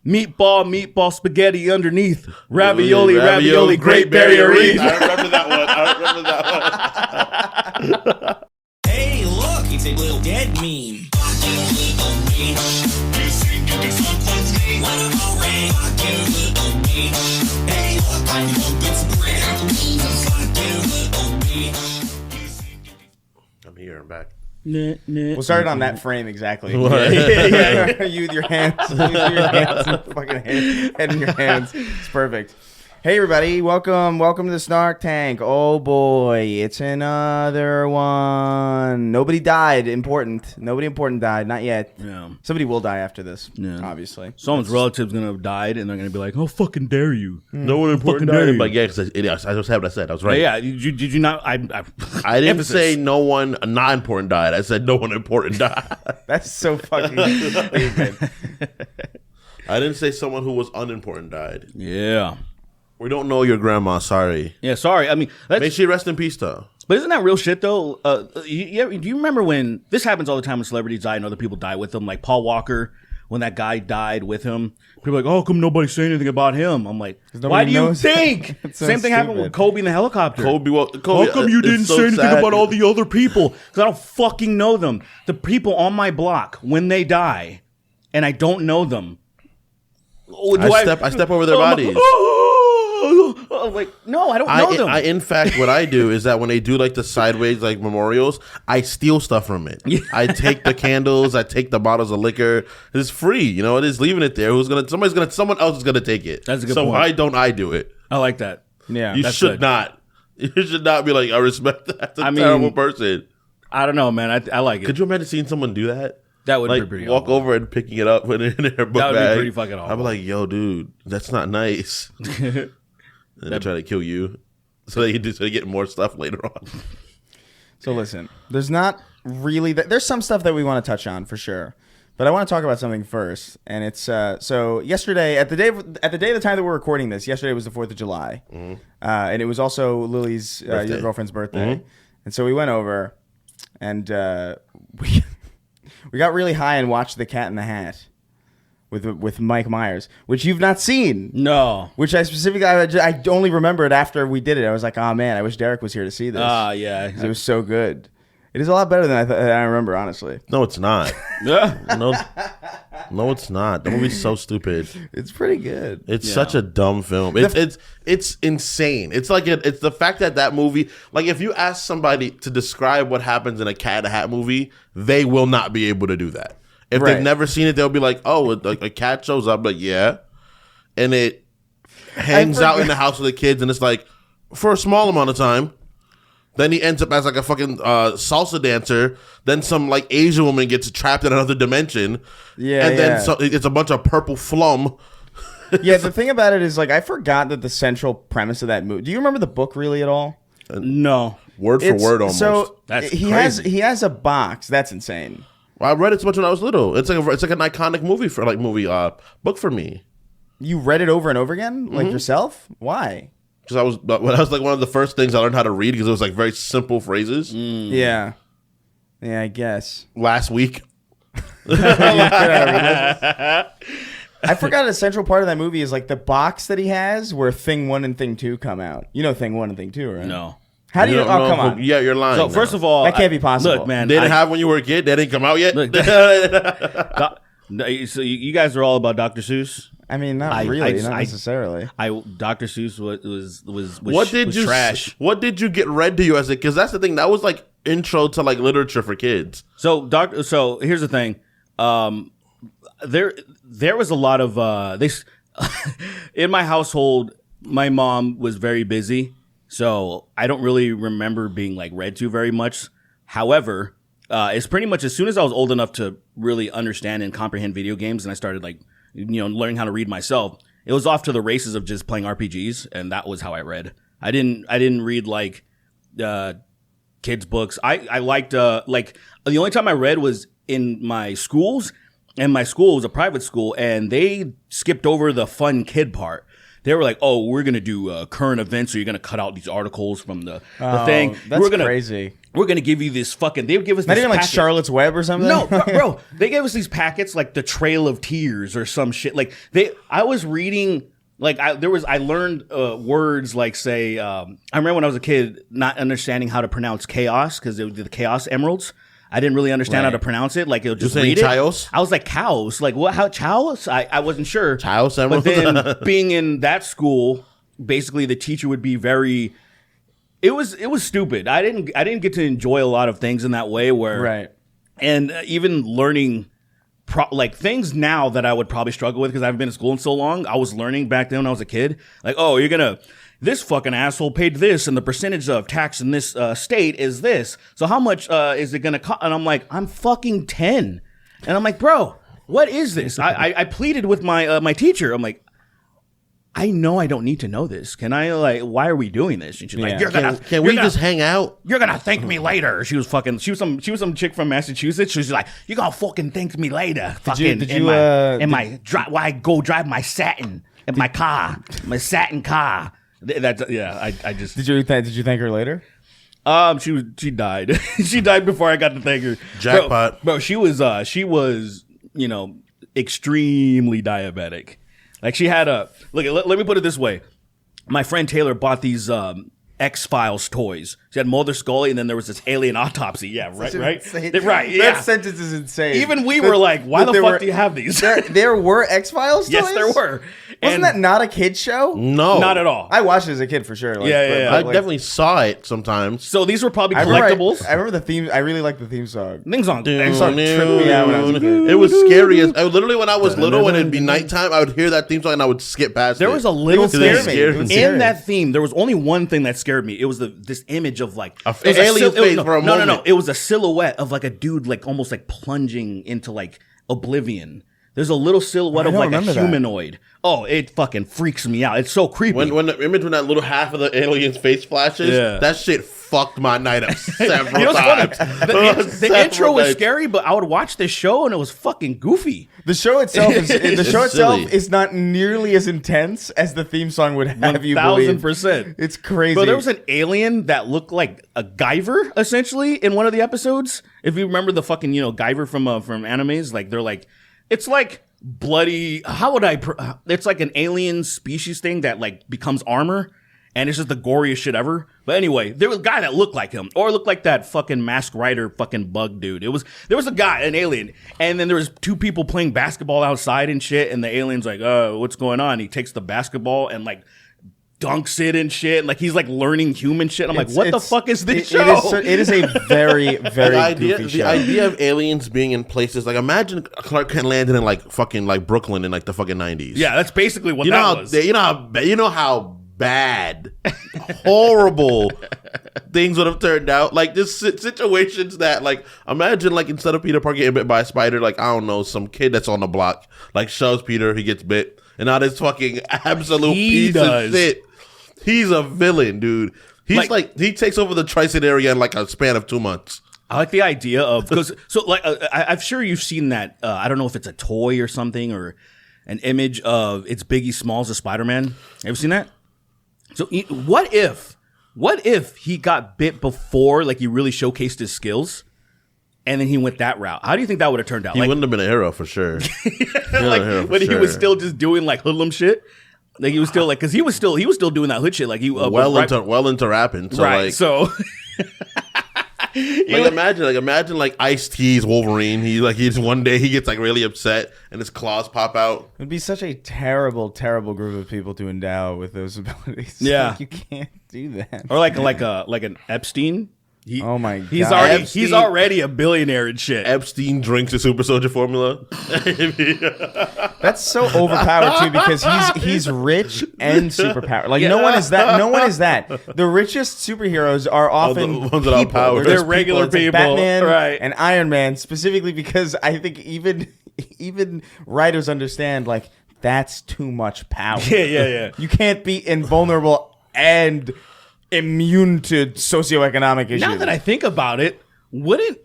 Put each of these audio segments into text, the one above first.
Meatball, spaghetti underneath. Ravioli, Great Barrier Reef. I remember that one. Hey, look, it's a little dead meme. Hey, look, I'm here, I'm back. We'll start it on that frame exactly. Yeah. You with your hands. You with your hands and fucking head in your hands. It's perfect. Hey everybody, welcome to the Snark tank. Oh boy, it's another one. Nobody died. Nobody important died. Not yet. Yeah. Somebody will die after this. Yeah. Obviously. Someone's relative's gonna have died, and they're gonna be like, "Oh, fucking dare you!" No one important Fucking died. dare But yeah, I just had what I said. I was right. Yeah. Did you not? I didn't emphasis. say no one not important died. I said no one important died. That's so fucking stupid. I didn't say someone who was unimportant died. Yeah. We don't know your grandma. Sorry. Yeah. Sorry. I mean, May she rest in peace, though. But isn't that real shit though? Do you remember when this happens all the time when celebrities die and other people die with them? Like Paul Walker, when that guy died with him, people are like, "Oh, how come nobody say anything about him?" I'm like, "Why do you think?" So Same thing happened with Kobe in the helicopter. Kobe, how come you didn't say anything about all the other people? Because I don't fucking know them. The people on my block when they die, and I don't know them. I step over their bodies. Like, no, I don't know them. In fact, what I do is that when they do like the sideways like memorials, I steal stuff from it. I take the candles, I take the bottles of liquor. It's free, you know. It is leaving it there. Someone else is gonna take it. That's a good point. point. Why don't I do it? I like that. Yeah, you should not. You should not be like, I respect that. That's a terrible person. I don't know, man. I like it. Could you imagine seeing someone do that? That would like, be pretty walk awful. over and picking it up, put it in their book bag. That would bag. be pretty fucking awful. I'd be like, yo, dude, that's not nice. And they try to kill you so they get more stuff later on. So listen, there's not really there's some stuff that we want to touch on for sure, but I want to talk about something first. And it's so yesterday at the time that we're recording this, yesterday was the 4th of July, and it was also Lily's your girlfriend's birthday, and so we went over and we got really high and watched The Cat in the Hat with Mike Myers, which you've not seen. No. Which I specifically, I only remembered after we did it. I was like, oh man, I wish Derek was here to see this. Yeah. It was so good. It is a lot better than I remember, honestly. No, it's not. Yeah. No, it's not. The movie's so stupid. It's pretty good. It's such a dumb film. It's insane. It's like it's the fact that movie. Like if you ask somebody to describe what happens in a Cat in the Hat movie, they will not be able to do that. If they've never seen it, they'll be like, "Oh, a cat shows up." Like, yeah, and it hangs out in the house with the kids, and it's like for a small amount of time. Then he ends up as like a fucking salsa dancer. Then some like Asian woman gets trapped in another dimension. Yeah, and then it's a bunch of purple flum. Yeah, the thing about it is like I forgot that the central premise of that movie. Do you remember the book really at all? No, word for word almost. So That's he crazy. has a box. That's insane. I read it so much when I was little. It's like an iconic book for me. You read it over and over again, like yourself? Why? Because that was like one of the first things I learned how to read because it was like very simple phrases. Yeah, I guess. Last week. I forgot a central part of that movie is like the box that he has where Thing 1 and Thing 2 come out. You know Thing 1 and Thing 2, right? no. How do you? don't Oh, know come on. Yeah, you're lying. So first of all, that can't be possible. Look, man, They didn't have when you were a kid. They didn't come out yet. Look, so you guys are all about Dr. Seuss. I mean, not really, not necessarily. Dr. Seuss was What did you trash. What did you get read to you as a? Because that's the thing. That was like intro to like literature for kids. So here's the thing. There was a lot of in my household. My mom was very busy, so I don't really remember being like read to very much. However, it's pretty much as soon as I was old enough to really understand and comprehend video games, and I started like learning how to read myself. It was off to the races of just playing RPGs, and that was how I read. I didn't read like kids books. I liked like the only time I read was in my schools, and my school was a private school, and they skipped over the fun kid part. they were like, "Oh, we're gonna do current events, so you're gonna cut out these articles from the thing." That's we're gonna, crazy. We're gonna give you this fucking. They would give us Not this even like packet. Charlotte's Web or something. No, bro, they gave us these packets like the Trail of Tears or some shit. Like I was reading. Like I learned words like say. I remember when I was a kid not understanding how to pronounce chaos because it was the Chaos Emeralds. I didn't really understand how to pronounce it. Like, it would just read it. Chaos? I was like, cows. Like, what? How chaos? I wasn't sure. Chaos But Emeralds? then being in that school, basically the teacher would be very. It was stupid. I didn't get to enjoy a lot of things in that way. Where Right. And even learning. Like things now that I would probably struggle with because I've been in school in so long. I was learning back then when I was a kid. Like, oh, you're gonna. This fucking asshole paid this, and the percentage of tax in this state is this. So how much is it gonna cost? And I'm like, I'm fucking 10, and I'm like, bro, what is this? I pleaded with my teacher. I'm like, I know I don't need to know this. Can I why are we doing this? And she's like, Can we just hang out? You're gonna thank me later. She was some chick from Massachusetts. She was like, you're gonna fucking thank me later. Why I go drive my satin in my car, my satin car. I just Did you thank her later? She died. She died before I got to thank her. Jackpot. Bro, she was extremely diabetic. Like she had let me put it this way. My friend Taylor bought these X-Files toys. She had Mulder Scully, and then there was this alien autopsy. Yeah, right. Right. Yeah. That sentence is insane. Even we were like, why the fuck do you have these? There were X-Files toys? Yes, there were. Wasn't that not a kid's show? No. Not at all. I watched it as a kid for sure. I definitely saw it sometimes. So these were probably I collectibles. remember the theme. I really liked the theme song. Theme song. Theme song tripped me out when I was a kid. It was scary. Literally, when I was little and it'd be nighttime, I would hear that theme song and I would skip past it. There was a little It scared thing me. It was scary. in that theme. There was only one thing that scared me. It was this image of like an alien face for a moment. No. It was a silhouette of like a dude like almost like plunging into like oblivion. There's a little silhouette of like a humanoid. Oh, it fucking freaks me out. It's so creepy. When the image when that little half of the alien's face flashes, that shit fucked my night up several times. The intro was scary, but I would watch this show and it was fucking goofy. The show itself is not nearly as intense as the theme song would have you believe. 1000%. It's crazy. But there was an alien that looked like a Guyver essentially in one of the episodes. If you remember the fucking Guyver from animes, like they're like. It's like bloody. It's like an alien species thing that like becomes armor, and it's just the goriest shit ever. But anyway, there was a guy that looked like him, or looked like that fucking Masked Rider fucking bug dude. There was a guy, an alien, and then there was two people playing basketball outside and shit, and the alien's like, "Oh, what's going on?" He takes the basketball and like. Dunks it and shit, like he's like learning human shit. I'm like, what the fuck is this show? It is a very, very goofy show. The idea of aliens being in places like imagine Clark Kent landed in like fucking like Brooklyn in like the fucking 90s. Yeah, that's basically what that was. You know how bad, horrible things would have turned out. Like just situations that like imagine like instead of Peter Parker getting bit by a spider, like I don't know, some kid that's on the block like shoves Peter, he gets bit, and now this fucking absolute piece of shit. He's a villain, dude. He's like he takes over the Tri-State area in like a span of 2 months. I like the idea of because I'm sure you've seen that. I don't know if it's a toy or something or an image of it's Biggie Smalls as Spider-Man. Have you seen that? So what if he got bit before like he really showcased his skills? And then he went that route. How do you think that would have turned out? He wouldn't have been a hero for sure. He was still just doing like hoodlum shit. Like he was still like, because he was still doing that hood shit. Like he well into rapping. So right. Like, so imagine like Ice-T's Wolverine. He just one day he gets like really upset and his claws pop out. It'd be such a terrible, terrible group of people to endow with those abilities. Yeah, like, you can't do that. Or like an Epstein. Oh my god! He's already a billionaire and shit. Epstein drinks the super soldier formula. That's so overpowered too because he's rich and superpowered. Like no one is that. No one is that. The richest superheroes are often the ones that are powered. They're regular people. Like Batman right. and Iron Man specifically because I think even writers understand like that's too much power. Yeah. You can't be invulnerable and immune to socioeconomic issues. Now that I think about it, wouldn't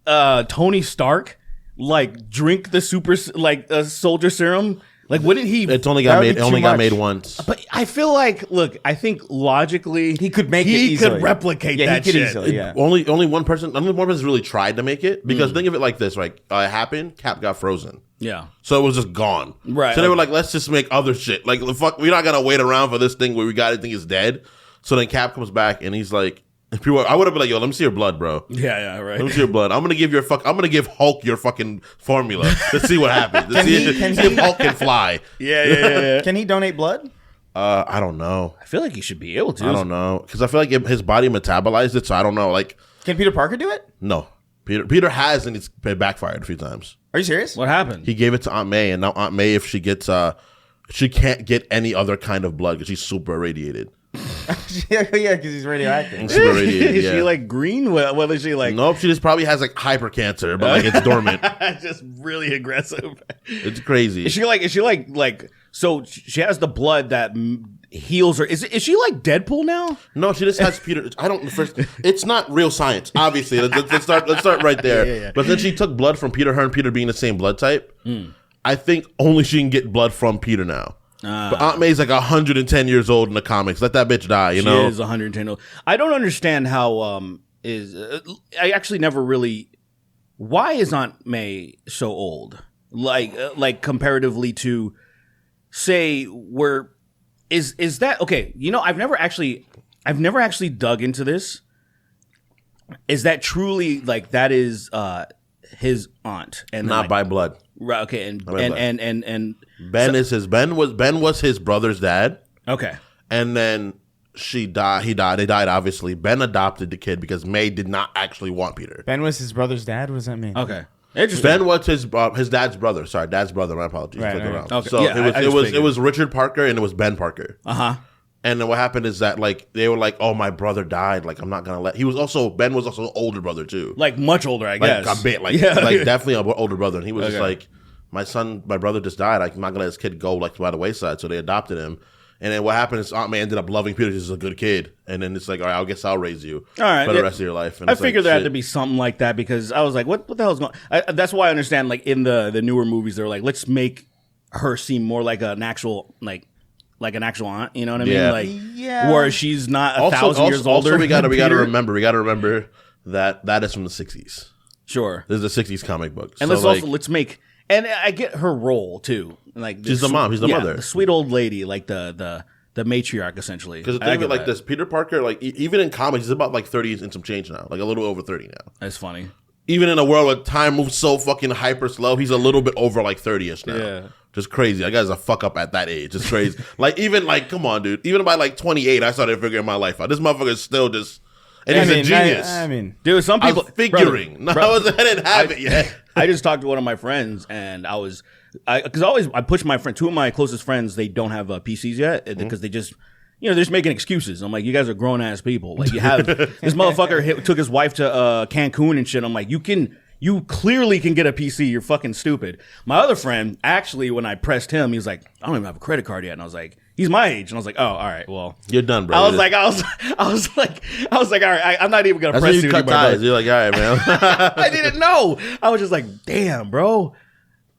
Tony Stark like drink the super soldier serum Like, wouldn't he? It's only That got would made. be It only too got much. made once. But I feel like, look, I think logically He could make it He easily. could replicate Yeah, that he could shit. easily. Yeah. Only one person really tried to make it because think of it like this: right, it happened. Cap got frozen, Yeah. so it was just gone. Right. So they were like, let's just make other shit. Like, fuck, we're not gonna wait around for this thing where we got to think it's dead. So then Cap comes back and he's like, I would have been like, yo, let me see your blood, bro. Yeah, right. Let me see your blood. I'm gonna give Hulk your fucking formula to see what happens. To see if Hulk can fly. Yeah. Can he donate blood? I don't know. I feel like he should be able to. I don't know because I feel like his body metabolized it, so I don't know. Like, Can Peter Parker do it? no, Peter has and it's backfired a few times. Are you serious? What happened? He gave it to Aunt May, and now Aunt May, if she gets, she can't get any other kind of blood because she's super irradiated. yeah, because he's radioactive. Super irradiated. Is Yeah. she like green? What is she like? Nope, she just probably has like hyper cancer, but like it's dormant. Just really aggressive. It's crazy. Is she like? So she has the blood that heals her. Is she like Deadpool now? No, she just has Peter. I don't. First, it's not real science. Obviously, let's start right there. Yeah. But then she took blood from Peter. Her and Peter being the same blood type. I think only she can get blood from Peter now. But Aunt May's like 110 years old in the comics. Let that bitch die. You know, She is 110 old. I don't understand how I actually never really. Why is Aunt May so old? Like comparatively to, say, where is that okay? You know, I've never actually dug into this. Is that truly like that is his aunt and not like, by blood. right? Okay, and Ben was his brother's dad, okay. and then she died. He died. They died. Obviously, Ben adopted the kid because May did not actually want Peter. Ben was his brother's dad? What does that mean? Okay. Interesting. Ben was his dad's brother. Sorry, dad's brother. My apologies. Right, Flip it right. around. Okay. So Yeah, I it just was figured. Richard Parker and it was Ben Parker. Uh-huh. And then what happened is that like they were like, oh, my brother died. Like I'm not gonna let. Ben was also an older brother too. Like much older, I Like guess. a bit, like definitely an older brother. And he was just like, my brother just died. I'm not gonna let his kid go like by the wayside. So they adopted him. And then what happened is Aunt May ended up loving Peter because he's a good kid. And then it's like, all right, I guess I'll raise you All right, for the yeah. rest of your life. And I it's like, figured there had to shit. be something like that because I was like, what the hell is going on? That's why I understand, like, in the newer movies, they're like, let's make her seem more like an actual, like an actual aunt. You know what I Yeah. mean? Like, Yeah. where she's not 1,000 years older. Also, we gotta than Peter. remember that is from the 60s. Sure. This is a 60s comic book. And So, let's make, and I get her role too. Like She's the mom. She's the mother. The sweet old lady, like the matriarch, essentially. Because the I thing of get it like that. this, Peter Parker, like even in comics, he's about like 30 and some change now, like a little over 30 now. That's funny. Even in a world where time moves so fucking hyper slow, he's a little bit over like 30ish now. Yeah. Just crazy. That guy's a fuck up at that age. It's crazy. Like even like, come on, dude. Even by like 28, I started figuring my life out. This motherfucker's still just, and he's a genius. I mean, Dude, some I people was figuring. I didn't have it yet. I just talked to one of my friends, and because I push my friend. Two of my closest friends, they don't have PCs yet because they just, they're just making excuses. I'm like, you guys are grown ass people. Like you have this motherfucker took his wife to Cancun and shit. I'm like, you clearly can get a PC. You're fucking stupid. My other friend, actually, when I pressed him, he was like, I don't even have a credit card yet, and I was like, he's my age, and I was like, oh, all right, well, You're done, bro. I was like, all right, I'm not even gonna That's press when you you cut anymore, bro. ties. You're like, all right, man. I didn't know. I was just like, damn, bro.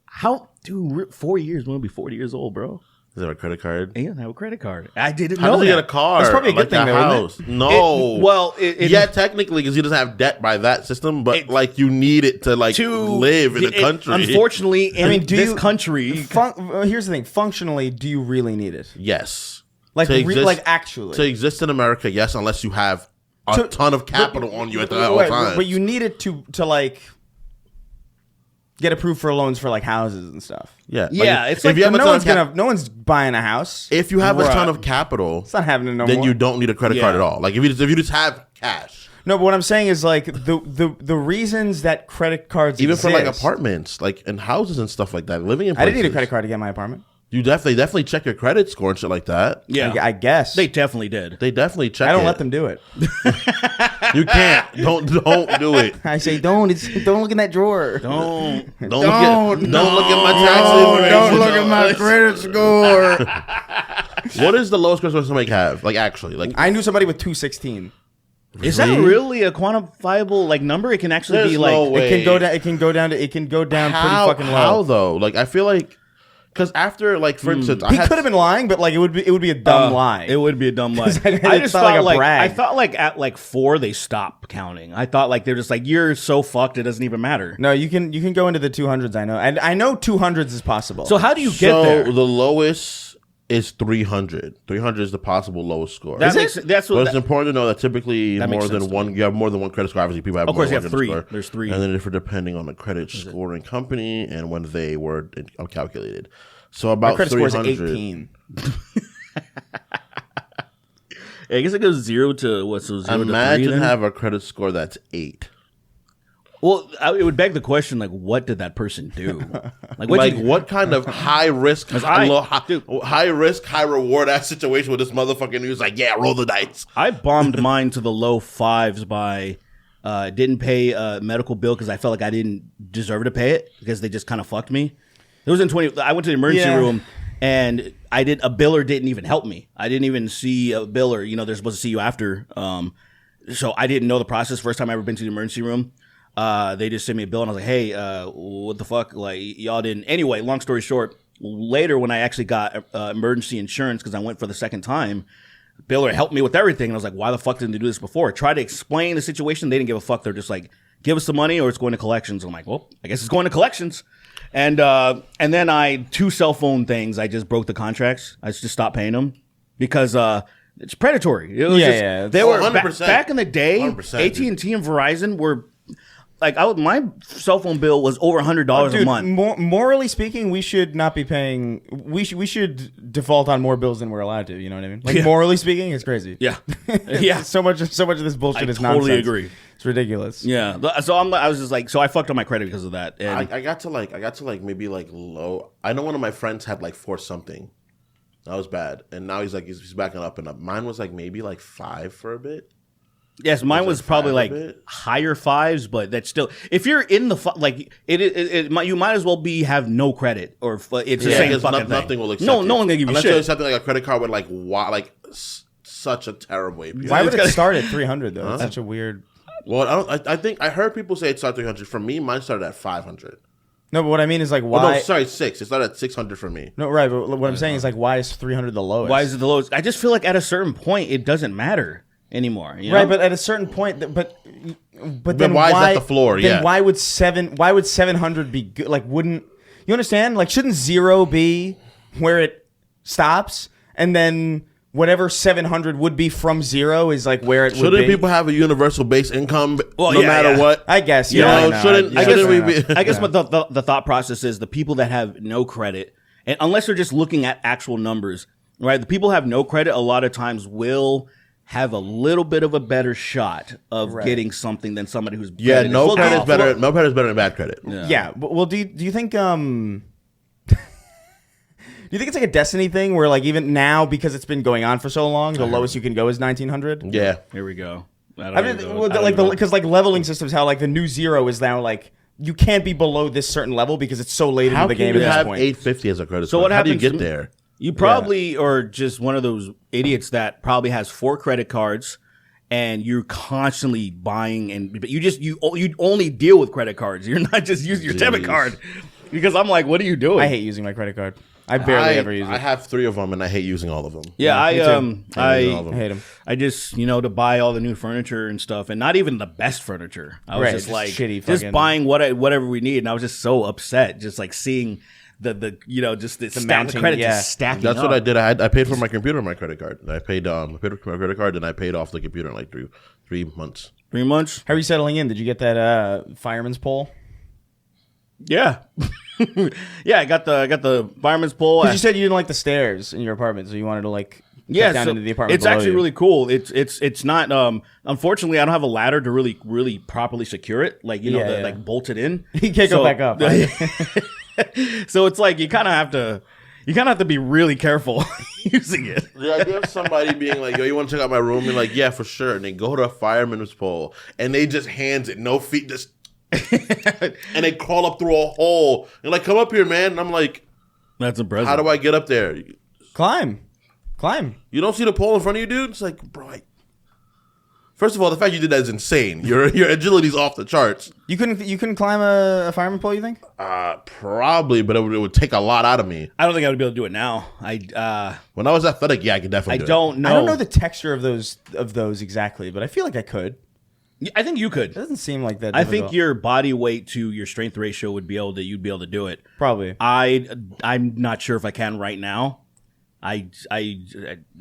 How, dude, 4 years, we're gonna be 40 years old, bro. Is there a credit card? He doesn't have a credit card. I didn't How know does he that. get a car? That's probably a good like thing, though, house. isn't No. It Yeah, technically, because he doesn't have debt by that system, but like you need it to like live in the country. Unfortunately, in I mean, do this you- country, here's the thing. Functionally, do you really need it? Yes. Like, To exist- like actually. To exist in America, yes, unless you have a ton of capital on you at the all times. But you need it to like get approved for loans for like houses and stuff. Yeah. Yeah, it's if like you have a no ton one's of no one's buying a house. if you have a Right. ton of capital, It's not happening no then more. you don't need a credit card Yeah. at all. Like if you just have cash, No, but what I'm saying is like the reasons that credit cards even exist, for like apartments, like and houses and stuff like that, living in I places, didn't need a credit card to get my apartment. You definitely check your credit score and shit like that. yeah, I guess they definitely did. They definitely check. I don't it. let them do it. You can't. Don't do it. I say don't look in that drawer. Don't. Don't look at my tax Don't look information. at my credit score. What is the lowest credit score somebody have? Like actually, like I knew somebody with 216. Is that really a quantifiable like number? It can actually There's be like no way. It can go down. It can go down how pretty fucking low. how though? Like I feel like Because after, like, for instance, He could have been lying, but like it would be a dumb lie. It would be a dumb lie. I just thought like I thought like at like 4 they stopped counting. I thought like they're just like, you're so fucked it doesn't even matter. No, you can go into the 200s. I know, and I know 200s is possible. So how do you get there? the lowest is 300. 300 is the possible lowest score. That's what. But it's important to know that typically That makes more than sense to one, you have more than one credit score. Obviously, people have Of more course, than you one have credit 3. score. There's 3. And then different depending on the credit scoring company and when they were calculated. So about my credit 300. score is 18. I guess it goes 0 to what? So 0 Imagine to 3 then? have a credit score that's 8. Well, it would beg the question, like, what did that person do? Like, What kind of high risk, I- high risk, high reward ass situation with this motherfucker? He was like, yeah, roll the dice. I bombed mine to the low 5s by didn't pay a medical bill because I felt like I didn't deserve to pay it because they just kind of fucked me. It was in 20. I went to the emergency room and a biller didn't even help me. I didn't even see a biller. You know, they're supposed to see you after. So I didn't know the process. First time I ever been to the emergency room. They just sent me a bill and I was like, hey, what the fuck? Like, y'all didn't. Anyway, long story short, later when I actually got emergency insurance because I went for the second time, biller helped me with everything. And I was like, why the fuck didn't they do this before? I tried to explain the situation. They didn't give a fuck. They're just like, give us the money or it's going to collections. I'm like, well, I guess it's going to collections. And then 2 cell phone things. I just broke the contracts. I just stopped paying them because it's predatory. It was they were 100%. back in the day. 100%, AT&T and Verizon were like, my cell phone bill was over $100 a month. Morally speaking, we should not be paying. We should default on more bills than we're allowed to. You know what I mean? Like morally speaking, it's crazy. Yeah, yeah. so much of this bullshit is totally nonsense. agree. It's ridiculous. Yeah. So I was just like, so I fucked up my credit because of that. And I got to like maybe like low. I know one of my friends had like 4 something. That was bad. And now he's backing up and up. Mine was like maybe like 5 for a bit. yes, mine was like probably 5 a like bit? higher 5s, but that's still, if you're in the like you might as well have no credit or it's the same because fucking thing. nothing will accept No it. one gonna give you Unless shit. there's something like a credit card with like such a terrible API. Why would it start at 300 though? It's such a weird. Well, I think I heard people say it started 300. For me, mine started at 500. No, but what I mean is like Oh, why? no, sorry, 6. It started at 600 for me. No, right. But what I'm saying is like why is 300 the lowest? Why is it the lowest? I just feel like at a certain point it doesn't matter anymore. You know? Right, but at a certain point, but then why is that the floor? Then Yeah. why would 700 be good? Like, wouldn't you understand? Like, shouldn't 0 be where it stops, and then whatever 700 would be from 0 is like where it would be? Shouldn't people have a universal base income Well, no yeah, matter yeah. what? I guess. You Yeah, know, I know. shouldn't we be? I guess but the thought process is the people that have no credit, and unless they're just looking at actual numbers, right? The people who have no credit a lot of times will have a little bit of a better shot of getting something than somebody who's Yeah, credit no is credit is off. better. No credit is better than bad credit. Yeah. Well, do you think do you think it's like a destiny thing where like even now because it's been going on for so long, the lowest you can go is 1900? Yeah. Here we go. Because like leveling systems, how like the new 0 is now like you can't be below this certain level because it's so late How into the can game you at this have point. 850 as a credit So score? what How do you happens get to- there? You probably are just one of those idiots that probably has 4 credit cards, and you're constantly buying, but you only deal with credit cards. You're not just using your debit card. Because I'm like, what are you doing? I hate using my credit card. I barely ever use it. I have 3 of them, and I hate using all of them. Yeah, me too. I hate them. I just to buy all the new furniture and stuff, and not even the best furniture. I was Right, just just like shitty just fucking- buying whatever we need, and I was just so upset, just like seeing the just the mounting, credit yeah. just stacking. That's up. what I did. I paid for my computer on my credit card. I paid for my credit card, and I paid off the computer in like three months. 3 months. How are you settling in? Did you get that fireman's pole? Yeah, yeah. I got the fireman's pole. Because you said you didn't like the stairs in your apartment, so you wanted to like Yeah, cut down so into the apartment. it's below actually you. really cool. It's not. Unfortunately, I don't have a ladder to really properly secure it. Like Yeah. like bolt it in. You can't go back up. Right? So it's like you kind of have to be really careful using it. The idea of somebody being like, yo, you want to check out my room? You're like, yeah, for sure. And they go to a fireman's pole, and they just hands it, no feet, just... and they crawl up through a hole. They're like, come up here, man. And I'm like, That's impressive. how do I get up there? Climb. You don't see the pole in front of you, dude? It's like, bro, First of all, the fact you did that is insane. Your agility's off the charts. You couldn't climb a fireman pole, you think? Probably, but it would take a lot out of me. I don't think I would be able to do it now. When I was athletic, yeah, I could definitely. I don't know. I don't know the texture of those exactly, but I feel like I could. I think you could. It doesn't seem like that. I difficult. think your body weight to your strength ratio you'd be able to do it. Probably. I'm not sure if I can right now. I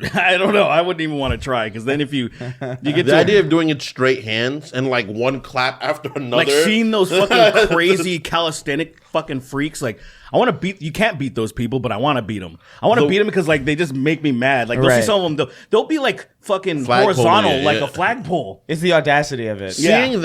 don't know. I wouldn't even want to try because then if you get the idea of doing it straight hands and like one clap after another, like seeing those fucking crazy calisthenic fucking freaks, like I want to beat. You can't beat those people, but I want to beat them. I want to beat them because like they just make me mad. Like they'll see some of them, they'll be like fucking horizontal, like a flagpole. It's the audacity of it. Seeing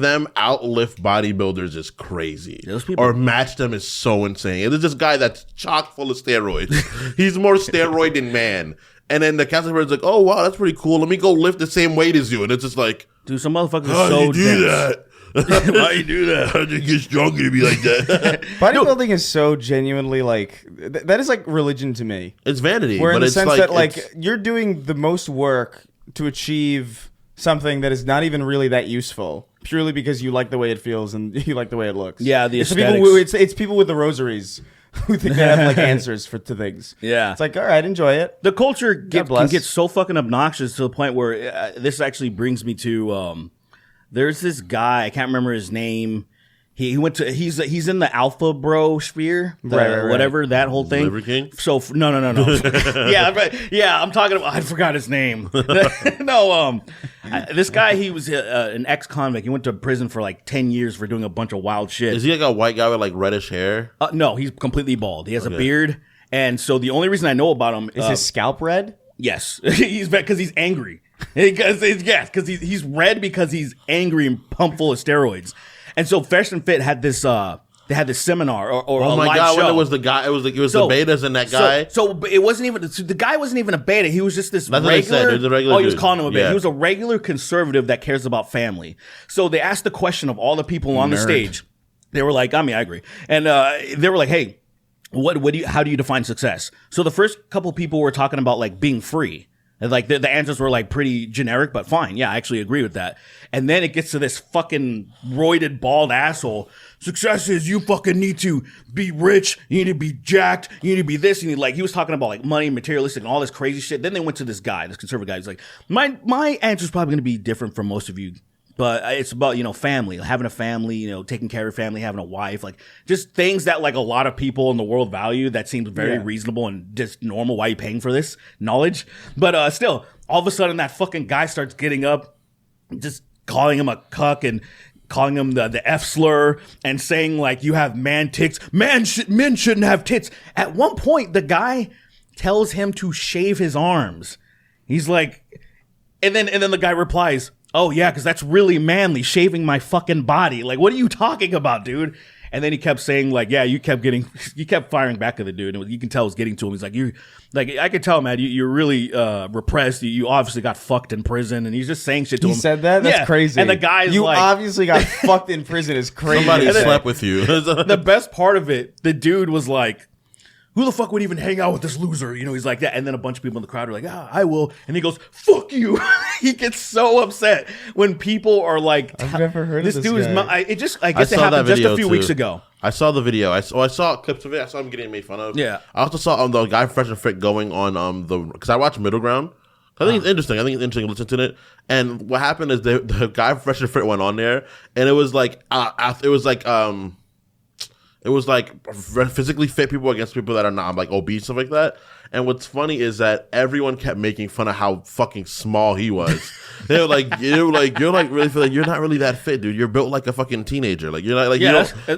them outlift bodybuilders is crazy. Those people, or match them is so insane. There's this guy that's chock full of steroids. He's more steroid than man. And then the counselor is like, "Oh wow, that's pretty cool. Let me go lift the same weight as you." And it's just like, dude, some motherfuckers are so you do dense. that? Why you do that? How did you get stronger to be like that? Bodybuilding is so genuinely like that is like religion to me. It's vanity, Where in but the it's sense like, that like you're doing the most work to achieve something that is not even really that useful, purely because you like the way it feels and you like the way it looks. Yeah, the it's aesthetics. it's people with the rosaries who think they have like answers to things. Yeah, it's like, all right, enjoy it. The culture can bless. get so fucking obnoxious to the point where this actually brings me to there's this guy, I can't remember his name. He went to he's in the alpha bro sphere, right. Whatever that whole thing. Liver King? So no. Yeah, right. Yeah, I'm talking about. I forgot his name. No, this guy, he was an ex-convict. He went to prison for like 10 years for doing a bunch of wild shit. Is he like a white guy with like reddish hair? No, he's completely bald. He has a beard, and so the only reason I know about him Is his scalp red? Yes, he's because he's angry. Because he's red because he's angry and pumped full of steroids. And so Fresh and Fit had this they had this seminar or oh a my live god, show. when it was the guy, it was the betas and that guy. So it wasn't even the guy wasn't even a beta. He was just this That's what I regular. said. It was a regular he was dude. calling him a beta. Yeah. He was a regular conservative that cares about family. So they asked the question of all the people on the stage. They were like, I agree. And they were like, hey, how do you define success? So the first couple people were talking about like being free. And like the answers were like pretty generic, but fine. Yeah, I actually agree with that. And then it gets to this fucking roided, bald asshole. Success is you fucking need to be rich. You need to be jacked. You need to be this. And he was talking about like money, materialistic, and all this crazy shit. Then they went to this guy, this conservative guy. He's like, my answer's probably going to be different from most of you. But it's about, family, having a family, taking care of your family, having a wife, like just things that like a lot of people in the world value that seems very reasonable and just normal. Why are you paying for this knowledge? But still, all of a sudden that fucking guy starts getting up, just calling him a cuck and calling him the F slur and saying like, you have man tits. Men shouldn't have tits. At one point, the guy tells him to shave his arms. He's like, and then the guy replies, oh, yeah, because that's really manly, shaving my fucking body. Like, what are you talking about, dude? And then he kept saying, like, yeah, you kept firing back at the dude. And you can tell it was getting to him. He's like, I could tell, man, you're really repressed. You obviously got fucked in prison. And he's just saying shit to him. He said that? That's crazy. And the guy's you like, obviously got fucked in prison is crazy. Somebody slept with you. The best part of it, the dude was like, who the fuck would even hang out with this loser? He's like that. And then a bunch of people in the crowd are like, I will. And he goes, fuck you. He gets so upset when people are like, I've never heard of this dude guy. I guess it happened just a few weeks ago. I saw the video. I saw clips of it. I saw him getting made fun of. Yeah. I also saw the guy Fresh and Fit going on because I watched Middle Ground. I think it's interesting. I think it's interesting to listen to it. And what happened is the guy Fresh and Fit went on there, and it was like physically fit people against people that are not like obese, stuff like that. And what's funny is that everyone kept making fun of how fucking small he was. They were like, you're really feel like you're not really that fit, dude. You're built like a fucking teenager. Like you're not like you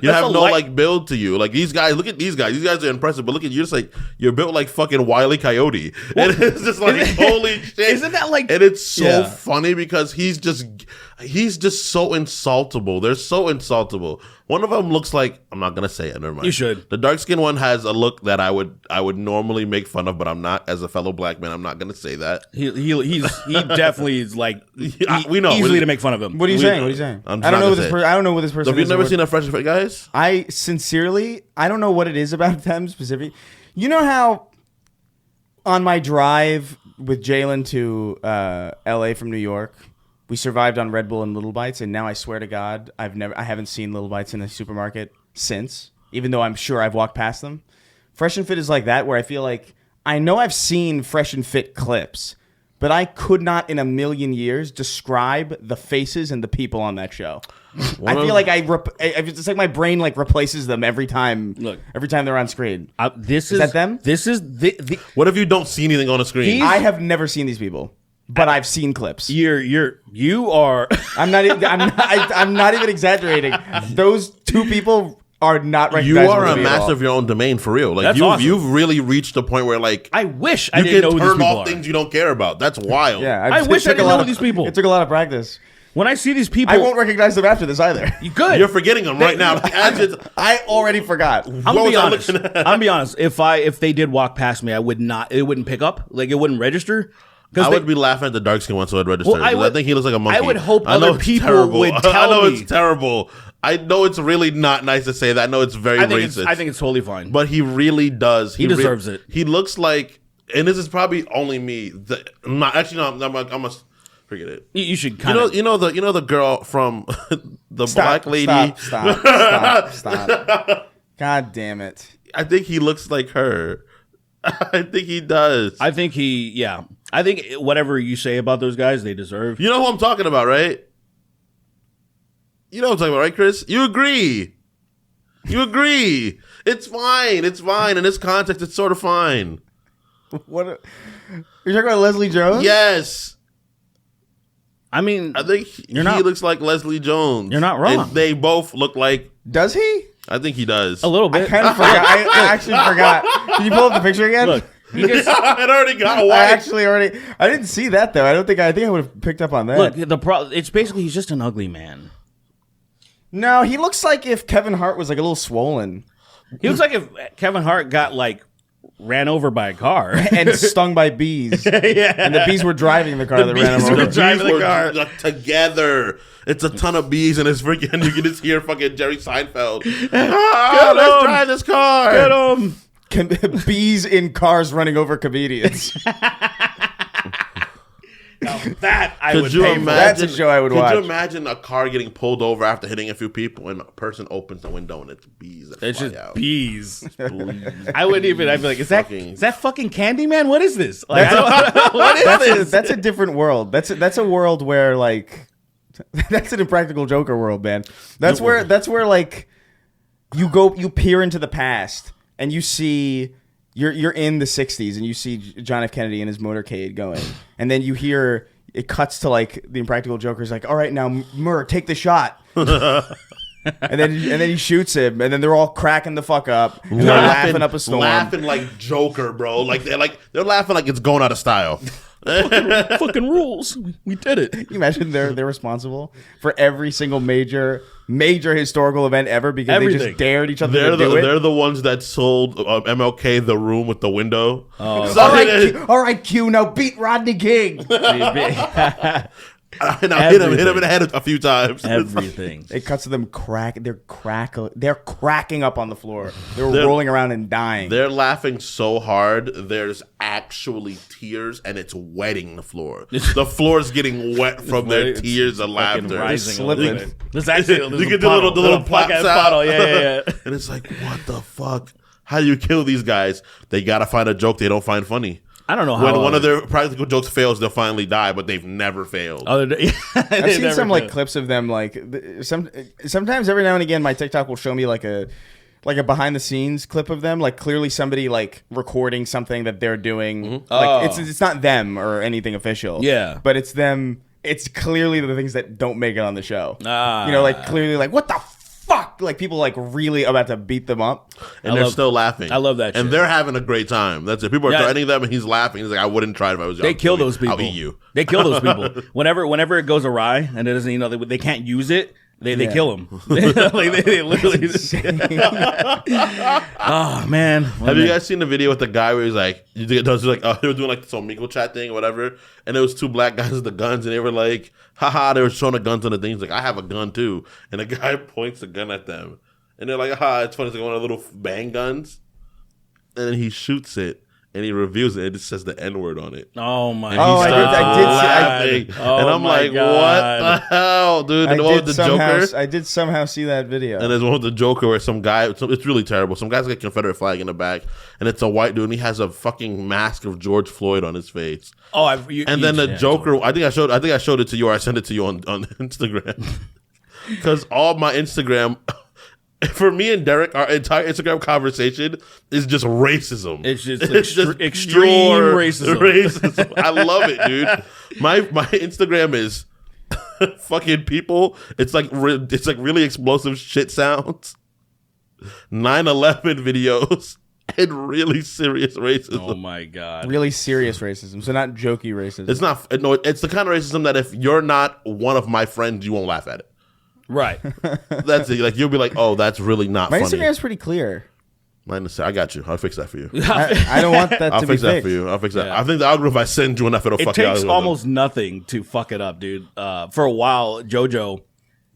have no like build to you. Like these guys, look at these guys. These guys are impressive, but look at you, just like you're built like fucking Wile E. Coyote. And it's just like holy shit. Isn't that like? And it's so funny because he's just so insultable. They're so insultable. One of them looks like, I'm not gonna say it. Never mind. You should. The dark skinned one has a look that I would normally make fun of, but I'm not. As a fellow black man, I'm not gonna say that. He definitely is like we know easily to make fun of him. What are you saying? I'm I don't know not what gonna say. I don't know what this person So have is. you never seen a Fresh and Fit, guys? I don't know what it is about them specifically. You know how on my drive with Jalen to LA from New York, we survived on Red Bull and Little Bites, and now I swear to God, I haven't seen Little Bites in a supermarket since, even though I'm sure I've walked past them. Fresh and Fit is like that, where I feel like I know I've seen Fresh and Fit clips, but I could not in a million years describe the faces and the people on that show. I feel like it's like my brain like replaces them every time. Look, every time they're on screen. Is that them? This is the. What if you don't see anything on the screen? I have never seen these people, but I've seen clips. You are. I'm not even exaggerating. Those two people are not recognizable. You are to a me at master all. of your own domain for real. Like That's awesome. you've really reached the point where like I wish I you didn't know can who these turn people off are. things you don't care about. That's wild. Yeah, I wish I didn't know these people. It took a lot of practice. When I see these people, I won't recognize them after this either. You good? You're forgetting them right now. Like, I already forgot. I'm What gonna was be I honest. looking at? I'm gonna be honest. If they did walk past me, I would not. It wouldn't pick up. Like it wouldn't register. I would be laughing at the dark skin one, so I'd register. Well, I think he looks like a monkey. I would hope I know other it's people terrible. would tell I know me. it's terrible. I know it's really not nice to say that. I know it's very racist. I think it's totally fine. But he really does. He deserves it. He looks like, and this is probably only me. I'm gonna forget it. You should kind of. You know the girl from the black lady. Stop. God damn it. I think he looks like her. I think he does. I think I think whatever you say about those guys, they deserve. You know who I'm talking about, right? You know what I'm talking about, right, Chris? You agree. It's fine. In this context, it's sort of fine. What? You're talking about Leslie Jones? Yes. I mean, I think he looks like Leslie Jones. You're not wrong. And they both look like... Does he? I think he does. a little I bit. kind of forgot. I actually forgot. Can you pull up the picture again? Look, he just, It already got I white. actually already. I didn't see that though. I think I would have picked up on that. look. It's basically he's just an ugly man. No, he looks like if Kevin Hart was like a little swollen He looks like if Kevin Hart got like ran over by a car. and stung by bees. Yeah. And the bees were driving the car that ran bees him were over. driving the Bees car. like, together. It's a ton of bees and it's freaking. You can just hear fucking Jerry Seinfeld. Let's drive this car. Get him. Bees in cars running over comedians. Now that I Could would you pay for. That's a show I would watch. Could you imagine a car getting pulled over after hitting a few people and a person opens the window and it's bees that It's fly just out? bees. Please. I wouldn't even. I'd be like, is that fucking Candyman? What is this? Like, That's a different world. That's a world where like that's an Impractical Joker world, man. That's where like you peer into the past and you see you're in the 60s and you see John F. Kennedy in his motorcade going, and then you hear it cuts to like the Impractical Joker's like, all right, now Murr, take the shot. And then he shoots him, and then they're all cracking the fuck up, and they're laughing up a storm, laughing like Joker, bro. They're laughing like it's going out of style. fucking rules. We did it. Can you imagine they're responsible for every single major historical event ever because they Everything. just dared each other to do it. They're the ones that sold MLK the room with the window. Oh. All right, Q, now beat Rodney King. And I hit him in the head a few times. Everything. It cuts to them they're cracking up on the floor. They're rolling around and dying. They're laughing so hard, there's actually tears, and it's wetting the floor. The floor's getting wet from their It's tears of fucking laughter. rising a slipping. little bit. There's actually You get the little pops out. bottle. Yeah. And it's like, what the fuck? How do you kill these guys? They gotta find a joke they don't find funny. I don't know how. When one of their practical jokes fails, they'll finally die, but they've never failed. I've seen some like clips of them sometimes every now and again my TikTok will show me like a behind the scenes clip of them, like clearly somebody like recording something that they're doing. Mm-hmm. Like it's not them or anything official. Yeah. But it's them. It's clearly the things that don't make it on the show. Ah. You know, like clearly like what the fuck? Like people like really about to beat them up. And they're still laughing. I love that And shit. they're having a great time. That's it. People are threatening them and he's laughing. He's like, I wouldn't try it if I was young. They kill those people. I'll eat you. They kill those people. Whenever it goes awry and it doesn't, they can't use it. They kill them. they literally. Oh man! Have you guys seen the video with the guy where he's like, they were doing like some Omegle chat thing or whatever, and there was two black guys with the guns, and they were like, haha, they were showing the guns on the thing. He's like, I have a gun too, and the guy points the gun at them, and they're like, haha, it's funny, it's like one of the little bang guns, and then he shoots it, and he reviews it. It just says the N word on it. Oh my! And God. I did. Oh And I'm my like, God. what the hell, dude? And the one with the Joker. I did somehow see that video. And there's one with the Joker where some guy, it's really terrible. Some guy's got a Confederate flag in the back, and it's a white dude, and he has a fucking mask of George Floyd on his face. Oh, and then the Joker, I think I showed it to you, or I sent it to you on Instagram. Because all my Instagram, for me and Derek, our entire Instagram conversation is just racism. It's just extreme pure racism. I love it, dude. My Instagram is fucking people. It's like really explosive shit sounds, 9/11 videos, and really serious racism. Oh my God! Really serious racism. So not jokey racism. It's not. No, it's the kind of racism that if you're not one of my friends, you won't laugh at it. Right. That's it. Like you'll be like, oh, that's really not My funny. Instagram's pretty clear. I got you. I'll fix that for you. I don't want that I'll to be fix that fixed. for you. I'll fix that. Yeah. I think the algorithm, if I send you enough, it'll It fuck you out. takes almost nothing to fuck it up, dude. For a while, JoJo,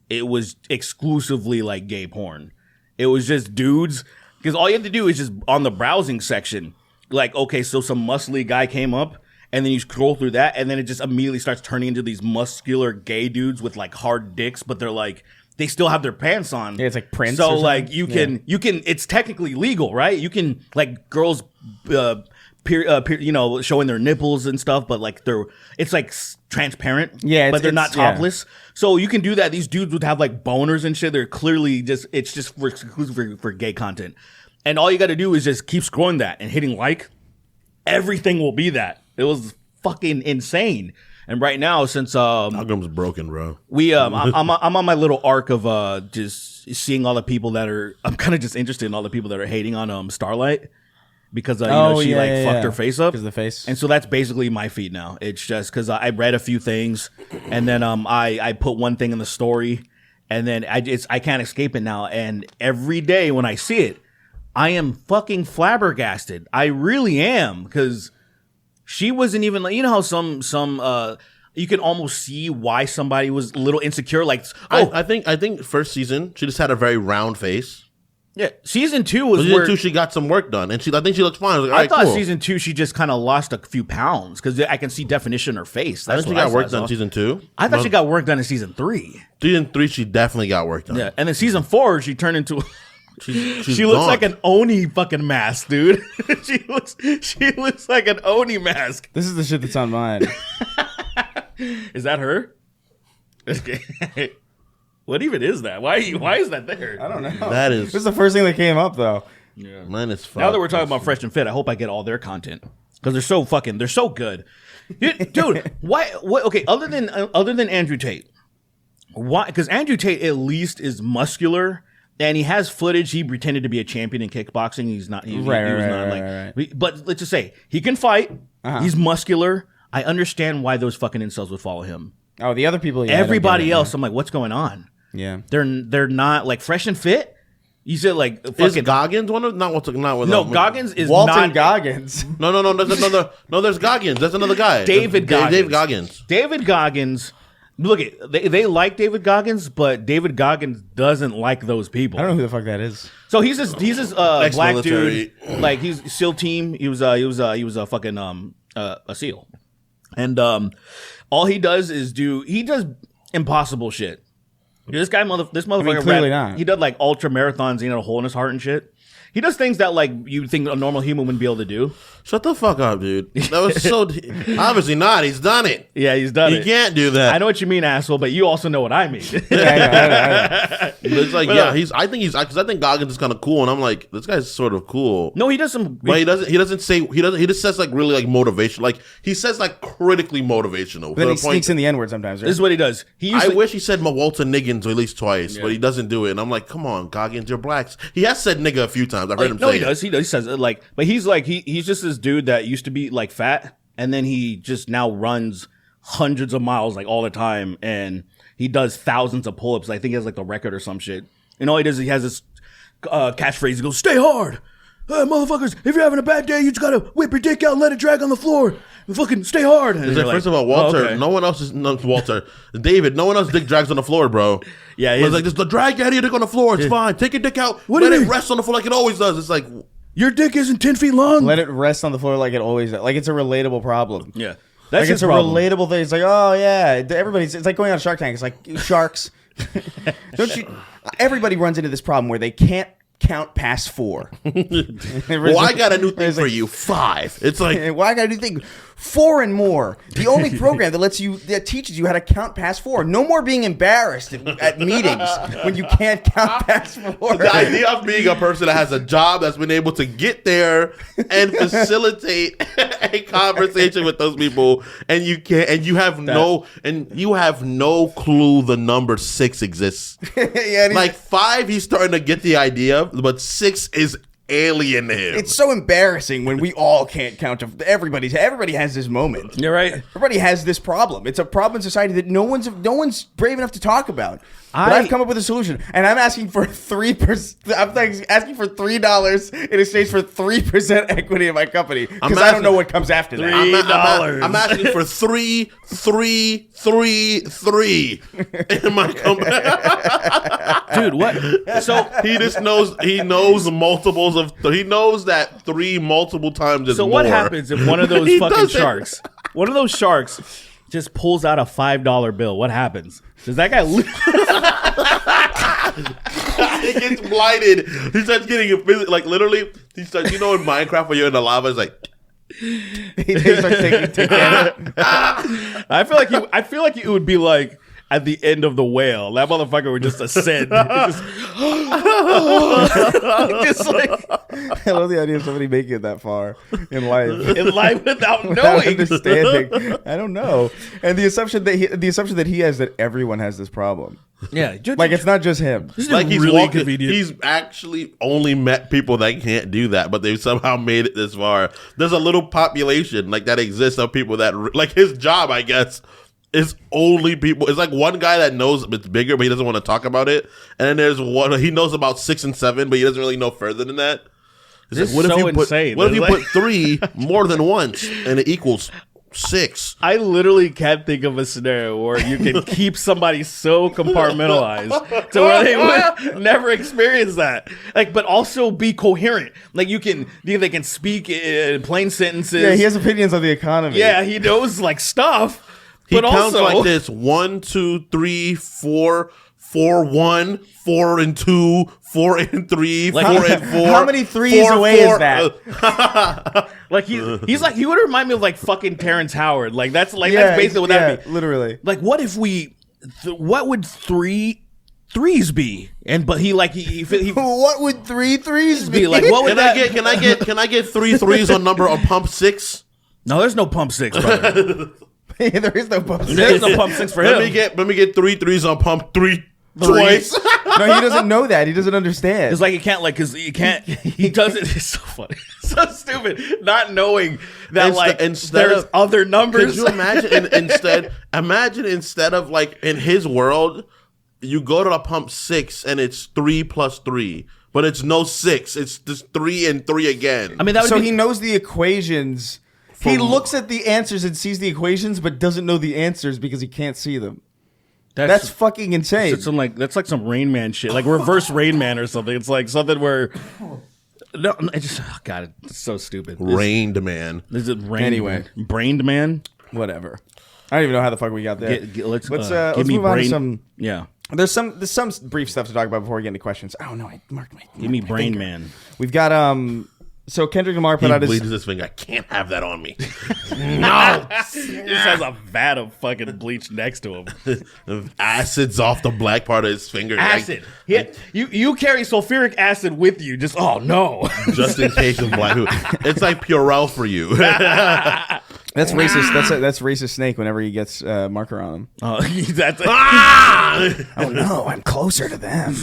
it was exclusively like gay porn. It was just dudes, because all you have to do is just on the browsing section, like, okay, so some muscly guy came up, and then you scroll through that, and then it just immediately starts turning into these muscular gay dudes with like hard dicks, but they're like, they still have their pants on. Yeah, it's like Prince So or like something. you can, it's technically legal, right? You can like girls, showing their nipples and stuff, but like it's like transparent. Yeah, but they're not yeah. topless. So you can do that. These dudes would have like boners and shit. They're clearly it's just exclusive for gay content. And all you got to do is just keep scrolling that and hitting like. Everything will be that. It was fucking insane. And right now, since Algorithm's broken, bro. I'm on my little arc of just seeing all the people that are. I'm kind of just interested in all the people that are hating on Starlight because she fucked her face up. Because the face. And so that's basically my feed now. It's just because I read a few things, and then I put one thing in the story, and then I can't escape it now. And every day when I see it, I am fucking flabbergasted. I really am, because she wasn't even like, you know how some you can almost see why somebody was a little insecure. Like, I think first season she just had a very round face. yeah, season 2 was Season where 2 she got some work done, and I think she looks fine. I was like, all I right, thought cool. season 2 she just kind of lost a few pounds because I can see definition in her face. I That's think she what got work saw. done season 2. I thought she got work done in season 3. Season 3 she definitely got work done. Yeah, and then season 4 she turned into. She's She looks gone. like an Oni fucking mask, dude. she looks like an Oni mask. This is the shit that's on mine. Is that her? Okay. What even is that? Why is that there? I don't know. That is This is the first thing that came up, though. mine is fucked. Now that we're talking about Fresh and Fit, I hope I get all their content because they're so good, dude. Why? What? Okay, other than Andrew Tate, why? Because Andrew Tate at least is muscular. And he has footage. He pretended to be a champion in kickboxing. He's not. He was not like. But let's just say he can fight. He's muscular. I understand why those fucking incels would follow him. Oh, the other people. Yeah, I don't Everybody get it, else, I'm like, what's going on? Yeah. They're not like Fresh and Fit. You said like is fucking Goggins one of not with no. Goggins is Walton not Goggins. No. There's another. No, there's Goggins. That's another guy. David Goggins. Dave Goggins. David Goggins. Look, they like David Goggins, but David Goggins doesn't like those people. I don't know who the fuck that is. So he's this black Ex-military. dude, like he's SEAL team. He was a fucking a SEAL, and all he does impossible shit. This motherfucker, clearly not. He does like ultra marathons. He had a hole in his heart and shit. He does things that like you think a normal human wouldn't be able to do. Shut the fuck up, dude. That was so obviously not. He's done it. Yeah, he's done He it. can't do that. I know what you mean, asshole, but you also know what I mean. I know. It's like, yeah, I think Goggins is kind of cool, and I'm like, this guy's sort of cool. No, he does some. But he just says like really like motivation. Like he says like critically motivational. Then he sneaks in the N word sometimes. Right? This is what he does. I wish he said Walter Niggins at least twice, but he doesn't do it. And I'm like, come on, Goggins, you're blacks. He has said nigga a few times. I've heard him say he does. He does. He says it like, but he's like he's just this dude that used to be like fat, and then he just now runs hundreds of miles like all the time, and he does thousands of pull-ups. I think he has like the record or some shit. And all he does is he has this catchphrase. He goes, "Stay hard, hey, motherfuckers. If you're having a bad day, you just gotta whip your dick out, and let it drag on the floor, and fucking stay hard." And you're first like, of all, Walter, oh, okay. no one else is Walter. David, no one else dick drags on the floor, bro. Yeah, it's like just drag your dick on the floor. It's fine. Take your dick out. Let it rest on the floor like it always does. It's like, Your dick isn't 10 feet long. Let it rest on the floor like it always. Like it's a relatable problem. Yeah, Like it's a relatable thing. It's like, oh yeah, everybody's. It's like going on Shark Tank. It's like sharks. Don't you? Everybody runs into this problem where they can't count past 4. Well, I got a new thing for you. 5. It's like, well, I got a new thing. 4 and more. The only program that teaches you how to count past 4. No more being embarrassed at meetings when you can't count past 4. the idea of being a person that has a job that's been able to get there and facilitate a conversation with those people, and you can't, and you have no clue the number 6 exists. Yeah, like 5, he's starting to get the idea, but 6 is alien to him. It's so embarrassing when we all can't count to everybody has this moment. You're right. Everybody has this problem. It's a problem in society that no one's brave enough to talk about. But I've come up with a solution, and I'm asking for 3%. I'm asking for $3 in exchange for 3% equity in my company because I don't know what comes after that. $3. I'm asking for 3 in my company. Dude, what? So he knows multiples of. He knows that 3 multiple times is so more. what happens if one of those He fucking doesn't. one of those sharks just pulls out a $5 bill? What happens? Does that guy? He gets blighted. He starts getting like literally. He starts. You know, in Minecraft when you're in the lava, it's like. He starts taking I feel like it would be like at the end of the whale. That motherfucker would just ascend. just like I love the idea of somebody making it that far in life. in life without Without knowing. understanding. I don't know. And the assumption that he has that everyone has this problem. Yeah, Like it's not just him. this is Like he's really walking, convenient. he's actually only met people that can't do that, but they've somehow made it this far. There's a little population like that exists of people that like his job, I guess, is only people. It's like one guy that knows it's bigger, but he doesn't want to talk about it. And then there's one he knows about 6 and 7, but he doesn't really know further than that. It's This like, is so insane. What if you It's like- put 3 more than once and it equals 6? I literally can't think of a scenario where you can keep somebody so compartmentalized to where they would never experience that. Like, but also be coherent. Like they can speak in plain sentences. Yeah, he has opinions on the economy. Yeah, he knows like stuff. He but counts also like this: 1, 2, 3, 4, 4, 1, 4 and 2, 4 and 3, Like, 4 and 4. How many threes away is that? like he's like he would remind me of like fucking Terrence Howard. Like that's Yeah, basically what that be. literally. Like what if what would 3 threes be? And but he What would 3 threes be be? like? What would Can I get 3 threes on number on pump 6? No, there's no pump 6, brother. There is no pump. There's no pump 6 for him. Let me get 3 threes on pump 3 twice. No, he doesn't know that. He doesn't understand. It's like he can't because he can't. He does it. It's so funny, so stupid. Not knowing that there's other numbers. Could you imagine instead of like in his world, you go to the pump 6 and it's 3 plus 3, but it's no 6. It's just 3 and 3 again. I mean, that would so be, he knows the equations. He looks at the answers and sees the equations, but doesn't know the answers because he can't see them. That's fucking insane. That's like some Rainman shit, like reverse Rainman or something. It's like something where no, it just God, it's so stupid. Rained man. Is it rain? Anyway. Brained man. Whatever. I don't even know how the fuck we got there. Let's let's give me move on to brain. some. Yeah, There's some brief stuff to talk about before we get into questions. Oh no, I marked my. give me Brain Man. We've got So Kendrick Lamar put He out his. bleeds his finger. I can't have that on me. No, he just has a vat of fucking bleach next to him. Acid's off the black part of his finger. Acid. You carry sulfuric acid with you. Just no. Just in case of black. It's like Purell for you. That's racist. That's racist Snake. Whenever he gets marker on him. That's Oh no, I'm closer to them.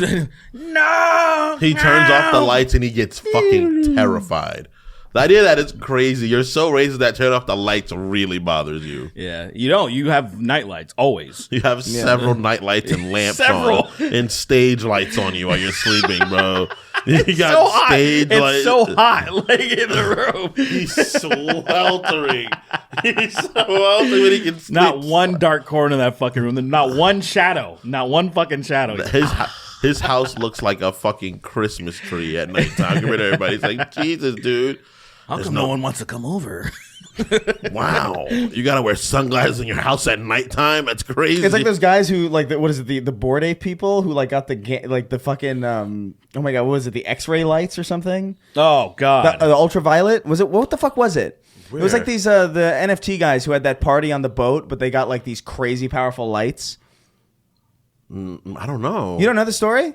no. He turns off the lights and he gets fucking terrified. The idea that it's crazy. You're so racist that turn off the lights really bothers you. Yeah, you have night lights always. You have several night lights and lamps on and stage lights on you while you're sleeping, bro. You got So hot. stage lights. It's so hot, like in the room. He's sweltering. He's sweltering when he can sleep. Not one dark corner of that fucking room. Not one shadow. Not one fucking shadow. His house looks like a fucking Christmas tree at nighttime. Compared to everybody, it's like Jesus, dude. How come no one wants to come over? Wow, you gotta wear sunglasses in your house at nighttime. That's crazy. It's like those guys who like what is it the Bored Ape people who like got the fucking oh my god, what was it, the X-ray lights or something? Oh god, the ultraviolet, was it? What the fuck was it? Where? It was like these the NFT guys who had that party on the boat, but they got like these crazy powerful lights. I don't know. You don't know the story?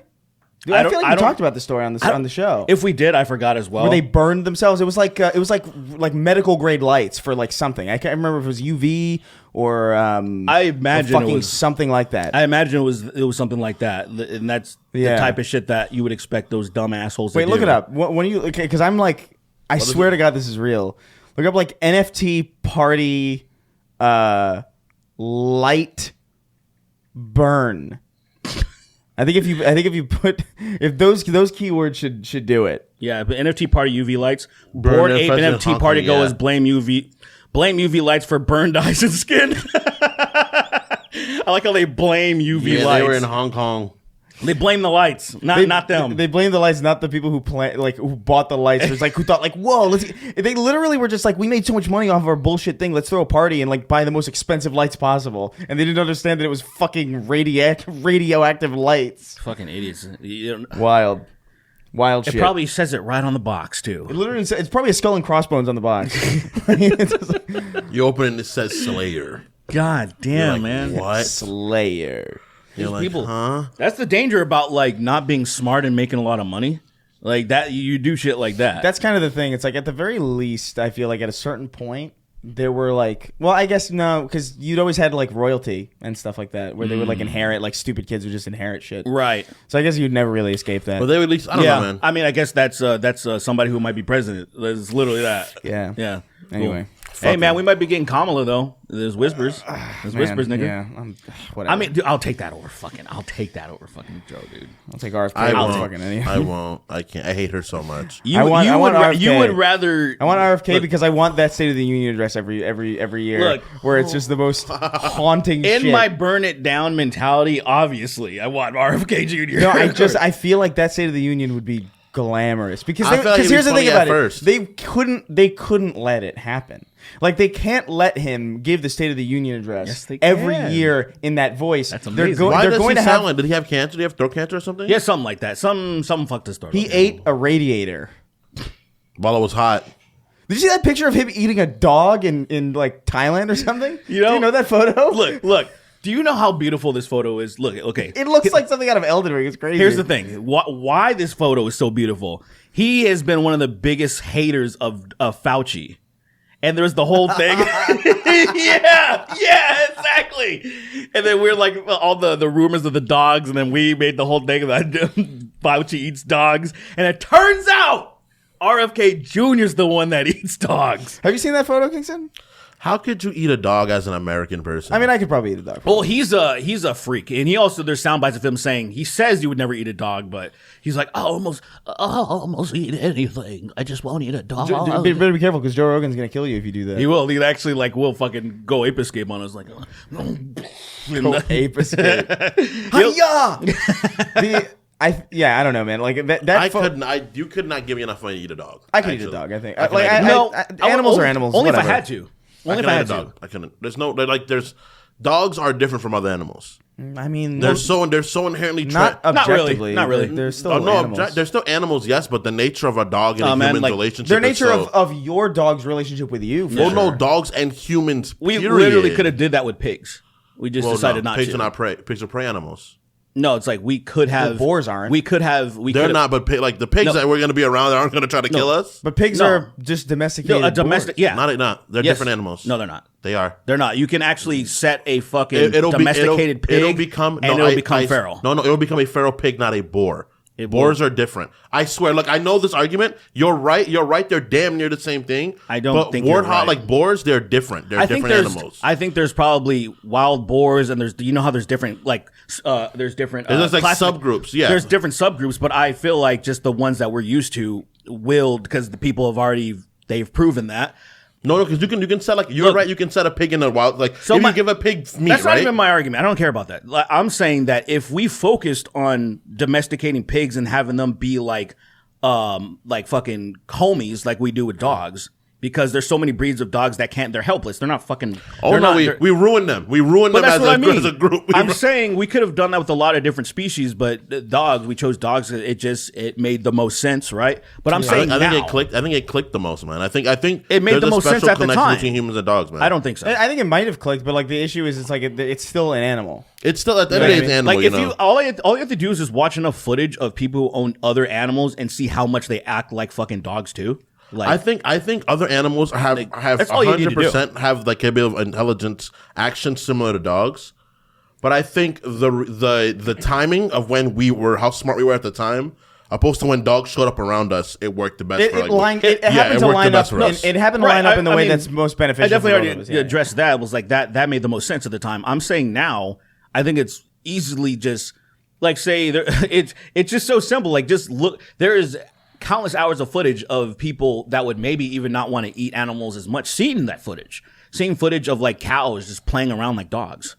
Dude, I feel like we talked about the story on the show. If we did, I forgot as well. Where they burned themselves. It was like medical grade lights for like something. I can't remember if it was UV or I imagine fucking it was something like that. I imagine it was something like that, and that's the type of shit that you would expect those dumb assholes. Wait, to look do. it up. When you because I'm like, I swear to God, this is real. Look up like NFT party light burn. I think if you put those keywords should do it. Yeah, but NFT party UV lights, Bored Ape NFT party goers blame UV lights for burned eyes and skin. I like how they blame UV lights. They were in Hong Kong. They blame the lights, not them. They blame the lights, not the people who who bought the lights. It's like who thought like, whoa, they literally were just like, we made so much money off of our bullshit thing. Let's throw a party and like buy the most expensive lights possible. And they didn't understand that it was fucking radioactive lights. Fucking idiots. Wild shit. It probably says it right on the box too. It literally it's probably a skull and crossbones on the box. You open it and it says Slayer. God damn, like, man. What? Slayer. You're like, people, huh? That's the danger about like not being smart and making a lot of money. Like that, you do shit like that. That's kind of the thing. It's like at the very least, I feel like at a certain point, there were like, well, I guess no, because you'd always had like royalty and stuff like that, where they would like inherit, like stupid kids would just inherit shit. Right. So I guess you'd never really escape that. But they would at least, I don't know, man. I mean, I guess that's somebody who might be president. It's literally that. Yeah. Yeah. Anyway. Hey, man, we might be getting Kamala, though. There's whispers. There's whispers, nigga. Yeah, whatever. I mean, dude, I'll take that over fucking Joe, dude. I'll take RFK. I won't. Fucking anything. I won't. I can't. I hate her so much. You want RFK. You would rather. I want RFK because I want that State of the Union address every year. Look, where it's just the most haunting shit. In my burn it down mentality, obviously, I want RFK Jr. No, I feel like that State of the Union would be glamorous because I feel like it'd here's be the thing funny about at first. it. They couldn't let it happen. Like they can't let him give the State of the Union address Yes, they every can. year in that voice. That's amazing. Why they're does going he to sound have. like? Did he have cancer? Did he have throat cancer or something? Yeah, something like that. Some fucked his start. He ate a radiator. While it was hot. Did you see that picture of him eating a dog in like Thailand or something? You know- Do you know that photo? Look. Do you know how beautiful this photo is? Look, okay. It looks like something out of Elden Ring. It's crazy. Here's the thing. Why this photo is so beautiful. He has been one of the biggest haters of Fauci. And there's the whole thing. yeah, exactly. And then we're like all the rumors of the dogs. And then we made the whole thing that Fauci eats dogs. And it turns out RFK Jr. is the one that eats dogs. Have you seen that photo, Kingston? How could you eat a dog as an American person? I mean, I could probably eat a dog. Well, he's a freak, and he also there's sound bites of him saying he says you would never eat a dog, but he's like I'll almost eat anything. I just won't eat a dog. Better be careful because Joe Rogan's gonna kill you if you do that. He will. He actually will fucking go ape escape on us like. Go ape escape. Hiya! I don't know, man. Like that. You could not give me enough money to eat a dog. I could eat a dog. I think. Animals are animals. Only whatever. if I had to. Only if I had to. I couldn't. There's dogs are different from other animals. I mean, They're so inherently not objectively. Not really. They're still animals. They're still animals, yes, but the nature of a dog and a human's relationship. Their nature of your dog's relationship with you. No, dogs and humans. We period. literally could have did that with pigs. We just decided not pigs to. Pigs are not prey. Pigs are prey animals. No, it's like we could have. Well, boars aren't. They're not, but the pigs that we're going to be around aren't going to try to kill us. But pigs are just domesticated. No, a domestic. boars. Yeah, not. They're different animals. No, they're not. They are. They're not. You can actually set a fucking domesticated pig. It'll become feral. No, it'll become a feral pig, not a boar. Boars are different. I swear. Look, I know this argument. You're right. They're damn near the same thing. I don't think you're right. Like boars, they're different. They're different animals. I think there's probably wild boars, and there's how there's different there's different. There's like subgroups. Yeah, there's different subgroups, but I feel like just the ones that we're used to willed because the people they've proven that. No, because you can set you're right. You can set a pig in a wild So if you give a pig meat. That's right? not even my argument. I don't care about that. Like, I'm saying that if we focused on domesticating pigs and having them be like fucking homies, like we do with dogs. Because there's so many breeds of dogs that can't. They're helpless. They're not fucking. Oh no, we ruined them. We ruined them as a group. I'm saying we could have done that with a lot of different species, but dogs. We chose dogs. It made the most sense, right? But I'm saying I think now, it clicked. I think it clicked the most, man. I think it made the most sense at the time between humans and dogs, man. I don't think so. I think it might have clicked, but like the issue is, it's still an animal. It's still at the end of the day, it's an animal. Like if you all you have to do is just watch enough footage of people who own other animals and see how much they act like fucking dogs too. Like, I think other animals have 100% have like capability of intelligence action similar to dogs, but I think the timing of how smart we were at the time, opposed to when dogs showed up around us, it worked the best. It happened to line up. It happened to line up in the way that's most beneficial. I definitely already addressed that. Was like that made the most sense at the time. I'm saying now, I think it's easily just like say it's just so simple. Like just look, there is countless hours of footage of people that would maybe even not want to eat animals as much, seeing footage of like cows just playing around like dogs,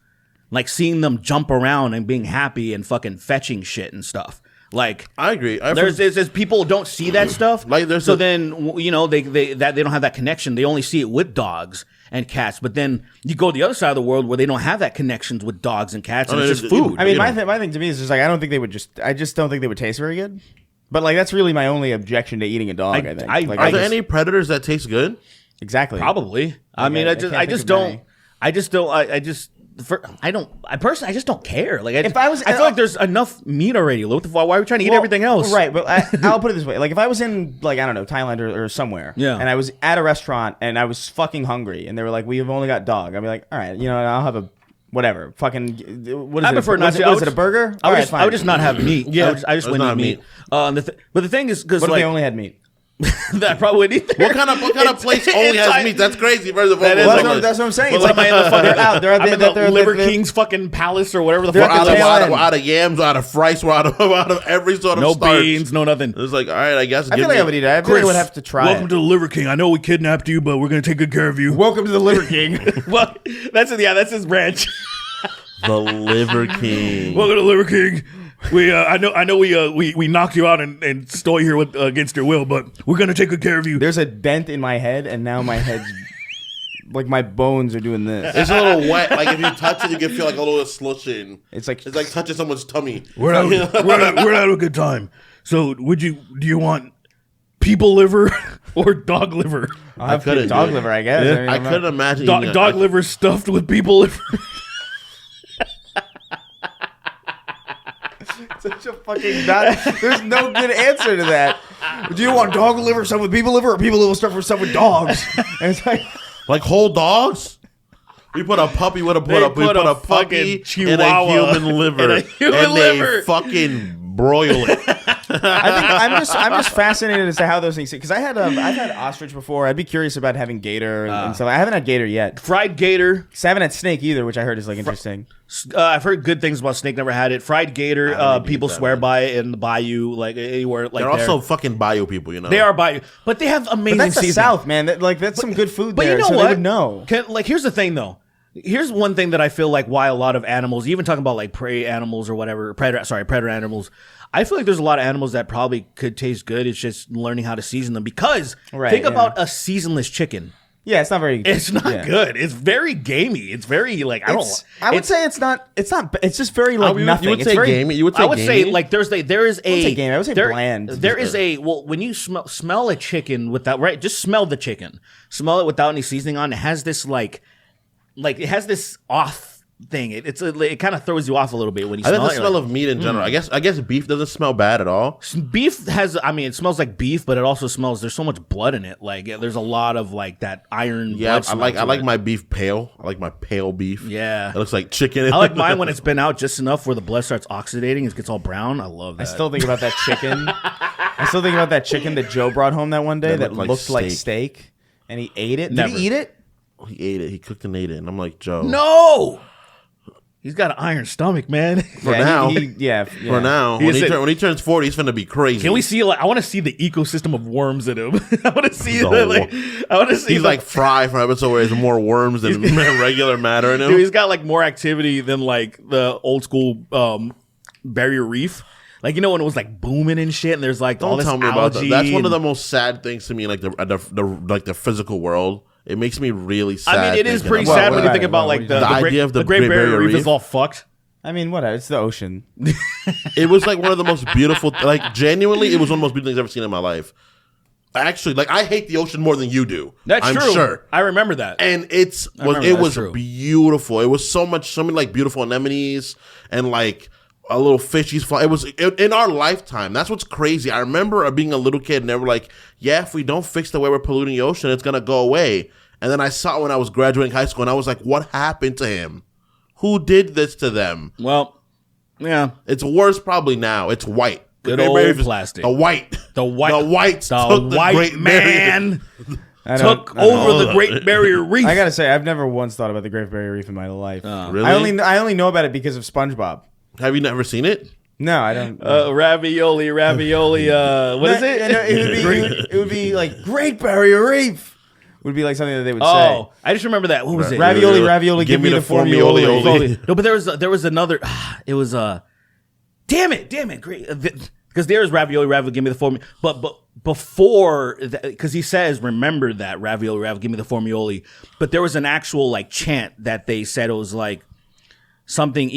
like seeing them jump around and being happy and fucking fetching shit and stuff. Like I agree. There's people don't see that stuff. Like they don't have that connection. They only see it with dogs and cats. But then you go to the other side of the world where they don't have that connections with dogs and cats. And it's just food. I mean, my thing to me is just like I just don't think they would taste very good. But like that's really my only objection to eating a dog. I think. Are there any predators that taste good? Exactly. Probably. I mean, I personally I just don't care. Like I feel like there's enough meat already. Why are we trying to eat everything else? Right, but I'll put it this way: like if I was in like I don't know Thailand or somewhere, and I was at a restaurant and I was fucking hungry, and they were like, "We have only got dog," I'd be like, "All right, I'll have a." Whatever, fucking. What is I it? prefer not to. Was it a burger? I would just not have meat. Yeah, I just wouldn't eat meat. But the thing is, because what if they only had meat? That probably would eat. What kind of place only has meat? That's crazy. First of all, that's what I'm saying. It's like they're in the Liver King's fucking palace or whatever the fuck. We're out of yams, we're out of rice, we're out of every sort of starch. No beans, no nothing. It's like, all right, I guess. I feel like I would eat it. I feel like I would have to try. Welcome to the Liver King. I know we kidnapped you, but we're gonna take good care of you. Welcome to the Liver King. Well, that's his branch. The Liver King. Welcome to Liver King. I know we knocked you out and stole you here against your will, but we're gonna take good care of you. There's a dent in my head, and now my head's like my bones are doing this. It's a little wet. Like if you touch it, you can feel like a little slushing. It's like touching someone's tummy. We're having a good time. So do you want people liver or dog liver? I'll have dog liver, I guess. Yeah. I couldn't imagine dog liver stuffed with people liver. Such a fucking there's no good answer to that. Do you want dog liver stuff with people liver or people liver stuff with stuff with dogs? And it's like whole dogs? We put a puppy with a puppy in a human liver and they fucking broil it. I think I'm just fascinated as to how those things, because I've had ostrich before. I'd be curious about having gator and stuff. I haven't had gator yet. Fried gator. So I haven't had snake either, which I heard is like interesting. I've heard good things about snake. Never had it. Fried gator. People swear by it in the bayou, like anywhere. Like they're also fucking bayou people, They are bayou, but they have amazing. But that's seasoning. the South, man. That's some good food. But there, you know so what? They would know. Here's the thing, though. Here's one thing that I feel like why a lot of animals, even talking about like prey animals or whatever, predator animals, I feel like there's a lot of animals that probably could taste good. It's just learning how to season them. Because think about a seasonless chicken. Yeah, it's not very. It's not good. It's very gamey. It's very like I would say it's not. It's not. It's just very like nothing. You would say gamey. You would say I would gamey? say like there is a. I would say gamey. I would say bland. There is a when you smell a chicken without just smell the chicken. Smell it without any seasoning on. It has this like it has this off thing. It kind of throws you off a little bit when you smell it. I think the smell of meat in general. I guess beef doesn't smell bad at all. Beef has, it smells like beef, but it also smells. There's so much blood in it. Like there's a lot of like that iron. Yeah, blood I like my beef pale. I like my pale beef. Yeah, it looks like chicken. I like mine when it's been out just enough where the blood starts oxidating. It gets all brown. I love that. I still think about that chicken. That Joe brought home that one day that looked like steak, and he ate it. Did he eat it? He ate it. He cooked and ate it, and I'm like, Joe, no. He's got an iron stomach, man. For now. For now. He said- When he turns 40, he's finna be crazy. Can we see? Like, I want to see the ecosystem of worms in him. I want to see. The I want to see. He's like Fry from episode where there's more worms than regular matter in him. Dude, he's got like more activity than like the old school barrier reef. Like, you know, when it was like booming and shit, and there's like all Don't this tell me algae. about that. That's one of the most sad things to me, like the physical world. It makes me really sad. I mean, it is thinking pretty about sad it. when you think about like the idea of the Great Barrier Barrier Reef Reef is all fucked. I mean, whatever. It's the ocean. It was like one of the most beautiful, like genuinely, it was one of the most beautiful things I've ever seen in my life. Actually, like I hate the ocean more than you do. That's I'm true. Sure. I remember that. And it was true. beautiful. It was so many like beautiful anemones and like a little fishies fly. It was in our lifetime. That's what's crazy. I remember being a little kid and they were like, yeah, if we don't fix the way we're polluting the ocean, it's gonna go away. And then I saw it when I was graduating high school and I was like, what happened to him? Who did this to them? Well, yeah. It's worse probably now. It's white. Good Great old Barrier Reef is- plastic. The whites The took the white Great man took I don't over know. the Great Barrier Reef. I gotta say, I've never once thought about the Great Barrier Reef in my life. Really? I only know about it because of SpongeBob. Have you never seen it? No, I don't. Ravioli. What is it? It would be like Great Barrier Reef. Would be like something that they would Oh, say. I just remember that. What was it? Ravioli, give me the formioli. No, but there was another. It was damn it, great. Because there is ravioli, give me the formioli. But before, because he says, remember that ravioli, give me the formioli. But there was an actual like chant that they said it was like something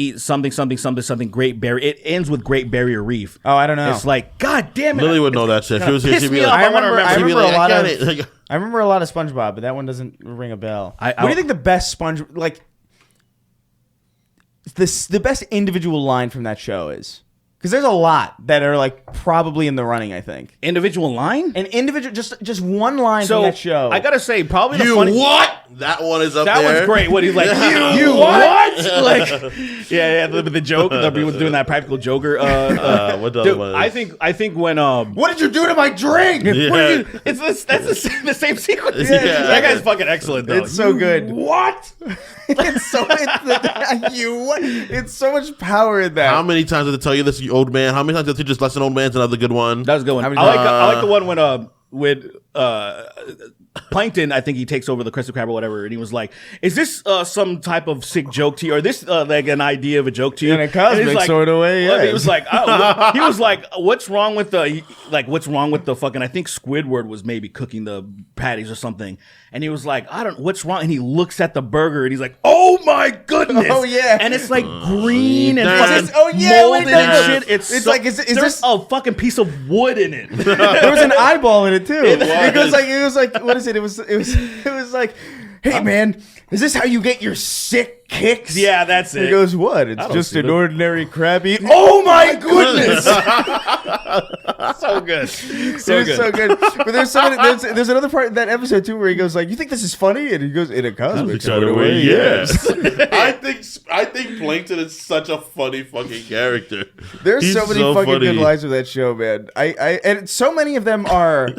Great Barrier. It ends with Great Barrier Reef. Oh, I don't know. It's like, God damn it. Lily would know that shit. She was here. Piss She'd be me like, off. I wanna remember. she'd be I like, remember a I lot got it. I remember a lot of SpongeBob, but that one doesn't ring a bell. I- what do you think the best the best individual line from that show is? Because there's a lot that are like probably in the running. I think Individual line? an individual, just one line So from that show. I gotta say, probably the You funny. what? That one is up That there. one's great. What he's like, you what? Like, yeah, the joke. He was doing that practical Joker. What the other Dude, one is? I think when What did you do to my drink? Yeah. that's the same sequence. Yeah. That guy's fucking excellent though. It's so good. What? It's so much power in that. How many times did they tell you this, you old man? How many times did they teach us lesson, old man's another good one? That was a good one. I like the one when Plankton, I think he takes over the Krusty Krab or whatever, and he was like, "Is this some type of sick joke to you, or this like an idea of a joke to you?" In a cosmic And he's like, sort of way, well, yeah. He was like, "What's wrong with the fucking?" I think Squidward was maybe cooking the patties or something, and he was like, "I don't. What's wrong?" And he looks at the burger, and he's like, "Oh my goodness!" Oh, yeah. and it's like green and Is fucking this- oh, yeah, molded wait, no, and no. shit. It's like, is there's this- a fucking piece of wood in it? There was an eyeball in it too. was. It was like what is it? It was like, hey man, is this how you get your sick kicks? Yeah, that's And it. he goes, what? It's don't just see an that. ordinary crabby. Oh my goodness! so good. It was so good. But there's another part in that episode too where he goes like, "You think this is funny?" And he goes, "In a cosmic sort of way, yes." I think Plankton is such a funny fucking character. There's He's so many so fucking funny. good lines with that show, man. And so many of them are.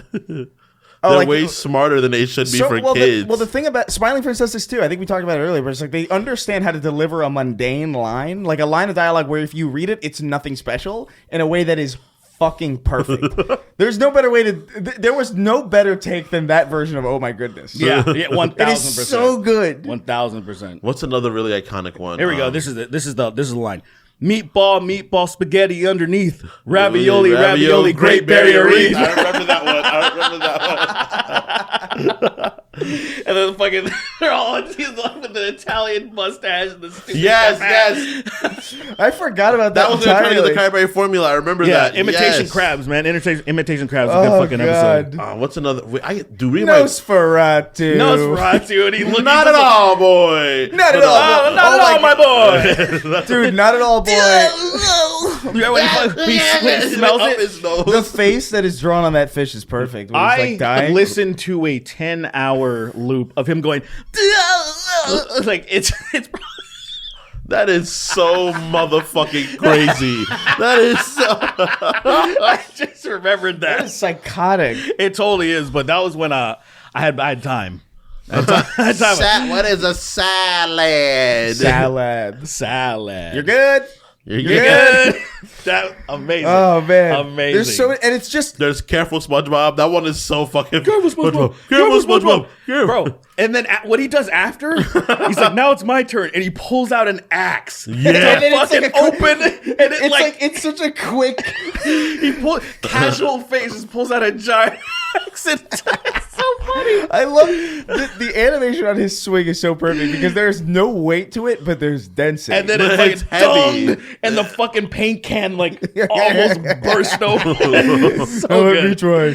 They're way smarter than they should be for kids. The thing about Smiling Prince does this too. I think we talked about it earlier, but it's like they understand how to deliver a mundane line, like a line of dialogue where if you read it, it's nothing special in a way that is fucking perfect. There's no better way to. There was no better take than that version of "Oh my goodness." Yeah, 1,000%. It is so good. 1,000%. What's another really iconic one? Here we go. This is the line. Meatball, spaghetti underneath. Ravioli, Great Barrier Reef. I remember that one. And then fucking they're all he's like with the Italian mustache and the stupid Yes. I forgot about That that. was the entirely. Cranberry formula. I remember Yeah, that. imitation Yes. crabs, man. Imitation crabs is a good Oh, fucking episode. God. What's another? Do we might? Nosferatu. Nosferatu, and he looked Not at all, boy. Not at all. Not at all, my boy. Dude, not at all, boy. Yeah, when he smells Up it. his nose. The face that is drawn on that fish is perfect. When he's, I like, dying. listened to a 10-hour loop of him going like it's That is so motherfucking crazy. That is so. I just remembered That that. is psychotic. It totally is, but that was when I had time. What is a salad? Salad. You're good. You're good. That amazing. Oh man, amazing. There's so and it's just There's Careful SpongeBob. That one is so fucking. Careful SpongeBob. Careful SpongeBob. Bro, and then what he does after, he's like, now it's my turn, and he pulls out an axe. Yeah. And then it's fucking open, and it's like it's such a quick. he casual faces pulls out a giant axe. It's so funny. I love the animation on his swing is so perfect because there's no weight to it, but there's density. And then But it's it's like heavy. dung, and the fucking paint can like almost burst open. It's so let me good. try.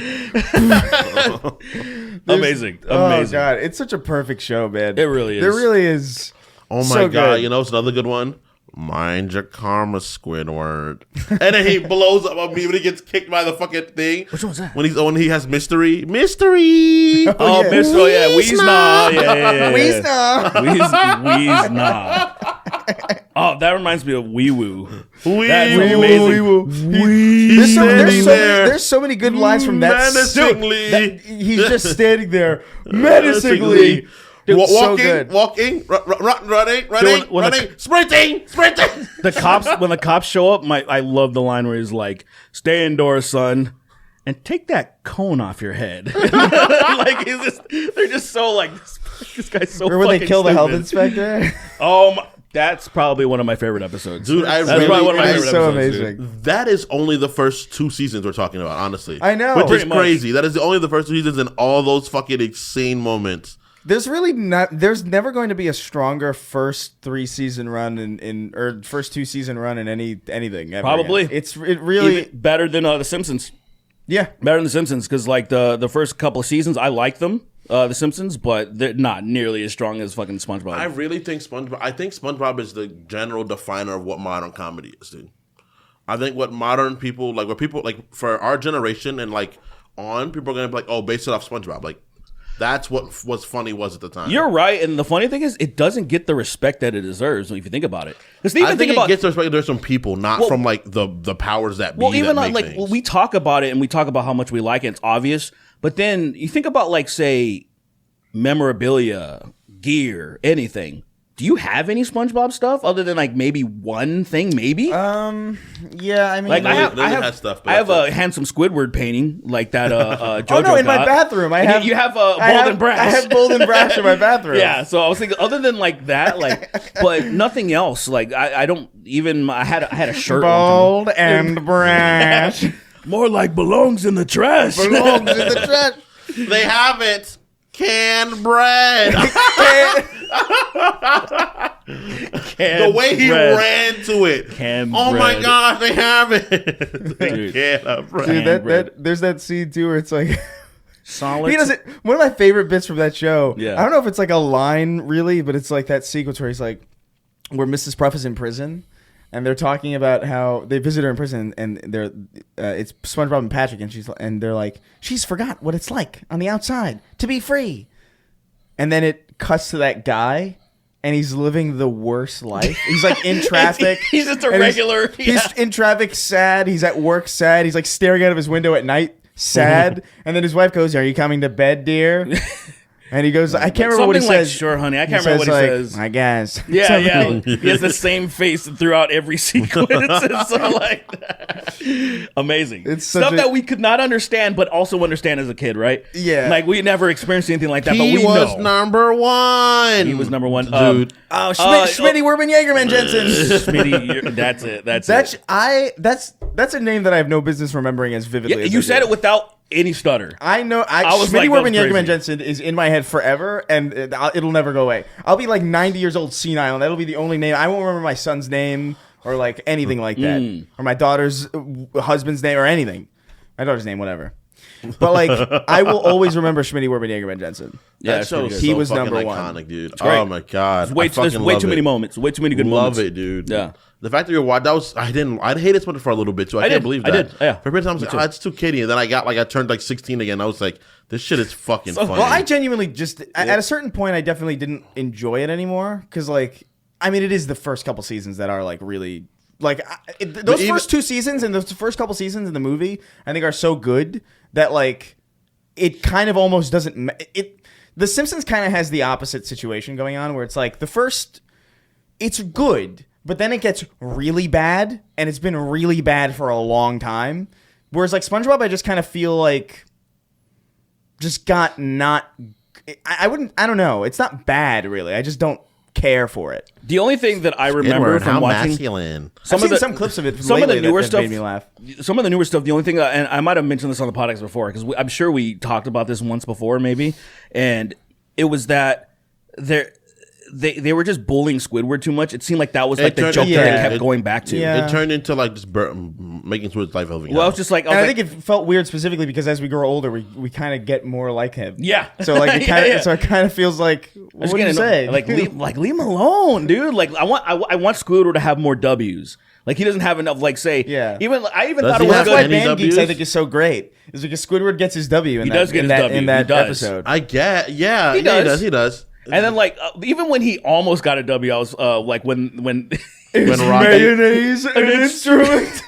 Amazing. Oh Amazing. god, it's such a perfect show, man. It really is. There really is. Oh my So god! good. You know it's another good one. Mind your karma, Squidward. And then he blows up on me when he gets kicked by the fucking thing. Which one's that? When he has mystery. Oh, yeah. Miss. Oh, yeah. Weeznaw. Yeah. Weeznaw. Weeznaw. Oh, that reminds me of Wee Woo. That's Wee amazing. There's so many good lines from that. Menacingly. He's just standing there menacingly. Dude, So walking, running, when the- sprinting. The cops, when the cops show up, I love the line where he's like, "Stay indoors, son, and take that cone off your head." Like they're just so like this guy's so. Remember when they fucking kill the health stupid. inspector? That's probably one of my favorite episodes, Dude, That's probably one of my It favorite is so episodes, amazing. dude. That is only the first 2 seasons we're talking about, honestly. I know. Which is Pretty much. crazy. That is only the first 2 seasons and all those fucking insane moments. There's really not. There's never going to be a stronger first 3 season run or first 2 season run in anything. Ever Probably. again. It really. Even better than the Simpsons. Yeah. Better than the Simpsons because like the first couple of seasons, I like them, the Simpsons, but they're not nearly as strong as fucking SpongeBob. I really think SpongeBob is the general definer of what modern comedy is, dude. I think what modern people like, what people like for our generation and like on, people are gonna be like, oh, base it off SpongeBob. Like that's what was funny was at the time. You're right, and the funny thing is, it doesn't get the respect that it deserves if you think about it. Because even I think about it gets respect. There's some people, not from like the powers that be. well, even that like make things. we talk about it and we talk about how much we like it. It's obvious, but then you think about like say memorabilia, gear, anything. Do you have any SpongeBob stuff other than like maybe one thing? Maybe. Yeah. I mean, Like I have has stuff, but I have that's a handsome Squidward painting like that. JoJo oh no! In my got. bathroom, I And have. you have I Golden Brass. I have golden brass in my bathroom. Yeah, so I was thinking, other than like that, like, but nothing else. Like, I don't even. I had a shirt. Gold and brass More like belongs in the trash. belongs in the trash. they have it. Canned bread. The way he ran to it. Canned oh my bread. gosh, they have it. Dude. Canned bread. Dude, bread. there's that scene too where it's like Solid. he doesn't. One of my favorite bits from that show. Yeah. I don't know if it's like a line really, but it's like that sequence where he's like, where Mrs. Puff is in prison, and they're talking about how they visit her in prison, and they're it's SpongeBob and Patrick, and they're like, she's forgot what it's like on the outside to be free, and then it cuts to that guy. And he's living the worst life. He's like in traffic. He's just a and regular. He's in traffic, sad. He's at work, sad. He's like staring out of his window at night, sad. And then his wife goes, "Are you coming to bed, dear?" And he goes, "I can't remember what he Something like, says." "Sure, honey." I can't remember what he like, says. I guess. Yeah, yeah. He has the same face throughout every sequence. It's so like amazing. It's stuff such a- that we could not understand, but also understand as a kid, right? Yeah. Like we never experienced anything like that, but He we was know. number 1. He was number 1, Dude. Oh, Schmitty Werben Jagerman Jensen. Smitty, that's it. That's it. That's a name that I have no business remembering as vividly. Yeah, as you I said do. it without any stutter. I know. I was Schmitty like, that was Werben Jagerman crazy. Jensen is in my head forever, and it'll never go away. I'll be like 90 years old, senile, and that'll be the only name. I won't remember my son's name or like anything like that, or my daughter's husband's name or anything. My daughter's name, whatever. But like, I will always remember Schmitty Werben Jagerman Jensen. Yeah, That it's show pretty is good. He so was fucking number iconic, one. dude. great. Oh my god, There's I way fucking too love many it. moments. Way too many good Love moments. it, dude. Yeah. The fact that you're watching, I hated Spongebob for a little bit too. I did. can't believe I that. did. Yeah. For a bit, I was like, too. oh, it's too kiddie. And then I turned like 16 again. I was like, this shit is fucking funny. Well, I genuinely just at a certain point, I definitely didn't enjoy it anymore because, like, I mean, it is the first couple seasons that are like really like those first 2 seasons and those first couple seasons in the movie, I think, are so good that like it kind of almost doesn't. The Simpsons kind of has the opposite situation going on, where it's like the first, it's good, but then it gets really bad, and it's been really bad for a long time. Whereas like SpongeBob, I just kind of feel like just got not. I don't know. It's not bad really. I just don't care for it. The only thing that I remember from watching masculine. I've seen some clips of it. Some of the newer stuff made me laugh. Some of the newer stuff. The only thing, and I might have mentioned this on the podcast before, because I'm sure we talked about this once before, maybe, and it was that they were just bullying Squidward too much. It seemed like that was like the joke that they kept going back to. It turned into like just making Squidward's life over. Well, I was just like, I think it felt weird specifically because as we grow older, we kind of get more like him. Yeah. So like it kind of feels like, what do you say? Like leave him alone, dude. Like I want Squidward to have more W's. Like he doesn't have enough. Like say, I even thought it was that's good. why Band Geeks I think is so great. Is because Squidward gets his W in that episode. I get, he does. And then, like, even when he almost got a W, I was like, when mayonnaise an instrument.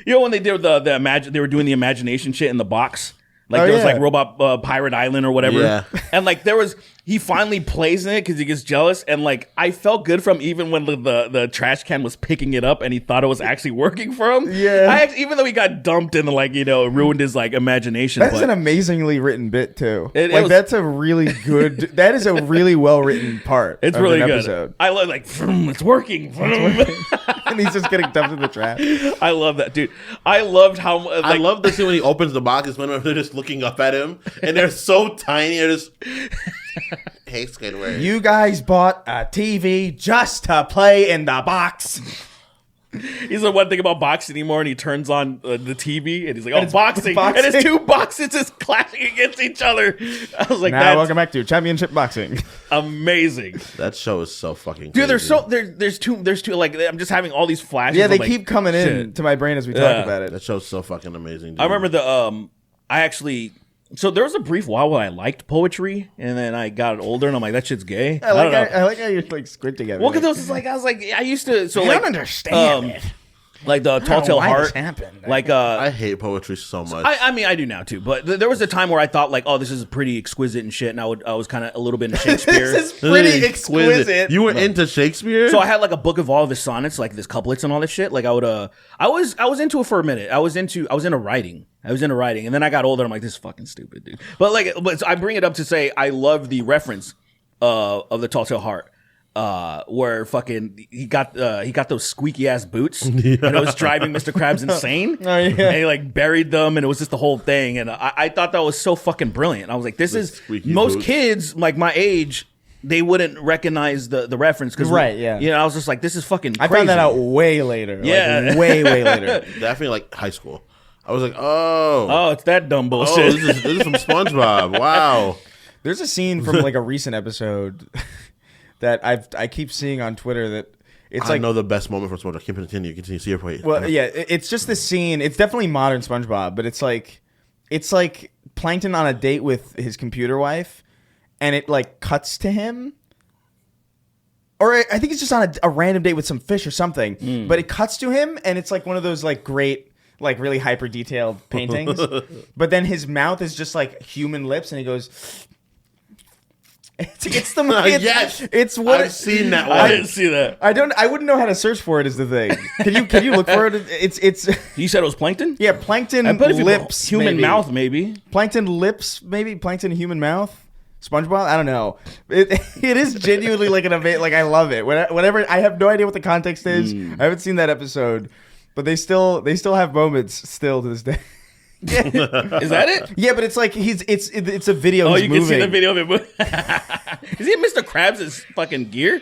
You know, when they did they were doing the imagination shit in the box. Like, there was like Robot Pirate Island or whatever. Yeah. And like, he finally plays in it because he gets jealous. And like, I felt good from even when the trash can was picking it up and he thought it was actually working for him. Yeah. Even though he got dumped and like, ruined his like imagination. That's an amazingly written bit too. That's a really good, that is a really well written part. It's really good. Episode. I love it's working. And he's just getting dumped in the trash. I love that, dude. I loved how I love the scene when he opens the box is when they're just looking up at him and they're so tiny. They're just hey, Squidward. You guys bought a TV just to play in the box. He's the one thing about boxing anymore, and he turns on the TV, and he's like, "Oh, boxing!" And it's two boxes just clashing against each other. I was like, welcome back to Championship Boxing." Amazing. That show is so fucking dude. crazy. There's two. Like I'm just having all these flashes. Yeah, they keep coming in to my brain as we talk about it. That show's so fucking amazing. Dude. I remember So there was a brief while when I liked poetry, and then I got older, and I'm like, that shit's gay. I like how you're like squinting at me. Well, because I was like, I used to. So I don't understand it. Like the Tall Tale Heart. Like I hate poetry so much. I mean, I do now too. But there was a time where I thought like, oh, this is pretty exquisite and shit, and I was kind of a little bit into Shakespeare. This is pretty exquisite. You were into Shakespeare, so I had like a book of all of his sonnets, like his couplets and all this shit. Like I was into it for a minute. I was into writing. And then I got older. I'm like, this is fucking stupid, dude. But I bring it up to say I love the reference of the Tall Tale Heart. Where fucking he got those squeaky ass boots and it was driving Mr. Krabs insane. Oh, yeah. And he like buried them and it was just the whole thing. And I thought that was so fucking brilliant. I was like, this is most boots. Kids like my age, they wouldn't recognize the reference because I was just like, this is fucking crazy. I found that out way later. Yeah, like, way later. Definitely like high school. I was like, oh, it's that dumb bullshit. Oh, this is from SpongeBob. Wow. There's a scene from like a recent episode that I keep seeing on Twitter that it's I know the best moment from SpongeBob. Continue. See your point. Well, yeah, it's just this scene. It's definitely modern SpongeBob, but it's like Plankton on a date with his computer wife, and it like cuts to him. Or I think it's just on a random date with some fish or something. But it cuts to him, and it's like one of those like great, like really hyper detailed paintings. But then his mouth is just like human lips, and he goes. It's the yes. It's what I've seen that one. I didn't see that. I wouldn't know how to search for it. Is the thing? Can you look for it? It's. You said it was plankton. Yeah, plankton lips, human mouth, maybe. Plankton lips, maybe plankton human mouth. SpongeBob? I don't know. It is genuinely like like I love it. Whatever. I have no idea what the context is. I haven't seen that episode, but they still have moments still to this day. Is that it? Yeah, but it's like it's a video. Oh, he's you moving. can see the video of it moving. Is he in Mr. Krabs' fucking gear?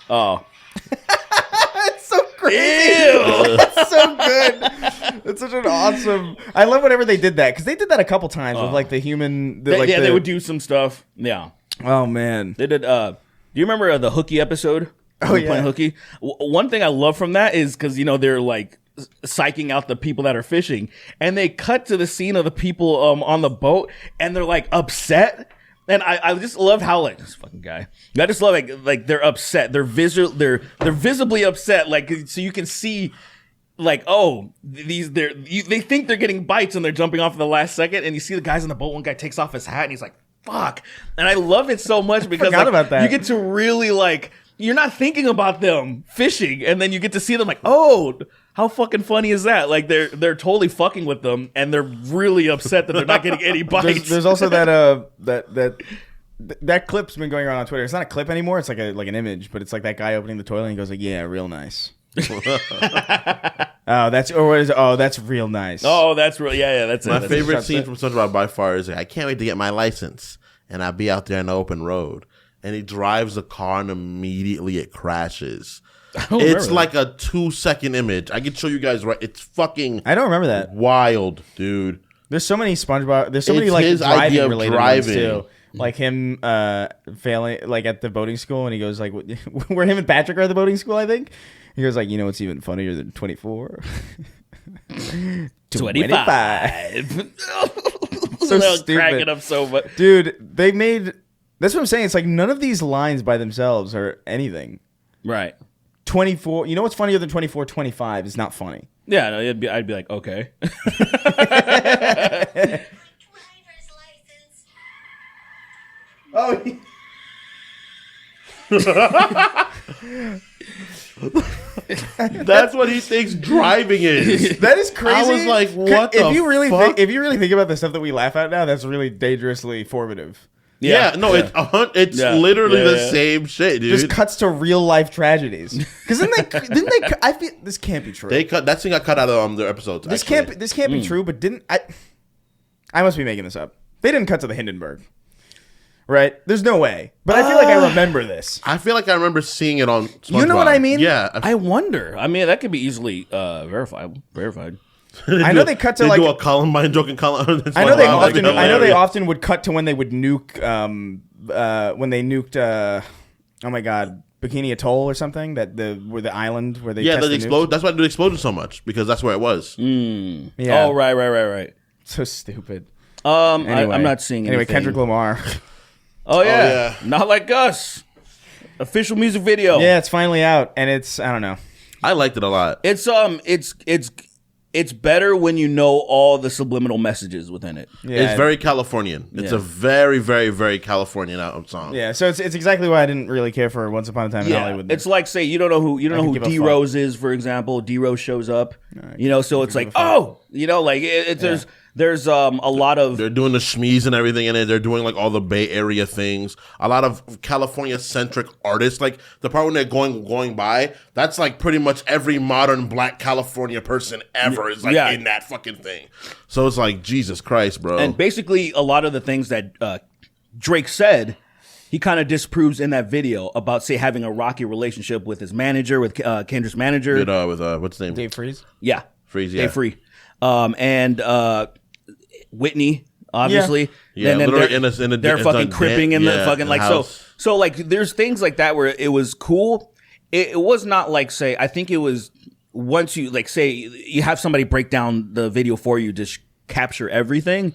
Oh. It's so crazy. Ew. It's so good. It's such an awesome. I love whenever they did that because they did that a couple times with like the human. They would do some stuff. Yeah. Oh man. They did. Do you remember the Hooky episode? Oh yeah. Playing Hooky. One thing I love from that is because they're like psyching out the people that are fishing, and they cut to the scene of the people on the boat, and they're like upset. And I just love how like this fucking guy. I just love like they're upset. They're visibly upset. Like so you can see like they think they're getting bites and they're jumping off in the last second. And you see the guys on the boat. One guy takes off his hat and he's like, fuck. And I love it so much because Forgot about that. you get to really like, you're not thinking about them fishing, and then you get to see them like, oh, how fucking funny is that? Like they're totally fucking with them, and they're really upset that they're not getting any bites. There's also that clip's been going around on Twitter. It's not a clip anymore. It's like an image, but it's like that guy opening the toilet and he goes like, "Yeah, real nice." That's real nice. Oh, that's real. Yeah, that's My it. favorite scene from SpongeBob by far is I can't wait to get my license and I'll be out there on the open road. And he drives the car and immediately it crashes. It's like a 2-second image. I can show you guys right. It's fucking I don't remember that. wild, dude. There's so many SpongeBob. There's so It's many like his idea driving of related ones driving. too. Like him failing like at the boating school, and he goes like, where him and Patrick are at the boating school, I think. He goes like, you know what's even funnier than 24? 25. So They're stupid. cracking up so much. Dude, they made. That's what I'm saying. It's like none of these lines by themselves are anything. Right. 24. You know what's funnier than 24? 25 is not funny. Yeah, no, I'd be like, okay. Oh. That's what he thinks driving is. That is crazy. I was like, what if the you really fuck? if you really think about the stuff that we laugh at now, that's really dangerously formative. Yeah, no, it's Yeah. literally Yeah, the yeah. same shit, dude. Just cuts to real life tragedies. Because didn't they? I feel this can't be true. They cut that scene got cut out of their episodes. This actually. can't be true. But didn't I? I must be making this up. They didn't cut to the Hindenburg, right? There's no way. But I feel like I remember this. I feel like I remember seeing it on SpongeBob. You know what I mean? Yeah. I wonder. I mean, that could be easily verified. I know they cut to they like. do a Columbine joke in Columbine. I know they SpongeBob. often. I know they often would cut to when they would nuke. When they nuked. Oh my God. Bikini Atoll or something where the island where they Yeah, test they the explode. nukes. That's why they exploded so much because that's where it was. Yeah. Oh, right. So stupid. Anyway, I'm not seeing Anyway, anything. Kendrick Lamar. Oh yeah. yeah. Not like us. Official music video. Yeah, it's finally out, and it's I don't know. I liked it a lot. It's better when you know all the subliminal messages within it. Yeah, It's very Californian. It's Yeah. a very, very, very Californian song. Yeah, so it's exactly why I didn't really care for Once Upon a Time in Yeah, Hollywood. it's like say you don't know who could give a D fuck. Rose is, for example. D Rose shows up, so it's like give a fuck. oh, like there's a lot of They're doing the schmees and everything in it. They're doing like all the Bay Area things. A lot of California-centric artists. Like the part when they're going by, that's like pretty much every modern Black California person ever is like in that fucking thing. So it's like Jesus Christ, bro. and basically a lot of the things that Drake said. He kind of disproves in that video about, say, having a rocky relationship with his manager, with Kendra's manager. with what's his name? Dave Freeze. Yeah. Freeze, yeah. Dave Free. And Whitney, obviously. Yeah, And then literally they're fucking cripping in the fucking, in like, the so, house. so, like, there's things like that where it was cool. It was not like, say, I think it was once you, like, say, you have somebody break down the video for you to capture everything,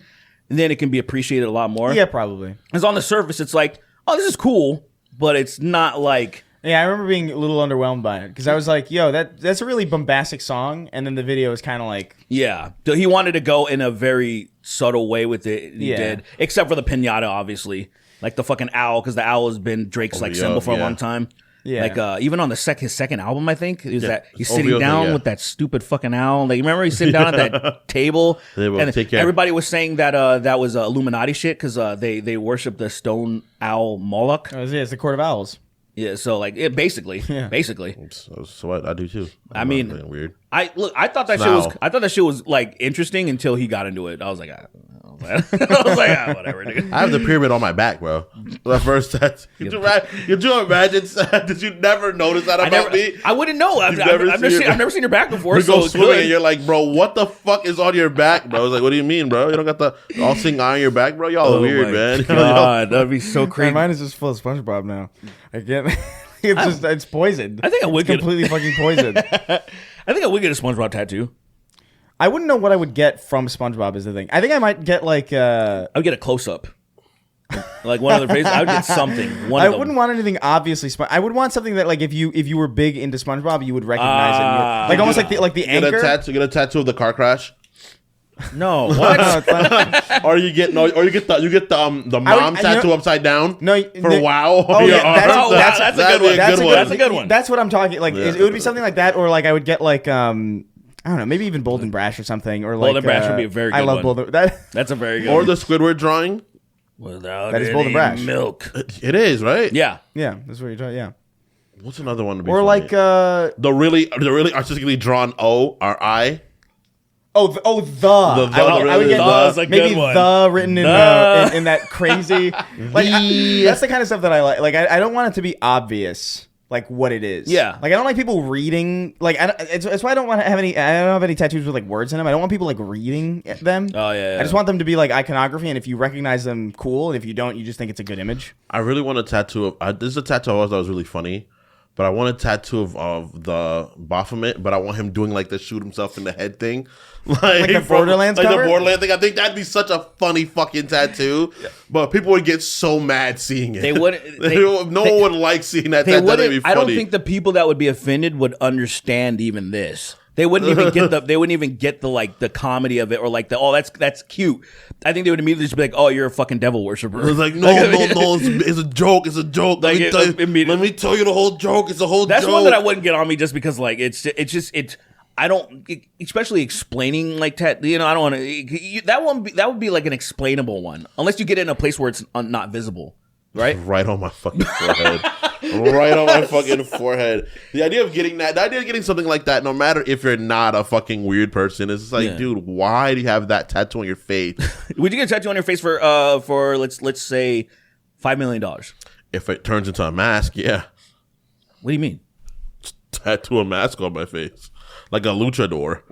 and then it can be appreciated a lot more. Yeah, probably. Because on the surface, it's like, oh, this is cool, but it's not like... Yeah, I remember being a little underwhelmed by it because I was like, "Yo, that's a really bombastic song," and then the video is kind of like, Yeah, he wanted to go in a very subtle way with it. He Yeah. did, except for the pinata, obviously, like the fucking owl, because the owl has been Drake's like symbol for a long time. Yeah. Like even on his second album, I think is that he's OVO sitting thing, down yeah. with that stupid fucking owl. Like remember he's sitting down at that table, and take care. everybody was saying that that was Illuminati shit because they worship the stone owl Moloch. oh, it's the Court of Owls. Yeah, so like it basically. So what I do too. I mean, Being weird. I thought that Now. shit was like interesting until he got into it. I was like, whatever. Nigga. I have the pyramid on my back, bro. The first set. Could you imagine? Did you never notice that about me? I wouldn't know. I've never seen your back before. We So go it's swimming good. and you're like, bro, what the fuck is on your back, bro? I was like, what do you mean, bro? You don't got the all sing on your back, bro? Y'all are weird, my man. God, that'd be so Man, crazy. mine is just full of SpongeBob now. I get it's poisoned. I think I would it's get completely fucking poisoned. I think I would get a SpongeBob tattoo. I wouldn't know what I would get from SpongeBob is the thing. I think I might get like I would get a close up, like one of the phrases. I would get something. I wouldn't want anything obviously. I would want something that like if you were big into SpongeBob, you would recognize it. Like almost like the Get anchor. a tattoo of the car crash. No, what? Or you get the mom tattoo upside down. No, for a while. Oh yeah, that's a good one. That's a good one. That's what I'm talking. Like it would be something like that, or like I would get like I don't know, maybe even Bold and Brash or something, or like Bold and Brash would be a very good I love one. Bold. That's a very good. Or one. the Squidward drawing. Without that is Bold and Brash. milk. It is, right? Yeah. Yeah, that's what you're talking. Yeah. What's another one to be Or funny? like the really artistically drawn O or I. the. I would get That's a good maybe one. the written in that crazy. Like The. that's the kind of stuff that I like. Like I don't want it to be obvious. Like what it is. Yeah. Like I don't like people reading. Like it's why I don't want to have any. I don't have any tattoos with like words in them. I don't want people like reading them. Oh yeah. I just want them to be like iconography, and if you recognize them, cool. And if you don't, you just think it's a good image. I really want a tattoo of. This is a tattoo I always thought was really funny, but I want a tattoo of the Baphomet. But I want him doing like the shoot himself in the head thing, like the Borderlands like cover? the Borderlands thing. I think that'd be such a funny fucking tattoo. But people would get so mad seeing it. They wouldn't. No one would like seeing that. They That'd wouldn't. be funny. I don't think the people that would be offended would understand even this. They wouldn't even get the. They wouldn't even get the like the comedy of it or like the that's cute. I think they would immediately just be like, oh, you're a fucking devil worshiper. It's like no, it's a joke. It's a joke. Like, Let me tell you the whole joke. It's a whole. That's joke. one that I wouldn't get on me just because like it's I don't, especially explaining like I don't want to. That would be like an explainable one, unless you get it in a place where it's not visible, right? Right on my fucking forehead. Right on my fucking forehead. The idea of getting something like that, no matter if you're not a fucking weird person, is just like, dude, why do you have that tattoo on your face? Would you get a tattoo on your face for let's say $5 million? If it turns into a mask, yeah. What do you mean? Tattoo a mask on my face. Like a luchador.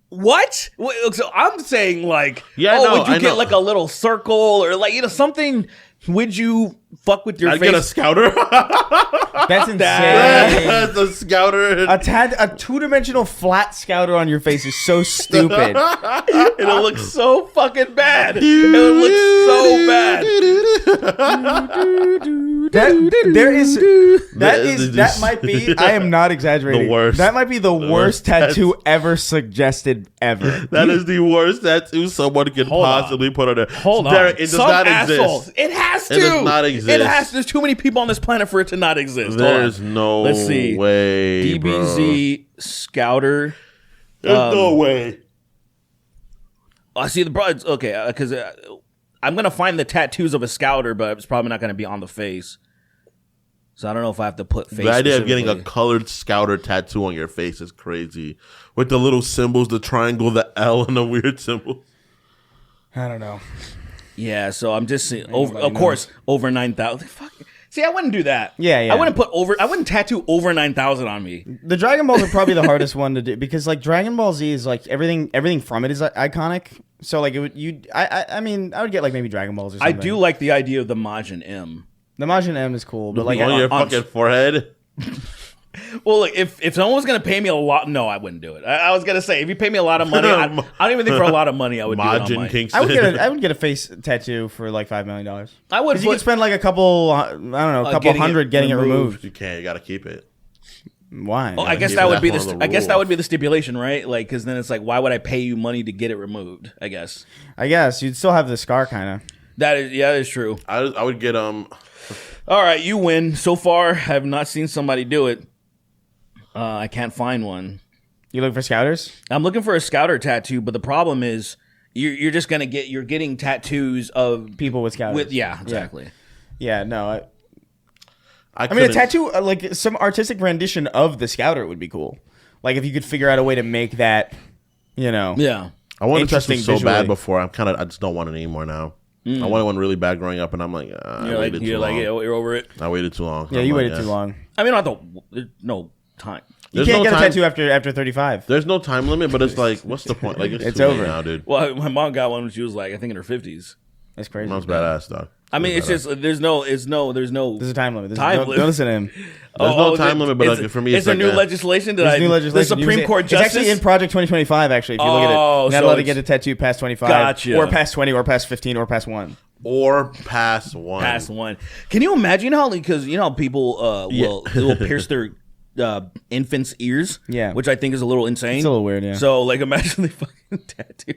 What? So I'm saying like, Yeah, would you I get know. like a little circle or like something? Would you fuck with your I'd face? get a scouter. That's insane. That's a scouter. A two-dimensional flat scouter on your face is so stupid. It'll look so fucking bad. It'll look so bad. That might be. I am not exaggerating. The worst. That might be the worst tattoo ever suggested ever. That is the worst tattoo someone can possibly put on there. Hold on. Derek, it does Some not asshole. exist. It has to. It does not exist. It has to. There's too many people on this planet for it to not exist. There's no Let's see. way, DBZ Scouter. There's no way. I see the problem. Okay, because I'm gonna find the tattoos of a Scouter, but it's probably not gonna be on the face. So I don't know if I have to put face. The idea of getting a specifically. colored scouter tattoo on your face is crazy. With the little symbols, the triangle, the L, and the weird symbol. I don't know. Yeah, so I'm just saying. Of course, over 9,000. Fuck. See, I wouldn't do that. Yeah. I wouldn't tattoo over 9,000 on me. The Dragon Balls are probably the hardest one to do because like Dragon Ball Z is like everything from it is iconic. So like I mean I would get like maybe Dragon Balls or I something. do like the idea of the Majin M. The Majin M is cool, but like on your fucking forehead. Well, look, if someone was gonna pay me a lot, no, I wouldn't do it. I was gonna say if you pay me a lot of money, I don't even think for a lot of money I would do it on Majin mine. Kingston. I would get a face tattoo for like $5 million. I would. Because you could spend like a couple hundred getting it removed. You can't. You got to keep it. Why? Well, I guess keep that would that be one on the I guess that rules. would be the stipulation, right? Like, because then it's like, why would I pay you money to get it removed? I guess I guess you'd still have the scar kind of. that is true. I would get All right, you win. So far, I have not seen somebody do it. I can't find one. You look for scouters? I'm looking for a Scouter tattoo, but the problem is you're just gonna you're getting tattoos of People with scouters. yeah, exactly. Yeah, no. I mean, couldn't- a tattoo, like some artistic rendition of the scouter would be cool. Like if you could figure out a way to make that, Yeah. I wanted a tattoo interesting so visually. bad before. I just don't want it anymore now. I wanted one really bad growing up, and I'm like, I waited too long. you're over it. I waited too long. Yeah, I'm you like, waited too long. I mean, I don't. There's no time. You There's can't no get a time- tattoo after 35. There's no time limit, but it's like, what's the point? Like, it's It's too late over now, dude. Well, my mom got one when she was like, I think in her 50s. That's crazy. Mom's badass, dog. I mean, it's just there's no. There's a time limit. Don't listen to him. There's no time limit, but like, for me, is it's there like new a- legislation? There's new legislation. The Supreme Court It's justice. actually in Project 2025. Actually, if you look at it, Oh, you're not so allowed to it's- get a tattoo past 25, Gotcha. or past 20, or past 15, or past 1. Or past one. Past one. Can you imagine how? Because you know how people will pierce their infants' ears. Yeah. Which I think is a little insane. It's a little weird, yeah. So like, imagine they fucking tattoo.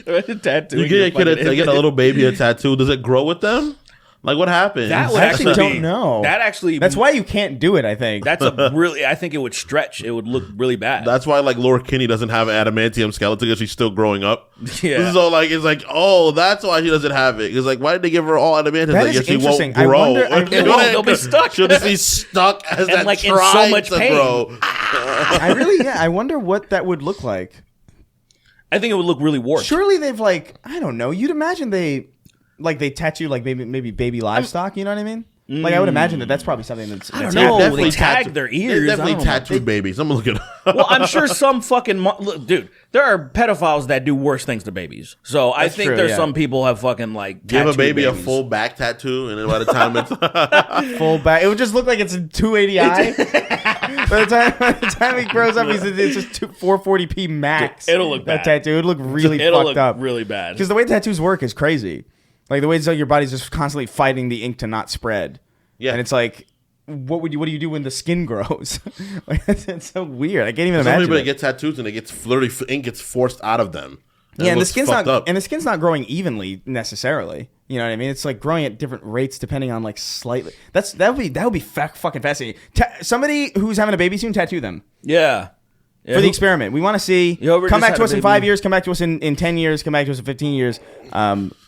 Imagine tattooing. You get a little baby a tattoo. Does it grow with them? Like what happens? That would I actually actually don't know. That's why you can't do it, I think. That's I think it would stretch. It would look really bad. That's why like Laura Kinney doesn't have an adamantium skeleton because she's still growing up. Yeah. So like it's like, oh, that's why she doesn't have it. Because like, why did they give her all adamantium? That Like, is she won't interesting. grow. They'll be stuck. She'll just be stuck as that like, in tries so much to pain. grow. I wonder what that would look like. I think it would look really warped. Surely they've like, I don't know. You'd imagine they tattoo like maybe baby livestock. You know what I mean? Like I would imagine that's probably something that's. I don't know. definitely They tag tattoo- their ears. They definitely I don't know. tattooed babies. I'm gonna look it up. Well, I'm sure some fucking look, dude. There are pedophiles that do worse things to babies. So I think true, there's yeah. some people have fucking like Give a tattooed baby babies. a full back tattoo, and then by the time it's full back. It would just look like it's a 280i. By the time he grows up, it's just 440p max. It'll look that bad. tattoo. It would look really It'll fucked look up. really bad. Because the way tattoos work is crazy. Like the way it's like your body's just constantly fighting the ink to not spread. Yeah. And it's like, what do you do when the skin grows? Like, it's so weird. I can't even some imagine. people it. that get tattoos and they get flirty ink gets forced out of them. Yeah, and the looks skin's fucked not up. and the skin's not growing evenly necessarily. You know what I mean? It's like growing at different rates depending on like slightly. That would be fucking fascinating. Somebody who's having a baby soon, tattoo them Yeah. for the experiment. We want to see. Whoever Come just back had to a us in baby. 5 years. Come back to us in 10 years. Come back to us in 15 years.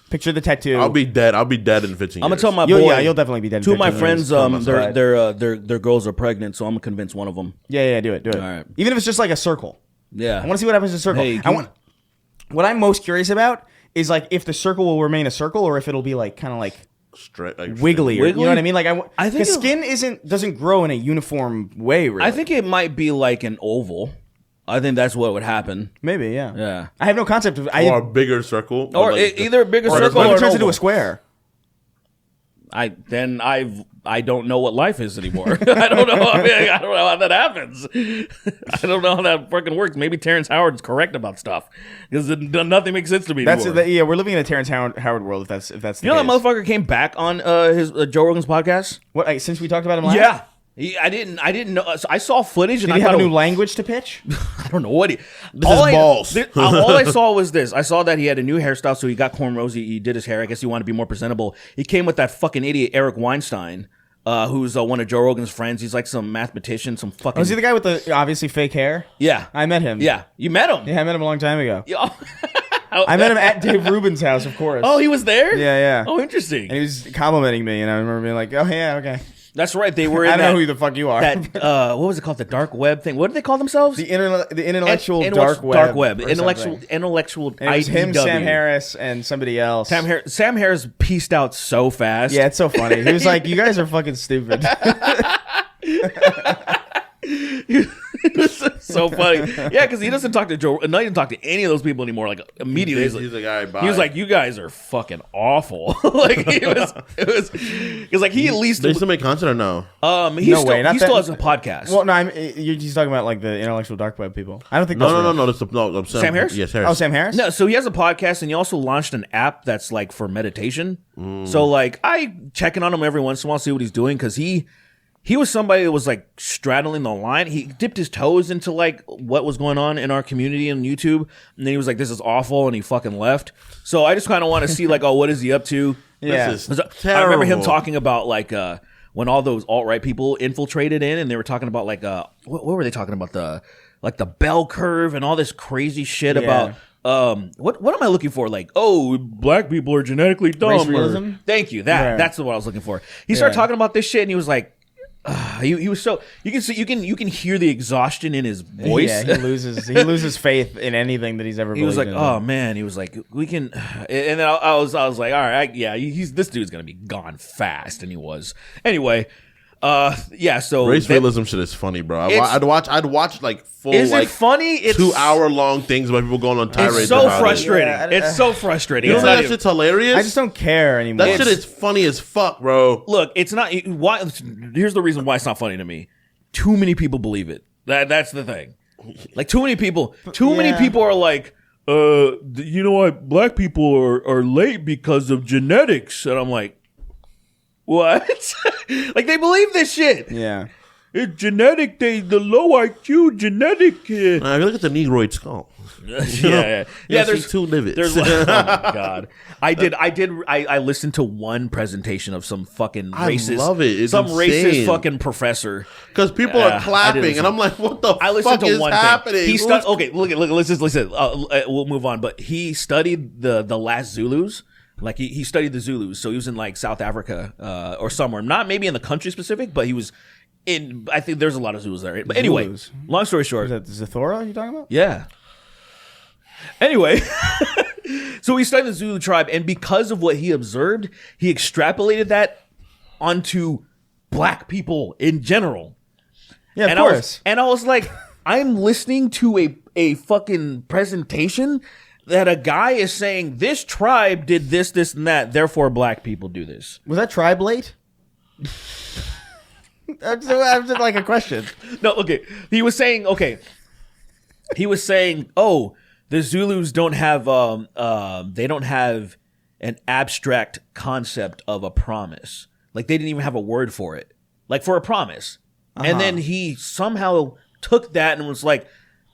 Picture the tattoo. I'll be dead. I'll be dead in 15 years. I'm gonna tell my You'll- boy. yeah, you'll definitely be dead in Two of my 15 friends, years. their girls are pregnant, so I'm gonna convince one of them. Yeah, do it. All right. Even if it's just like a circle. Yeah. I want to see what happens in a circle. Hey, What I'm most curious about is like if the circle will remain a circle or if it'll be like kind of like Straight, like, wiggly. Or, you know what I mean? Like I think because skin doesn't grow in a uniform way. Really, I think it might be like an oval. I think that's what would happen. maybe. Yeah. Yeah. I have no concept of. or a bigger circle, Or like, either a bigger or circle What or if it an turns into oval. a square? I don't know what life is anymore. I don't know. I mean, I don't know how that happens. I don't know how that fucking works. Maybe Terrence Howard's correct about stuff because nothing makes sense to me That's anymore. yeah. We're living in a Terrence Howard world. If that's the You know case. that motherfucker came back on his Joe Rogan's podcast? What? Like, since we talked about him last. Yeah. I didn't know. So I saw footage and Did I he have thought a it new language to pitch? I don't know what he. This is balls. All I saw was this. I saw that he had a new hairstyle, so he got cornrows. He did his hair. I guess he wanted to be more presentable. He came with that fucking idiot Eric Weinstein, who's one of Joe Rogan's friends. He's like some mathematician, some fucking. Was he the guy with the obviously fake hair? Yeah, I met him. Yeah, you met him. Yeah, I met him a long time ago. Yeah. I met him at Dave Rubin's house, of course. Oh, he was there. Yeah. Oh, interesting. And he was complimenting me, and I remember being like, "Oh yeah, okay." That's right. They were. In I don't that, know who the fuck you are. That what was it called? The dark web thing. What did they call themselves? the intellectual Intellectual- dark web. or Intellectual. something. Intellectual. And it was him, IDW. Sam Harris, and somebody else. Sam Harris pieced out so fast. Yeah, it's so funny. He was like, "You guys are fucking stupid." So funny. Yeah, because he doesn't talk to Joe. No, he doesn't talk to any of those people anymore. Like immediately, He's like, all right, bye. he was like, "You guys are fucking awful." Like it was like he at least They still make content or no? he No still, way, not he that- still has a podcast. Well, no, he's talking about like the intellectual dark web people. I don't think. No, that's real. no. I'm saying, Sam Harris? Yes, Harris. Oh, Sam Harris. No, so he has a podcast, and he also launched an app that's like for meditation. So like I checking on him every once in a while, see what he's doing, because he was somebody that was like straddling the line. He dipped his toes into like what was going on in our community on YouTube, and then he was like, "This is awful," and he fucking left. So I just kind of want to see like, oh, what is he up to? Yeah. This is I remember him terrible. talking about like when all those alt-right people infiltrated in, and they were talking about like what were they talking about, the bell curve and all this crazy shit Yeah. about what am I looking for? Like, oh, black people are genetically dumb. Race or- realism? Thank you. Yeah. That's what I was looking for. He started Yeah. talking about this shit, and he was like, he was so you can hear the exhaustion in his voice. Yeah, he loses faith in anything that he's ever. He was like, believed in. "Oh man," he was like, "We can," and then I was like, "All right, this dude's gonna be gone fast," and he was. Anyway, yeah. So Race realism shit is funny, bro. I'd watch like full Is like it funny? It's 2-hour-long things about people going on tirades. It's so about frustrating. Yeah, It's so frustrating. It. You It's don't not think that even- shit's hilarious? I just don't care anymore. That shit is funny as fuck, bro. Look, it's not. Why? Here's the reason why it's not funny to me. Too many people believe it. That's the thing. Like too many people. Many people are like, you know what? Black people are late because of genetics, and I'm like, what? Like they believe this shit. Yeah. it's genetic. The low IQ genetic. Look at the Negroid skull. Yeah. There's two divots. There's oh my god. I listened to one presentation of some fucking racist. I love it. It's some insane. Racist fucking professor. Because people are clapping, and I'm like, what the fuck is happening? He okay, look. Let's just listen. We'll move on. But he studied the last Zulus. Like he studied the Zulus, so he was in like South Africa or somewhere. Not maybe in the country specific, but he was in. I think there's a lot of Zulus there. But anyway, long story short, is that Zathora you're talking about? Yeah. Anyway, so he studied the Zulu tribe, and because of what he observed, he extrapolated that onto black people in general. Yeah, of course. I was like, I'm listening to a fucking presentation that a guy is saying this tribe did this, this, and that, therefore black people do this. Was that tribe late? That's just like a question. No, okay. He was saying, oh, the Zulus don't have they don't have an abstract concept of a promise. Like they didn't even have a word for it. Like for a promise. And then he somehow took that and was like,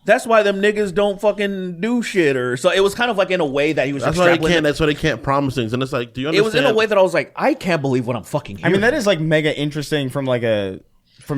that's why them niggas don't fucking do shit. Or so it was kind of like in a way that he was that's why they can't promise things. And it's like, do you understand? It was in a way that I was like, I can't believe what I'm fucking hearing. I mean, that is like mega interesting from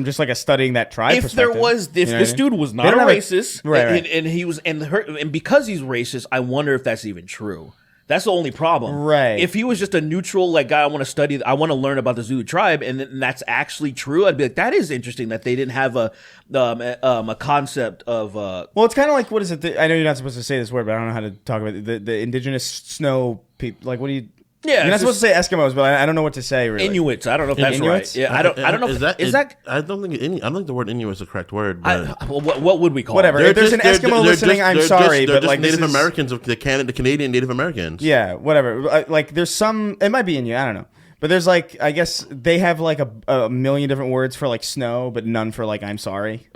just like a studying that tribe perspective. If this dude was not a racist, right. and he was and because he's racist, I wonder if that's even true. That's the only problem. Right. If he was just a neutral like guy, I want to learn about the Zulu tribe, and that's actually true, I'd be like, that is interesting that they didn't have a concept of. Well, it's kind of like, what is it? I know you're not supposed to say this word, but I don't know how to talk about it. The indigenous snow people. Like, what do you? Yeah, you're not supposed to say Eskimos, but I don't know what to say. Really, Inuits. I don't know if that's Inuits? right. Yeah, I don't know. Is that? I don't think the word Inuit is the correct word. But what would we call? Whatever. It? If there's an Eskimo listening, I'm sorry, they're but just like Native Americans of the Canadian Native Americans. Yeah, whatever. Like there's some. It might be Inuit. I don't know. But there's like, I guess they have like a million different words for like snow, but none for like I'm sorry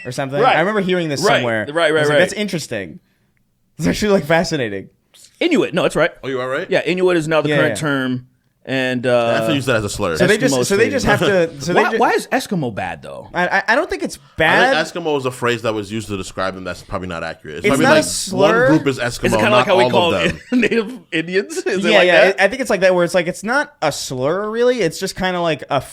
or something. Right. I remember hearing this somewhere. Right. Like, that's interesting. It's actually like fascinating. Inuit. No, that's right. Oh, you are right? Yeah, Inuit is now the current term. And I have to use that as a slur. So they just have to. Why is Eskimo bad though? I don't think it's bad. I think Eskimo is a phrase that was used to describe them. That's probably not accurate. It's not probably a like slur. one group is Eskimo, Is it kind of not like how we all call of them. Native Indians? Is it Yeah, like that? I think it's like that, where it's like it's not a slur really. It's just kind of like a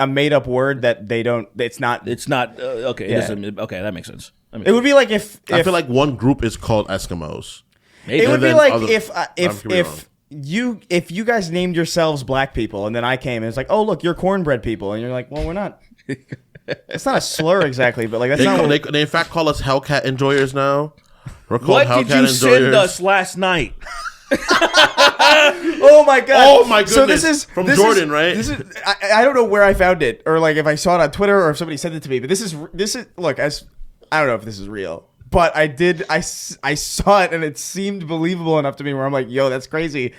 made up word that they don't. It's not. It's not okay. Yeah. It isn't, okay, that makes sense. It would be like if I feel like one group is called Eskimos. Maybe. it would be then like other- if you guys named yourselves black people, and then I came and it's like, oh look, you're cornbread people, and you're like, well, we're not. It's not a slur exactly, but like that's not. They in fact call us Hellcat enjoyers now. We're called What Hellcat did you enjoyers. send us last night? Oh my god! Oh my goodness! So this is from Jordan, right? This is I don't know where I found it, or like if I saw it on Twitter or if somebody sent it to me. But this is look, as I don't know if this is real, but I saw it and it seemed believable enough to me where I'm like, yo, that's crazy.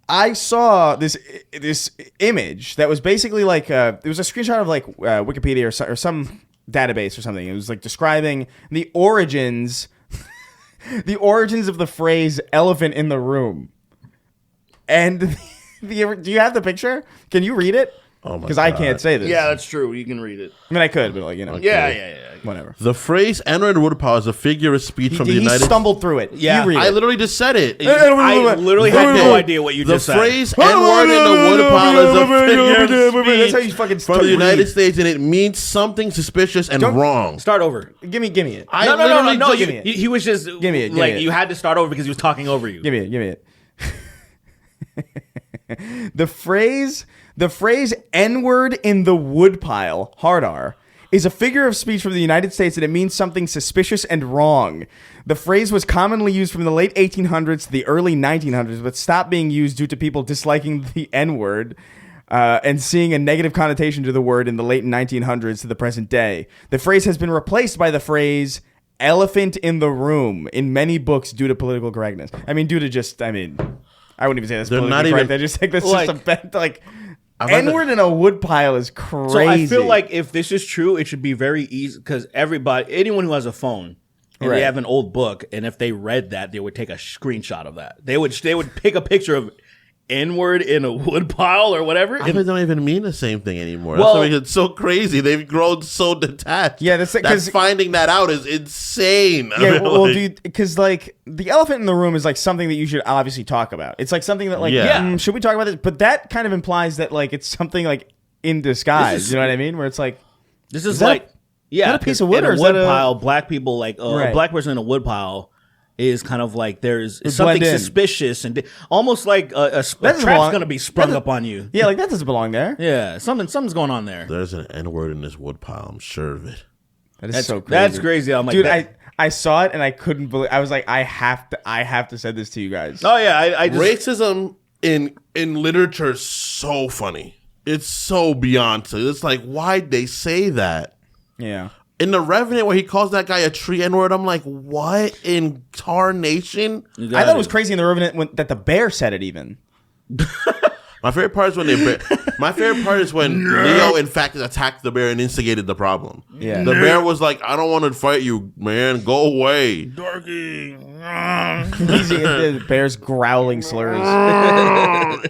I saw this image that was basically like it was a screenshot of like Wikipedia or some database or something. It was like describing the origins of the phrase "elephant in the room." And do you have the picture? Can you read it? Oh my Because I can't say this. Yeah, that's true. You can read it. I mean, I could, but like, you know. Yeah. Whatever. The phrase "N-word woodpile" is a figure of speech from the He United. stumbled through it. Yeah, You read I it. literally just said it. I literally had no idea what you just The said. phrase "N-word in the woodpile" is a figure of That's how you speech fucking from the United States, and it means something suspicious and wrong. Start over. Give me it. No. Give me it. He was just Give me it. you had to start over because he was talking over you. Give me it. The phrase "N-word in the woodpile" hard R is a figure of speech from the United States, and it means something suspicious and wrong. The phrase was commonly used from the late 1800s to the early 1900s, but stopped being used due to people disliking the N-word and seeing a negative connotation to the word in the late 1900s to the present day. The phrase has been replaced by the phrase "elephant in the room" in many books due to political correctness. I mean, I wouldn't even say that's They're politically not correct. even- I just think that's Like- just a bad, like, I've had N-word in a woodpile is crazy. So I feel like if this is true, it should be very easy because anyone who has a phone and Right. they have an old book, and if they read that, they would take a screenshot of that. They would pick a picture of N-word in a wood pile or whatever. It don't even mean the same thing anymore. Well- That's why it's so crazy. They've grown so detached. Yeah, that's because finding that out is insane. I yeah, mean, well, like- dude, because like the elephant in the room is like something that you should obviously talk about. It's like something that like, Yeah. should we talk about this? But that kind of implies that like it's something like in disguise. This is- You know what I mean? Where it's like, This is that like, yeah, that a piece 'cause of wood in or a is wood that a- pile, black people like a Right. black person in a wood pile is kind of like there's They something blend in. suspicious and almost like a doesn't trap's belong- going to be sprung up on you. yeah, like that doesn't belong there. Yeah, something's going on there. There's an N-word in this wood pile. I'm sure of it. That is That's so crazy. That's crazy. I'm like, Dude, that- I saw it and I couldn't believe. I was like, I have to send this to you guys. oh yeah, I just Racism in literature is so funny. It's so beyond. It's like, why'd they say that? Yeah. In the Revenant, where he calls that guy a tree N-word, I'm like, what in tarnation? you I got thought it was crazy in the Revenant that the bear said it even. My favorite part is when Leo, in fact, attacked the bear and instigated the problem. Yeah. The bear was like, I don't want to fight you, man. Go away. The bear's growling slurs.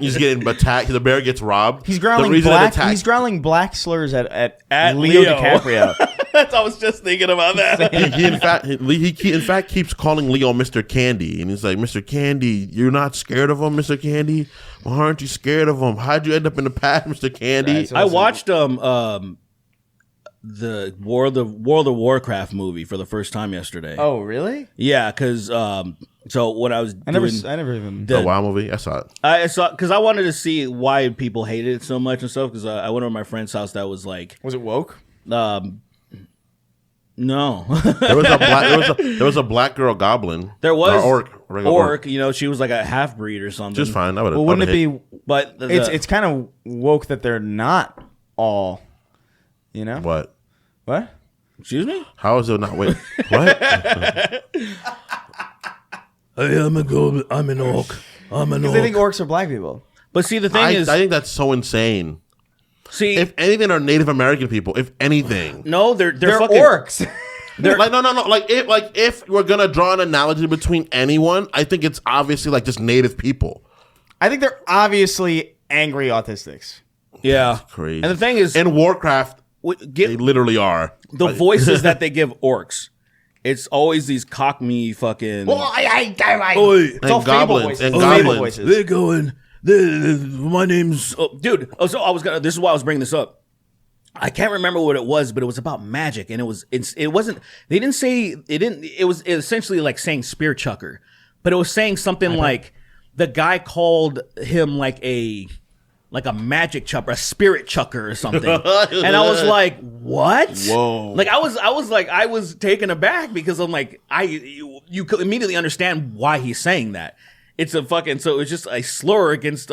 He's getting attacked. The bear gets robbed. He's The growling reason it black. attacked- He's growling black slurs at At Leo Leo. DiCaprio. I was just thinking about that. he in fact keeps calling Leo Mr. Candy, and he's like, Mr. Candy, you're not scared of him, Mr. Candy? Why aren't you scared of him? How'd you end up in the past, Mr. Candy? Right, so- I watched the World of Warcraft movie for the first time yesterday. Oh, really? Yeah, because so when I was I never even. The WoW movie, I saw it. I saw because I wanted to see why people hated it so much and stuff. Because I went over to my friend's house that was like, Was it woke? no, There was a black girl goblin. there was Or orc. You know, she was like a half breed or something. Just fine. Well, wouldn't it be? But It's kind of woke that they're not all. You know What? what? excuse me. How is it not? Wait, what? I'm an orc. I'm an Because they think orcs are black people. But see, the thing I is, think that's so insane. see, If anything, are Native American people. If anything, no, they're They're fucking orcs. like no. Like if we're gonna draw an analogy between anyone, I think it's obviously like just Native people. I think they're obviously angry autistics. Yeah, Crazy. And the thing is, In Warcraft, they get literally are. the voices that they give orcs. It's always these cockney fucking. Oi. It's all And fable goblins, voices. and It's fable goblins. voices. They're going. My name's dude. Oh, so I was gonna. This is why I was bringing this up. I can't remember what it was, but it was about magic, and it wasn't. They didn't say it didn't. It was essentially like saying spear chucker, but it was saying something like the guy called him like a magic chucker, a spirit chucker or something, and I was like, what? Whoa. Like I was taken aback because I'm like you could immediately understand why he's saying that. It's a fucking so it's just a slur against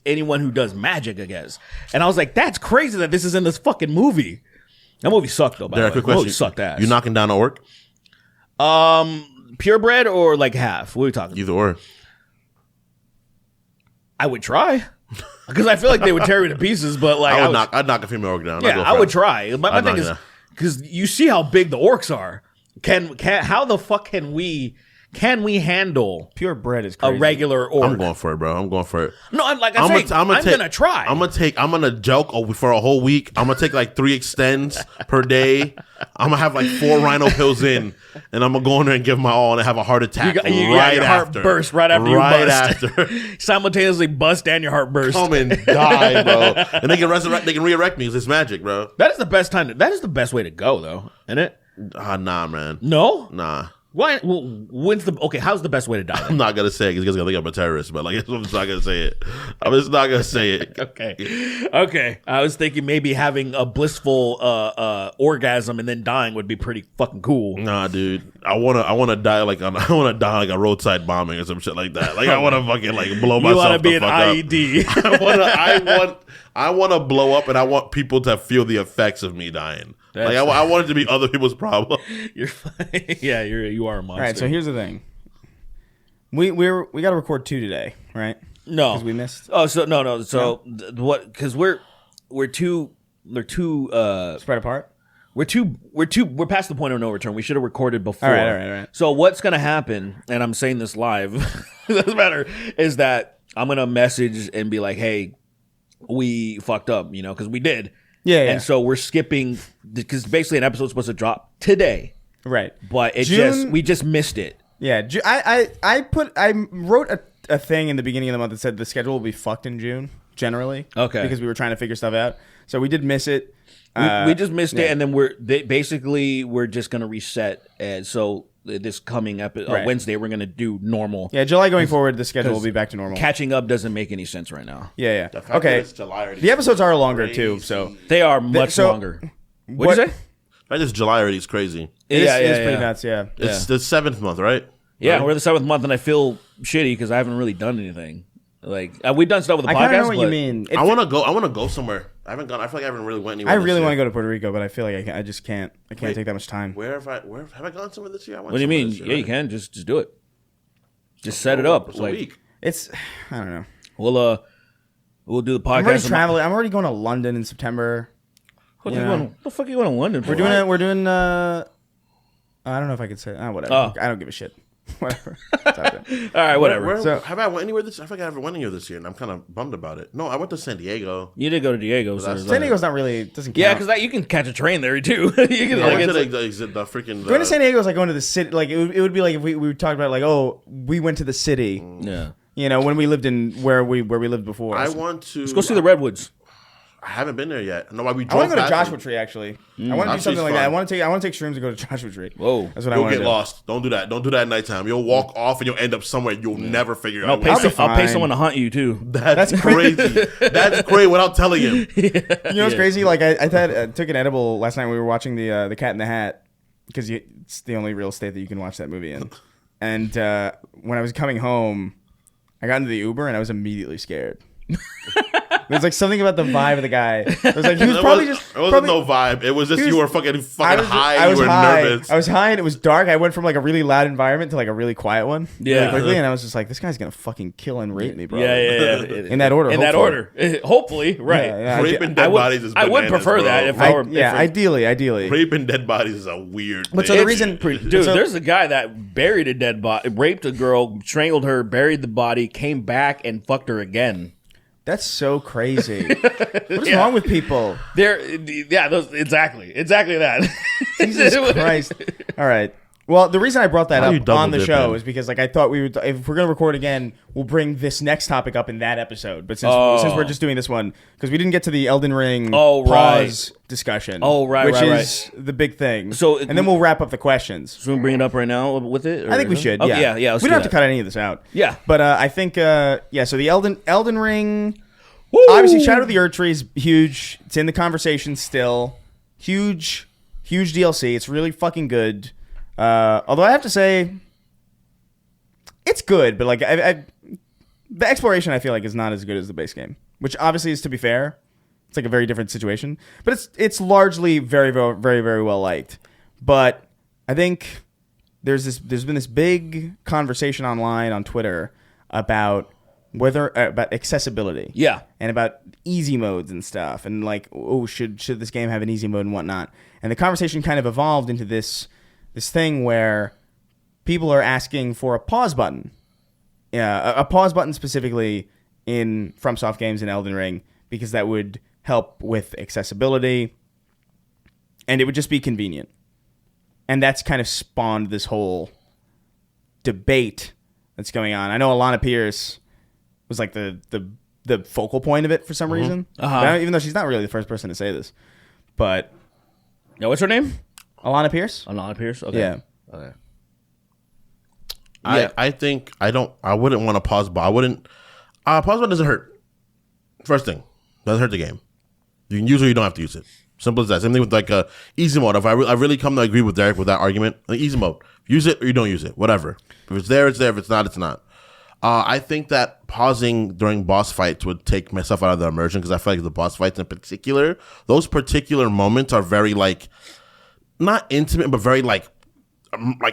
anyone who does magic, I guess. And I was like, that's crazy that this is in this fucking movie. That movie sucked though. By Derek, the way, quick the movie question. sucked ass. You knocking down an orc? Purebred or like half? What are we talking? Either or. I would try because I feel like they would tear me to pieces. But like I'd knock a female orc down. I'd yeah, go I for would it. try. My I'd thing knock is it down. because you see how big the orcs are. Can how the fuck can we handle Purebred is a crazy. regular orc? I'm going for it, bro. I'm going for it. No, I'm gonna try. I'm gonna joke for a whole week. I'm gonna take like 3 extends per day. I'm gonna have like 4 rhino pills in, and I'm gonna go in there and give my all and have a heart attack you got your right heart after. burst right after you Right bust. after. Simultaneously bust and your heart burst. Come and die, bro. And they can resurrect. They can resurrect me. 'Cause it's magic, bro. That is the best time. That is the best way to go, though, isn't it? Nah, man. No. Nah. Why? Well, how's the best way to die? I'm Then? not gonna say it because gonna think I'm a terrorist, but like I'm just not gonna say it. I'm just not gonna say it. Okay. I was thinking maybe having a blissful orgasm and then dying would be pretty fucking cool. Nah, dude. I wanna die like a roadside bombing or some shit like that. Like I wanna fucking like blow myself. You want to be the an fuck up. IED? I want to blow up, and I want people to feel the effects of me dying. Like I want it to be other people's problem. You are a monster. All right, so here's the thing. We got to record 2 today, right? No, Because we missed. Oh, so no. So what? Because we're too. They're too. Spread apart. We're past the point of no return. We should have recorded before. All right. So what's gonna happen? And I'm saying this live. Doesn't matter. Is that I'm gonna message and be like, hey, we fucked up, because we did. Yeah. And so we're skipping because basically an episode's supposed to drop today, Right. but we just missed it. Yeah. I wrote a thing in the beginning of the month that said the schedule will be fucked in June generally. Okay. Because we were trying to figure stuff out, so we did miss it. We just missed it, and then we're just gonna reset. And so this coming Wednesday, we're gonna do normal. Yeah, July going forward, the schedule will be back to normal. Catching up doesn't make any sense right now. Yeah. The fact Okay. that it's July already The episodes are longer crazy. too, so They are much longer. What'd you say? I just July already is crazy. it is pretty nuts. Yeah. It's the 7th month, right? Yeah, Right? we're the 7th month, and I feel shitty because I haven't really done anything. Like we've done stuff with the I podcast. kind of know what but you mean. I want to go somewhere. I haven't gone. I feel like I haven't really went anywhere. I really want want to go to Puerto Rico, but I feel like I just can't. I can't take that much time. Where have I gone somewhere this year? What do you mean? Yeah, you can just do it. Just set it up. It's a Like week. It's I don't know. We'll do the podcast. I'm already traveling. I'm already going to London in September. What the fuck are you going to London for? We're doing. I don't know if I could say. Whatever. Oh. I don't give a shit. Whatever. It's out there. All right, whatever. So, have I went anywhere this? I think I ever went anywhere this year, and I'm kind of bummed about it. No, I went to San Diego. You did go to Diego. So San Diego's not really doesn't count. yeah, because you can catch a train there too. You can I like, went to it's like- the freaking. Going to San Diego is like going to the city. Like it would be like if we talked about like, oh, we went to the city. yeah. When we lived in where we lived before. I want to. Let's go see the redwoods. I haven't been there yet. No, we I drove want to go to past Joshua it. Tree actually. I want to do something like fun. that. I want to take shrooms and go to Joshua Tree. Whoa. That's what I You'll want to get do. lost. Don't do that. Don't do that at nighttime. You'll walk off and you'll end up somewhere you'll never figure I'll out. pay, I'll be I'll pay fine. someone to hunt you too. That's crazy. That's crazy without telling him. You know what's crazy? Like I took an edible last night when we were watching the Cat in the Hat because it's the only real estate that you can watch that movie in. And when I was coming home, I got into the Uber and I was immediately scared. There's like something about the vibe of the guy. It was like he was probably just. It wasn't probably, no vibe. It was just he was- you were fucking high. I was you were high. nervous. I was high and it was dark. I went from like a really loud environment to like a really quiet one. Yeah. Really quickly, and I was just like, this guy's gonna fucking kill and rape me, bro. Yeah. In that order. In that order. Hopefully, right. Yeah, Raping I dead would, bodies is I would bananas, prefer bro. that if I were. Ideally. Raping dead bodies is a weird. But thing. so the reason, Dude, so- there's a guy that buried a dead body, raped a girl, strangled her, buried the body, came back and fucked her again. that's so crazy. What is wrong with people? Exactly that. Jesus Christ! All right. Well, the reason I brought that Why are you up double on the show dipping? is because like I thought we would, if we're gonna record again, we'll bring this next topic up in that episode. But since we're just doing this one, because we didn't get to the Elden Ring pause discussion. Right, which is the big thing. So- and then we'll wrap up the questions. So we bring it up right now with it? I think we should. Okay, Yeah, yeah. Let's we do don't have to that. cut any of this out. Yeah. But I think So the Elden Ring. Woo! Obviously, Shadow of the Erd Tree is huge. It's in the conversation still. Huge DLC. It's really fucking good. Although I have to say, it's good, but like the exploration, I feel like is not as good as the base game. Which obviously is, to be fair, it's like a very different situation. But it's largely very, very, very, very well liked. But I think there's been this big conversation online on Twitter about about accessibility, and about easy modes and stuff, and like, oh, should this game have an easy mode and whatnot? And the conversation kind of evolved into this thing where people are asking for a pause button, a pause button specifically in FromSoft games in Elden Ring, because that would help with accessibility, and it would just be convenient. And that's kind of spawned this whole debate that's going on. I know Alana Pierce was like the focal point of it for some reason. But even though she's not really the first person to say this. But Yeah, what's her name? Alana Pierce? Alana Pierce? Okay. Yeah. Okay. I think I wouldn't want to pause, but I wouldn't. Pause button doesn't hurt. First thing, doesn't hurt the game. You can use it or you don't have to use it. Simple as that. Same thing with like easy mode. If I really come to agree with Derek with that argument, like easy mode, use it or you don't use it, whatever. If it's there, it's there. If it's not, it's not. I think that pausing during boss fights would take myself out of the immersion, because I feel like the boss fights in particular, those particular moments are very like, not intimate, but very like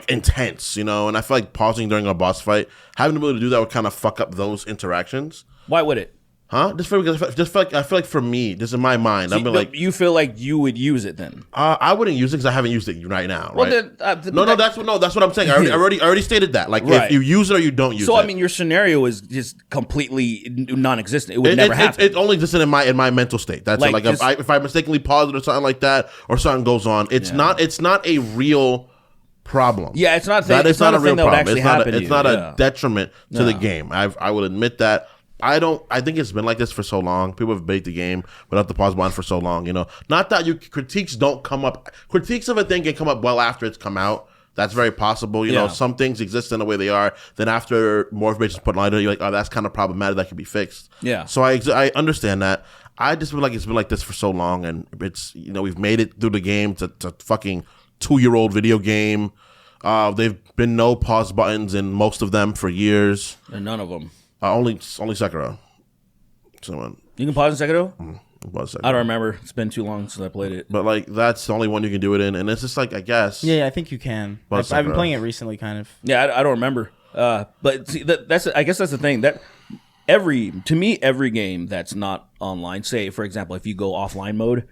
intense, you know? And I feel like pausing during a boss fight, having the ability to do that would kind of fuck up those interactions. Why would it? Huh? Just feel like I feel like for me, just in my mind, I'm like, you feel like you would use it then? I wouldn't use it because I haven't used it right now. Well, right? then, that's what I'm saying. I already stated that. Like, Right. if you use it or you don't use it. So I mean, your scenario is just completely non-existent. It would never happen. It's only just in my mental state. That's Like, it. Like if I mistakenly pause it or something like that, or something goes on, it's not a real problem. Yeah, it's not. It's not a real problem. It's not a a detriment to the game. I will admit that. I think it's been like this for so long. People have baked the game without the pause button for so long. Not that critiques don't come up. Critiques of a thing can come up well after it's come out. That's very possible. Some things exist in the way they are. Then after more information is put on it, you're like, oh, that's kind of problematic. That can be fixed. Yeah. So I understand that. I just feel like it's been like this for so long, and it's we've made it through the game. It's a fucking 2-year-old video game. They've been no pause buttons in most of them for years. And none of them. Only Sekiro. Someone. You can pause in Sekiro? Sekiro. I don't remember. It's been too long since I played it. But like that's the only one you can do it in, and it's just like I guess. Yeah, I think you can. I've been playing it recently, kind of. Yeah, I don't remember. But see, I guess that's the thing that every game that's not online, say for example, if you go offline mode,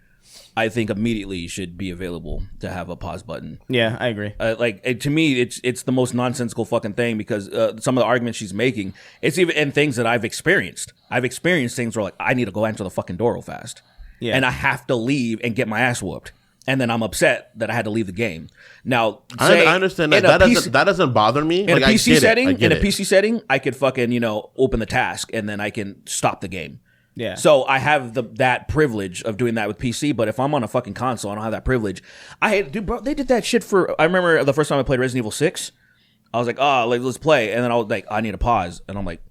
I think immediately should be available to have a pause button. Yeah, I agree. To me, it's the most nonsensical fucking thing because some of the arguments she's making, it's even in things that I've experienced. I've experienced things where like I need to go answer the fucking door real fast, and I have to leave and get my ass whooped, and then I'm upset that I had to leave the game. Now, I understand that. That doesn't bother me. In a PC setting, I could fucking open the task and then I can stop the game. Yeah. So I have that privilege of doing that with PC, but if I'm on a fucking console, I don't have that privilege. Bro, they did that shit I remember the first time I played Resident Evil 6, I was like, oh, let's play. And then I was like, I need to pause. And I'm like,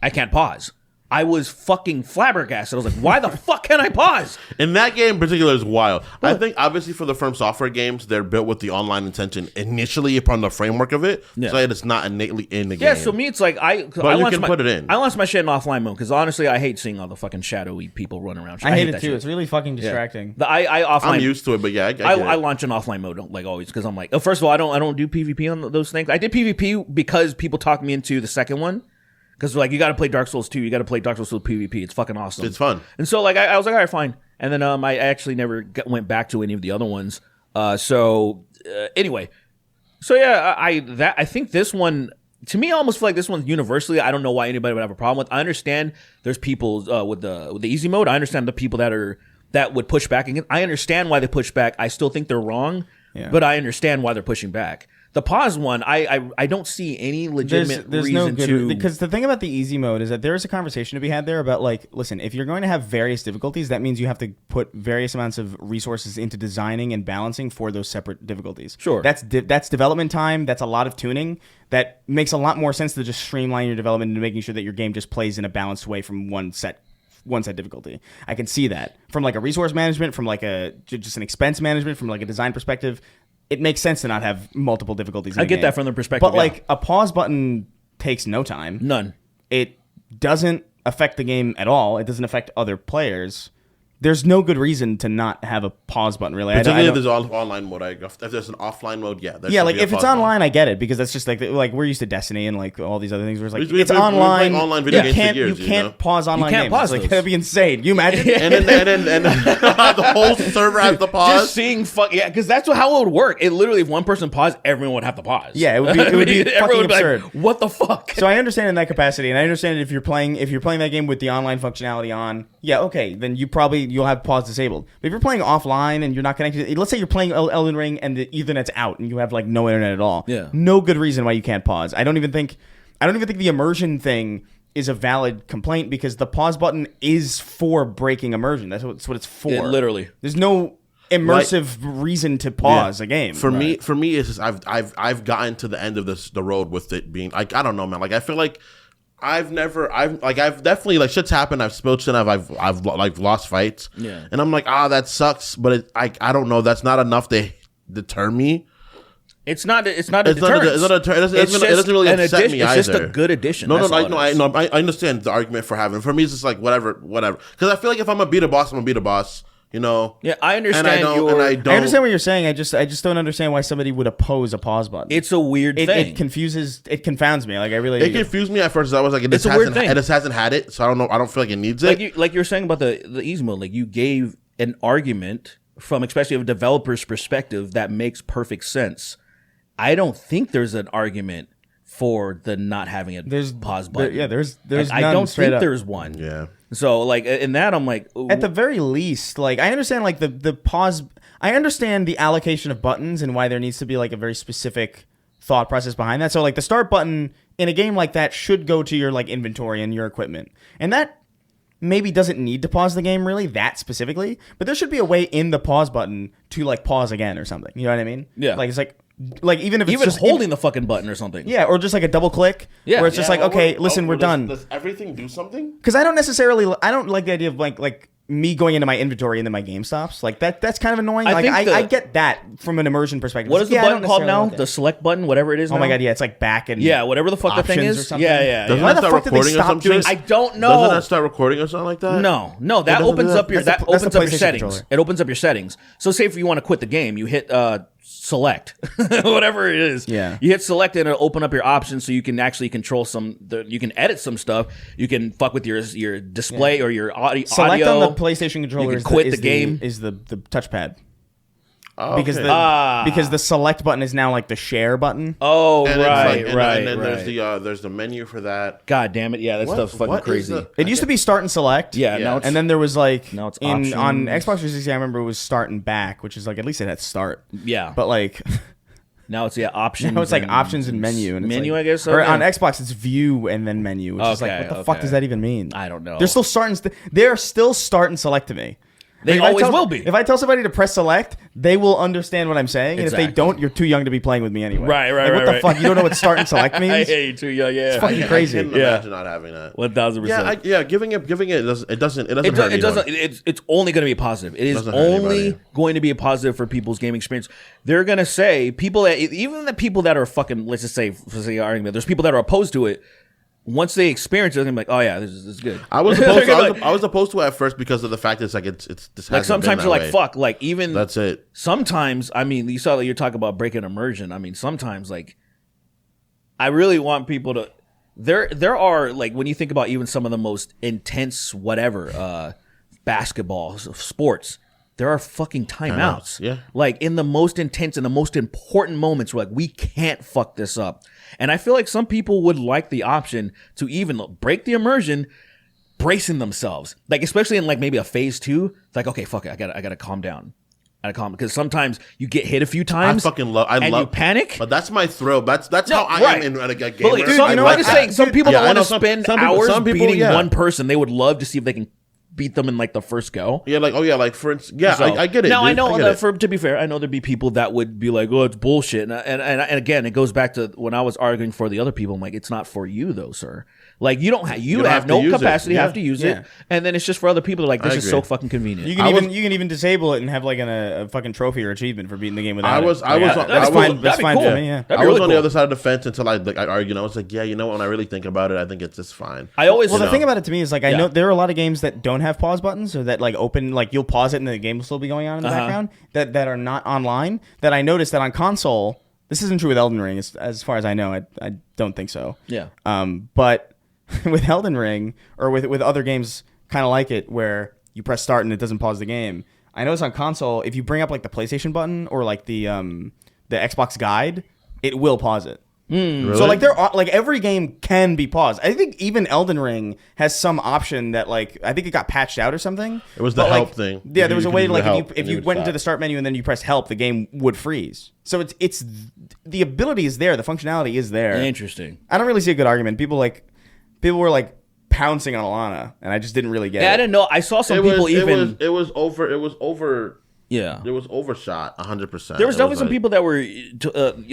I can't pause. I was fucking flabbergasted. I was like, why the fuck can't I pause? In that game in particular is wild. I think obviously for the From Software games, they're built with the online intention initially upon the framework of it, so that it's not innately in the game. Yeah, so me it's like you can put it in. I launched my shit in offline mode because honestly, I hate seeing all the fucking shadowy people running around. I hate it too. Shit. It's really fucking distracting. Yeah. I'm used to it, but yeah, I launch in offline mode like always because I'm like, first of all, I don't do PvP on those things. I did PvP because people talked me into the second one. Because like you got to play Dark Souls 2, you got to play Dark Souls 2 PvP. It's fucking awesome. It's fun. And so like I was like, all right, fine. And then I actually never went back to any of the other ones. Anyway, so yeah, I think this one to me I almost feel like this one's universally. I don't know why anybody would have a problem with. I understand there's people with the easy mode. I understand the people that would push back against. I understand why they push back. I still think they're wrong, but I understand why they're pushing back. The pause one, I don't see any legitimate there's reason no good, to... Because the thing about the easy mode is that there is a conversation to be had there about, like, listen, if you're going to have various difficulties, that means you have to put various amounts of resources into designing and balancing for those separate difficulties. Sure. That's development time. That's a lot of tuning. That makes a lot more sense to just streamline your development into making sure that your game just plays in a balanced way from one set difficulty. I can see that. From, like, a resource management, from, like, just an expense management, from, like, a design perspective, it makes sense to not have multiple difficulties. I get that from the perspective. But like a pause button takes no time. None. It doesn't affect the game at all. It doesn't affect other players. There's no good reason to not have a pause button, really. Particularly if there's online mode. If there's an offline mode, yeah. Like if it's online, I get it because that's just like we're used to Destiny and like all these other things where it's like it's online. Online video games for years, you can't pause online you can't games. Pause like that'd be insane. You imagine? and then the whole server has to pause. Just seeing because that's how it would work. It literally, if one person paused, everyone would have to pause. Yeah, it would be fucking absurd. Like, what the fuck? So I understand in that capacity, and I understand if you're playing that game with the online functionality on, yeah, okay, then you'll have pause disabled. But if you're playing offline and you're not connected, let's say you're playing Elden Ring and the Ethernet's out and you have like no internet at all. Yeah. No good reason why you can't pause. I don't even think the immersion thing is a valid complaint because the pause button is for breaking immersion. That's what it's for. Literally. There's no immersive reation to pause a game. For me, it's just I've gotten to the end of the road with it being like I don't know, man. Like I feel like I've definitely like shit's happened. I've spilled shit. I've like lost fights. Yeah. And I'm like, that sucks. But I don't know. That's not enough to deter me. It's not a deterrent. It doesn't really upset me either. It's just a good addition. No, I understand the argument for having it. For me, it's just like whatever. Because I feel like if I'm gonna beat a boss, I'm gonna beat a boss. You know. Yeah, I understand. And I don't. I understand what you're saying. I just don't understand why somebody would oppose a pause button. It's a weird thing. It confounds me. Like It confused me at first. I was like, It's a weird thing. It just hasn't had it, so I don't know. I don't feel like it needs it. Like you were saying about the easy mode. Like you gave an argument from especially a developer's perspective that makes perfect sense. I don't think there's an argument for the not having a pause button. There's I don't think there's one. Yeah. So like in that I'm like at the very least, like I understand like the pause. I understand the allocation of buttons and why there needs to be like a very specific thought process behind that. So like the start button in a game like that should go to your like inventory and your equipment, and that maybe doesn't need to pause the game really that specifically, but there should be a way in the pause button to like pause again or something. You know what I mean? Yeah. Like it's like even if it's even just holding the fucking button or something. Yeah, or just like a double click. Yeah. Where it's just like, okay, listen, we're done. Does everything do something? Because I don't like the idea of like me going into my inventory and then my game stops. Like that's kind of annoying. I get that from an immersion perspective. What is the button called now? The select button, whatever it is. Oh my god, yeah, it's like back and whatever the fuck the thing is. Yeah. Doesn't Why that the start fuck did they recording or stop some doing? shit? I don't know. Doesn't that start recording or something like that? No, that opens up your That's the opens up your PlayStation settings. controller. It opens up your settings. So say if you want to quit the game, you hit select, whatever it is. Yeah. You hit select and it'll open up your options so you can actually control you can edit some stuff. You can fuck with your display or your audio. Select on the PlayStation controller. You can quit the game. Is the touchpad. Oh, Because okay. because the select button is now like the share button. Oh, And it's right. And then there's the menu for that. God damn it! Yeah, that stuff's fucking what is crazy. It used to be start and select. Yeah, now it's, And then there was like Now it's on options. Xbox 360. I remember it was start and back, which is like at least it had start. yeah. But like Now it's options. now it's like and options and menu. And it's menu, like, I guess. Or okay. on Xbox it's view and then menu, which is like what the fuck does that even mean? I don't know. They're still they're still start and select to me. They If I always tell- will be. If I tell somebody to press select, they will understand what I'm saying. And if Exactly. they don't, you're too young to be playing with me anyway. Right. Like, what the fuck? You don't know what start and select means? I hate you too young. Yeah. fucking crazy. I couldn't imagine not having that. 1000%. Yeah, giving it it doesn't hurt It anyone. doesn't. It's only going to be positive. It is Doesn't hurt only anybody. going to be a positive for people's game experience. They're going to say even the people that are fucking, let's just say for the argument, there's people that are opposed to it. Once they experience it, they're gonna be like, oh yeah, this is good. I was opposed to it at first because of the fact that it's like it's this like sometimes you're like, fuck, like even that's it. Sometimes, I mean, you saw that you're talking about breaking immersion. I mean, sometimes like I really want people to. There are like when you think about even some of the most intense basketball sports. There are fucking timeouts. Yeah. Like in the most intense and the most important moments, we're like, we can't fuck this up. And I feel like some people would like the option to even break the immersion, bracing themselves. Like especially in like maybe a phase 2. It's like, okay, fuck it, I gotta calm down. Because sometimes you get hit a few times. I love you panic. But that's my thrill. That's how I right. am in a game. But like, I'm just saying, some people don't want to spend hours beating yeah. one person. They would love to see if they can beat them in like the first go. Yeah, like like for instance, yeah, So, I get it. Now dude. I know get that it. to be fair, I know there'd be people that would be like, "Oh, it's bullshit." And again, it goes back to when I was arguing for the other people. I'm like, it's not for you though, sir. Like you don't have no capacity, have to use it, and then it's just for other people. Like this is so fucking convenient. You can even disable it and have like a fucking trophy or achievement for beating the game without That's fine. That's fine cool. for me. Yeah. I was on the other side of the fence until I argued. I was like, yeah, you know what? When I really think about it, I think it's just fine. I always the thing about it to me is like I know there are a lot of games that don't have pause buttons or that like open like you'll pause it and the game will still be going on in the background that are not online. That I noticed that on console. This isn't true with Elden Ring, as far as I know. I don't think so. Yeah. But with Elden Ring or with other games kind of like it where you press start and it doesn't pause the game. I notice on console if you bring up like the PlayStation button or like the Xbox guide, it will pause it. Really? So like there are like every game can be paused. I think even Elden Ring has some option that like I think it got patched out or something. It was the help thing. Yeah, there was a way to like if you went stop. into the start menu and then you press help, the game would freeze. So it's the ability is there, the functionality is there. Interesting. I don't really see a good argument. People were like pouncing on Alana, and I just didn't really get it. Yeah, I didn't know. I saw some people It was over. Yeah. It was overshot 100%. There was definitely some people that were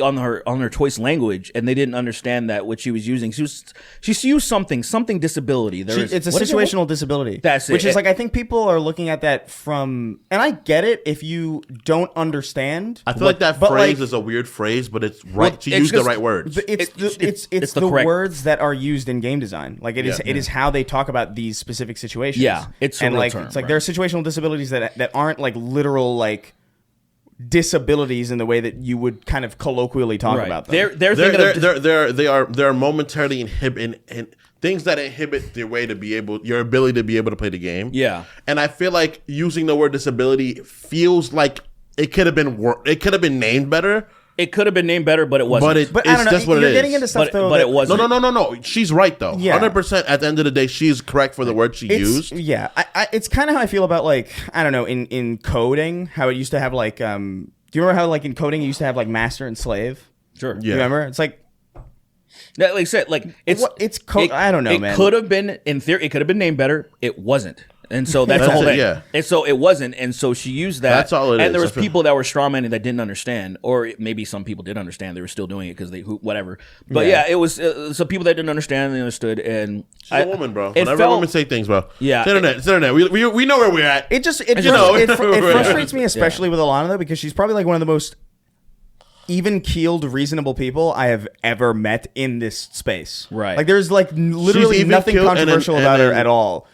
on her choice language, and they didn't understand that what she was using. She used something disability. It's a situational disability. That's it. Which is like, I think people are looking at that from, and I get it if you don't understand. I feel like that phrase is a weird phrase, but it's right. She used the right words. It's the words that are used in game design. Like it is how they talk about these specific situations. Yeah, it's a and real like term, it's like there are situational disabilities that aren't like literal like disabilities in the way that you would kind of colloquially talk about them. They're momentarily inhibiting things that inhibit your ability to be able to play the game. Yeah, and I feel like using the word disability feels like it could have been named better. It could have been named better, but it wasn't. But I don't know. Just what You're it getting is. into stuff though. But it wasn't. No. She's right though. Yeah. 100%. At the end of the day, she's correct for the word she used. Yeah, it's kind of how I feel about like, I don't know, in coding, how it used to have like do you remember how like in coding you used to have like master and slave? Sure. You remember? It's like like I said, like I don't know, man. It could have been, in theory, it could have been named better. It wasn't. And so that's the whole thing. Yeah. And so it wasn't. And so she used that. That's all it is. And there was people that were strawmanning that didn't understand, or maybe some people did understand. They were still doing it because whatever. But yeah, it was some people that didn't understand. They understood. And she's a woman, bro. Whenever women say things, bro. Yeah, it's internet. We know where we're at. It frustrates me, especially with Alana though, because she's probably like one of the most even-keeled, reasonable people I have ever met in this space. Right. Like there's like literally nothing controversial about her at all.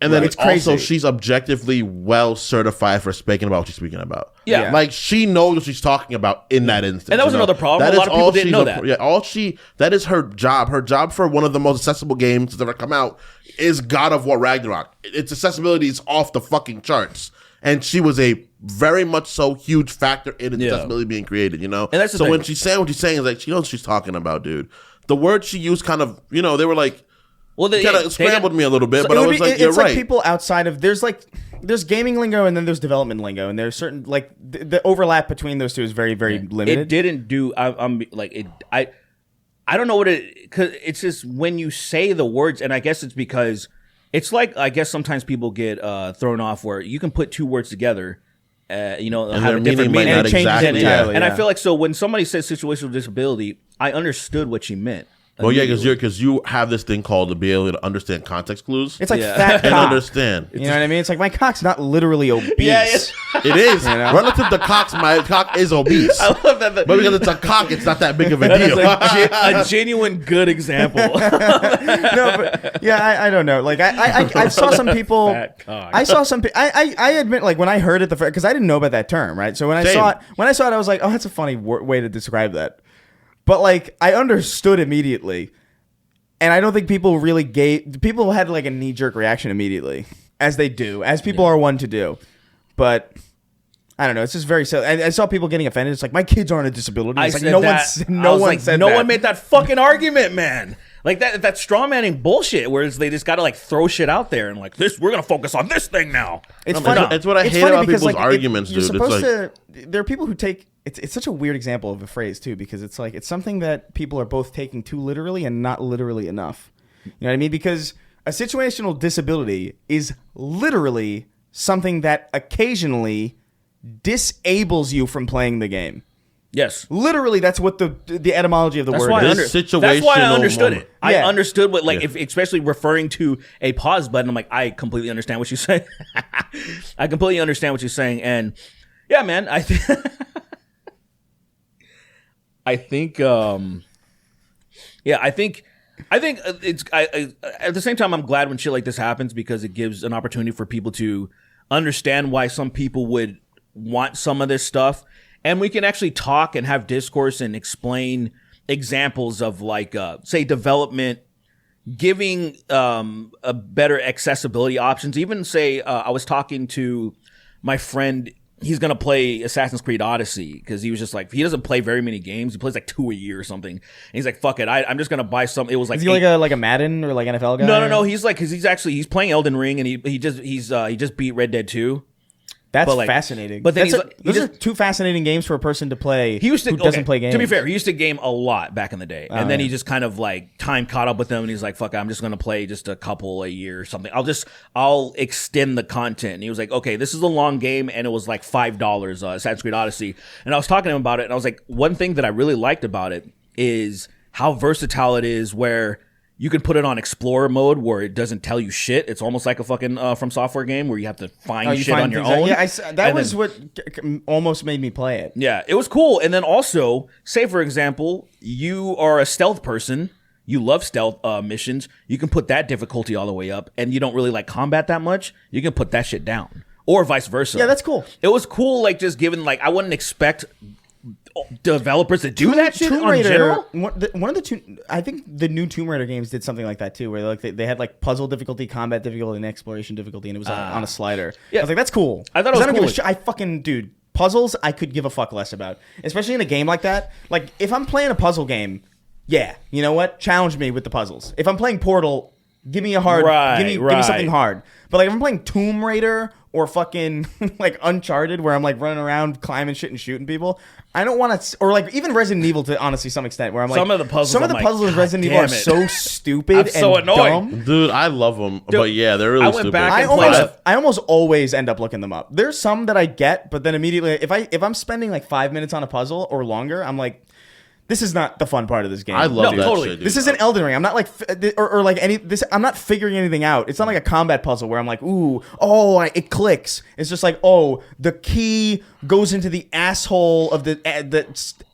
And then it's crazy. Also, she's objectively well certified for speaking about what she's speaking about. Yeah. Like, she knows what she's talking about in that instance. And that was another problem. A lot of people didn't know that. Yeah, that is her job. Her job for one of the most accessible games that's ever come out is God of War Ragnarok. Its accessibility is off the fucking charts. And she was a very much so huge factor in its accessibility being created, you know? And that's the so thing. when she's saying what she's saying, is like, she knows what she's talking about, dude. The word she used kind of, they were like, well, they kind of scrambled me a little bit, but I was like, you're right. Like people outside of there's gaming lingo and then there's development lingo, and there's certain like the overlap between those two is very very limited. It didn't do. I'm like it. I don't know what it. Cause it's just when you say the words, and I guess it's because it's like I guess sometimes people get thrown off where you can put two words together. And have a different meaning, and it changes entirely. And I feel like so when somebody says situational disability, I understood what she meant. Well, yeah, because you have this thing called to be able to understand context clues. It's like fat cock. And understand. You know what I mean? It's like my cock's not literally obese. It is. Relative to cocks, my cock is obese. I love that. But because it's a cock, it's not that big of a deal. A genuine good example. No, but yeah, I don't know. Like I saw some people. I saw some. I admit, like when I heard it because I didn't know about that term, right? So when I saw it, I was like, oh, that's a funny way to describe that. But like I understood immediately, and I don't think people had like a knee-jerk reaction immediately, as people are one to do. But I don't know. It's just very silly. I saw people getting offended. It's like my kids aren't a disability. It's like no one made that fucking argument, man. Like that strawmanning bullshit, whereas they just got to like throw shit out there and like this. We're gonna focus on this thing now. It's funny. It's what I hate about people's arguments, dude. You're supposed to. There are people who take. It's such a weird example of a phrase too, because it's like it's something that people are both taking too literally and not literally enough. You know what I mean? Because a situational disability is literally something that occasionally disables you from playing the game. Yes, literally, that's what the etymology of the word is. That's why I understood it. I understood what, like, if, especially referring to a pause button. I'm like, I completely understand what you're saying. I completely understand what you're saying, and yeah, man, I think it's. At the same time, I'm glad when shit like this happens because it gives an opportunity for people to understand why some people would want some of this stuff. And we can actually talk and have discourse and explain examples of like, say, development, giving a better accessibility options. Even say, I was talking to my friend. He's going to play Assassin's Creed Odyssey because he was just like, he doesn't play very many games. He plays like 2 a year or something. And he's like, fuck it. I'm just going to buy some. It was like, is he like a Madden or like NFL guy? No. He's like, cause he's playing Elden Ring and he just beat Red Dead 2. That's But, like, fascinating. But then those are two fascinating games for a person to play he used to who doesn't play games. To be fair, he used to game a lot back in the day, and then yeah. he just kind of like time caught up with him, and he's like, "Fuck, I'm just gonna play just a couple a year or something. I'll extend the content." And he was like, "Okay, this is a long game," and it was like $5. Assassin's Creed Odyssey, and I was talking to him about it, and I was like, one thing that I really liked about it is how versatile it is, where you can put it on Explorer mode where it doesn't tell you shit. It's almost like a fucking From Software game where you have to find shit on your own. Yeah, that was what almost made me play it. Yeah, it was cool. And then also, say for example, you are a stealth person. You love stealth missions. You can put that difficulty all the way up, and you don't really like combat that much. You can put that shit down, or vice versa. Yeah, that's cool. It was cool, like just given like I wouldn't expect developers to do that shit Tomb on Raider, general. one of the two, I think the new Tomb Raider games did something like that too, where like they had like puzzle difficulty, combat difficulty, and exploration difficulty, and it was on a slider. yeah. I was like, that's cool. I thought it was I don't cool. give a shit. I fucking dude, puzzles I could give a fuck less about, especially in a game like that. Like if I'm playing a puzzle game, yeah, you know what? Challenge me with the puzzles. If I'm playing Portal, give me a hard, give me something hard. But like if I'm playing Tomb Raider or fucking like Uncharted, where I'm like running around climbing shit and shooting people, I don't want to. Or like even Resident Evil to honestly some extent, where I'm like Some of the puzzles in Resident Evil are so stupid I'm and so annoying. dumb. Dude, I love them, but yeah, they're really I went stupid. back and I almost always end up looking them up. There's some that I get, but then immediately if I'm spending like 5 minutes on a puzzle or longer, I'm like, this is not the fun part of this game. I love No, that totally. shit, dude. This isn't Elden Ring. I'm not like or like any this. I'm not figuring anything out. It's not like a combat puzzle where I'm like, it clicks. It's just like, the key goes into the asshole of the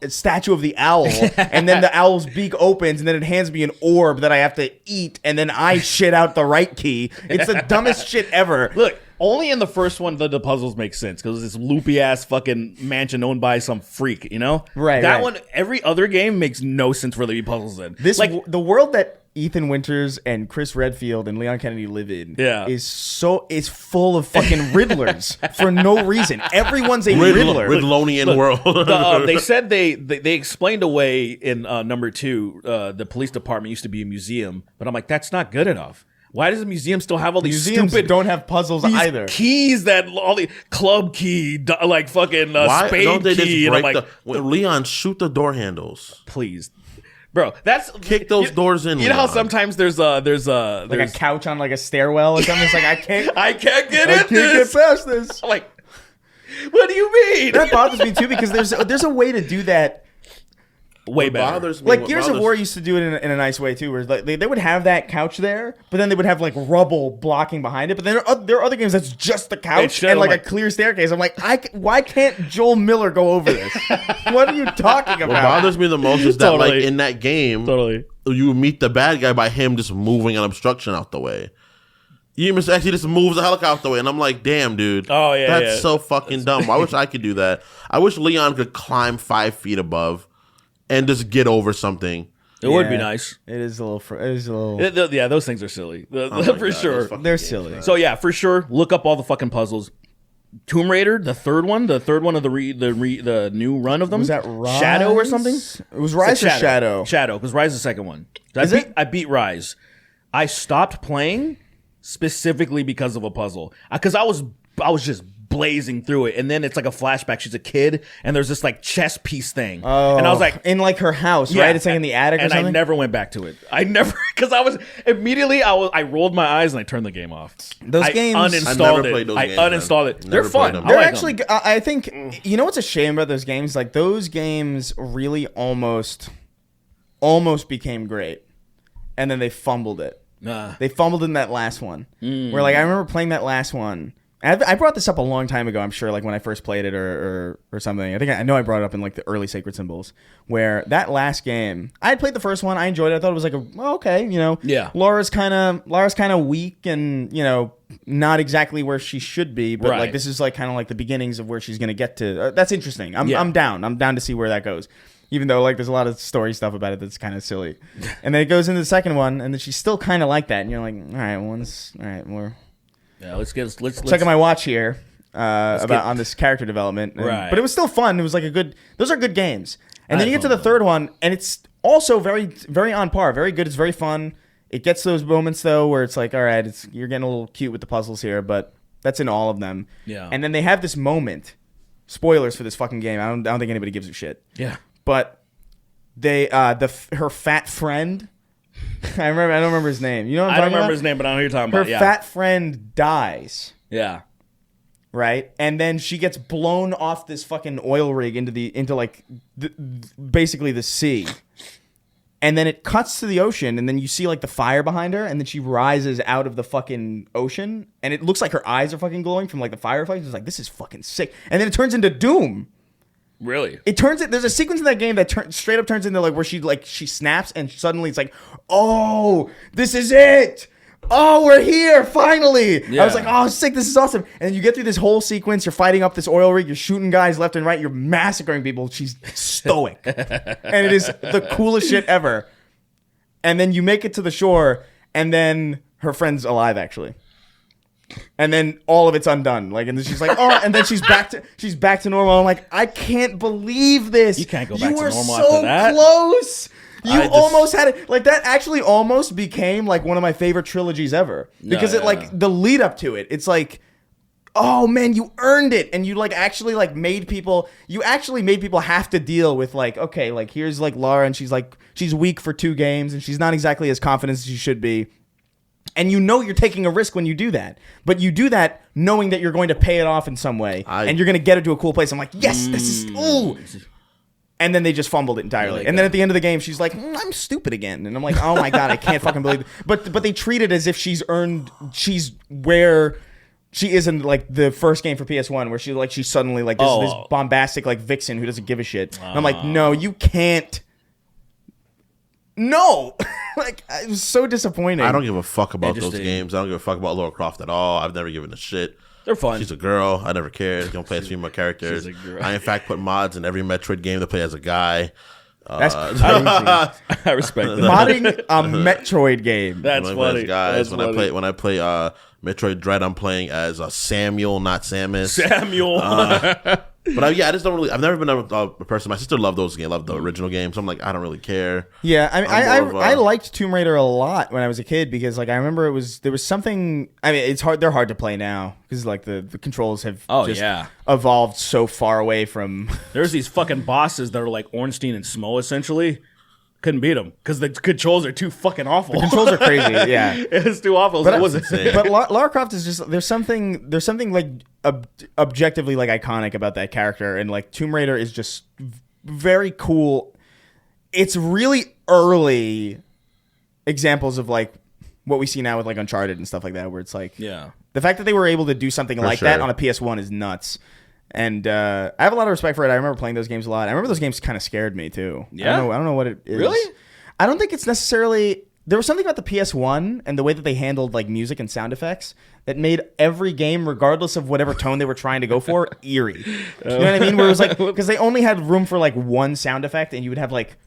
statue of the owl, and then the owl's beak opens, and then it hands me an orb that I have to eat, and then I shit out the right key. It's the dumbest shit ever. Look, only in the first one the puzzles make sense because it's this loopy ass fucking mansion owned by some freak, you know? Right, That right. one, every other game makes no sense for there to be puzzles in. This like the world that Ethan Winters and Chris Redfield and Leon Kennedy live in is full of fucking riddlers for no reason. Everyone's a riddler. Riddlonian world. they said they explained away in number 2 the police department used to be a museum, but I'm like, that's not good enough. Why does the museum still have all these Museums stupid don't have puzzles either. keys that all the club key, like fucking Why spade don't they key? just And I'm break like, Leon, shoot the door handles. please, bro, that's Kick those doors in, You know how Leon. sometimes there's Like a couch on like a stairwell or something. It's like I can't get this. past this. I'm like, what do you mean? That bothers me too because there's a way to do that. Way better. Bothers me. Like what Gears of bothers- War used to do it in a nice way too, where like they would have that couch there, but then they would have like rubble blocking behind it. But then there are other games that's just the couch shit, and like I'm a like- clear staircase. I'm like, why can't Joel Miller go over this? What are you talking about? What bothers me the most is that Totally. like in that game, Totally. you meet the bad guy by him just moving an obstruction out the way. You actually just moves the helicopter out the way, and I'm like, damn, dude. Oh, yeah, that's yeah. so fucking dumb. I wish I could do that. I wish Leon could climb 5 feet above and just get over something. It would be nice. It is a little. Yeah, those things are silly. Oh my For God, sure. those fucking They're games, silly. man. So yeah, for sure, look up all the fucking puzzles. Tomb Raider, the third one of the new run of them. Was that Rise? Shadow or something? It was Rise or Shadow? Shadow, because Rise is the second one. I beat Rise. I stopped playing specifically because of a puzzle. Because I was just blazing through it, and then it's like a flashback. She's a kid, and there's this like chess piece thing, and I was like, in like her house, right? It's like in the attic or and something. I never went back to it. I never, because I was immediately I rolled my eyes and I turned the game off. Those games- I uninstalled never it. played those I games, man. uninstalled it. Never They're fun. played them. I They're like actually. them. I think you know what's a shame about those games? Like those games really almost became great, and then they fumbled it. Nah. They fumbled in that last one. Where like I remember playing that last one. I brought this up a long time ago. I'm sure, like when I first played it or something. I know I brought it up in like the early Sacred Symbols, where that last game I had played the first one. I enjoyed it. I thought it was like okay, you know. Yeah. Laura's kind of weak and not exactly where she should be, but Right. like this is like kind of like the beginnings of where she's gonna get to. That's interesting. I'm Yeah. down. I'm down to see where that goes. Even though like there's a lot of story stuff about it that's kind of silly, and then it goes into the second one, and then she's still kind of like that, and you're like, all right, we're Yeah, let's checking my watch here on this character development, Right. But it was still fun. It was like those are good games, and then I you get to love the third one, and it's also very very on par, very good. It's very fun. It gets those moments though where it's like, all right, you're getting a little cute with the puzzles here, but That's in all of them. Yeah. And then they have this moment. Spoilers for this fucking game. I don't think anybody gives a shit. Yeah. But they her fat friend. I don't remember his name. You know what I'm I talking don't remember about? his name, but I know who you're talking Her about. Yeah. fat friend dies. Yeah. Right, and then she gets blown off this fucking oil rig into like basically the sea, and then it cuts to the ocean, and then you see like the fire behind her, and then she rises out of the fucking ocean, and it looks like her eyes are fucking glowing from like the fireflies. It's like, this is fucking sick, and then it turns into Doom. Really? There's a sequence in that game that straight up turns into like where she snaps, and suddenly it's like, oh, this is it. Oh, we're here, finally. Yeah. I was like, oh, sick, this is awesome. And then you get through this whole sequence, you're fighting up this oil rig, you're shooting guys left and right, you're massacring people. She's stoic. And it is the coolest shit ever. And then you make it to the shore, and then her friend's alive, actually. And then all of it's undone. Like, and then she's like, oh, and then she's back to normal. I'm like, I can't believe this. You can't go back to normal so after that. Close. You almost had it. Like, that actually almost became like one of my favorite trilogies ever. Because it like the lead up to it, it's like, oh man, you earned it. And you like actually like made people have to deal with like, okay, like here's like Laura, and she's weak for 2 games, and she's not exactly as confident as she should be. And you know you're taking a risk when you do that. But you do that knowing that you're going to pay it off in some way. And you're going to get her to a cool place. I'm like, yes, this is... Ooh. And then they just fumbled it entirely. And then at the end of the game, she's like, I'm stupid again. And I'm like, oh my God, I can't fucking believe it. But they treat it as if she's where she is in like the first game for PS1, where she's suddenly like this bombastic like vixen who doesn't give a shit. And I'm like, no, you can't. No. Like, it was so disappointing. I don't give a fuck about those games. I don't give a fuck about Lara Croft at all. I've never given a shit. They're fun. She's a girl. I never cared. Don't play as female characters. She's a girl. I in fact put mods in every Metroid game to play as a guy. That's crazy. I respect that. Modding a Metroid game. That's funny. Guys, when I play Metroid Dread, I'm playing as Samuel, not Samus. Samuel. But I just don't really. I've never been a person. My sister loved those games, loved the original games. So I'm like, I don't really care. Yeah, I mean, I liked Tomb Raider a lot when I was a kid, because like I remember there was something. I mean, it's hard. They're hard to play now because like the controls have evolved so far away from. There's these fucking bosses that are like Ornstein and Smo essentially. Couldn't beat them because the controls are too fucking awful. The controls are crazy. Yeah, it's too awful. But, it wasn't. But Lara Croft is just there's something like objectively like iconic about that character, and like Tomb Raider is just very cool. It's really early examples of like what we see now with like Uncharted and stuff like that, where it's like the fact that they were able to do something like that on a PS1 is nuts. And I have a lot of respect for it. I remember playing those games a lot. I remember those games kind of scared me too. Yeah? I don't know what it is. Really? I don't think it's necessarily... There was something about the PS1 and the way that they handled like music and sound effects that made every game, regardless of whatever tone they were trying to go for, eerie. You know what I mean? Where it was like... Because they only had room for like one sound effect, and you would have like...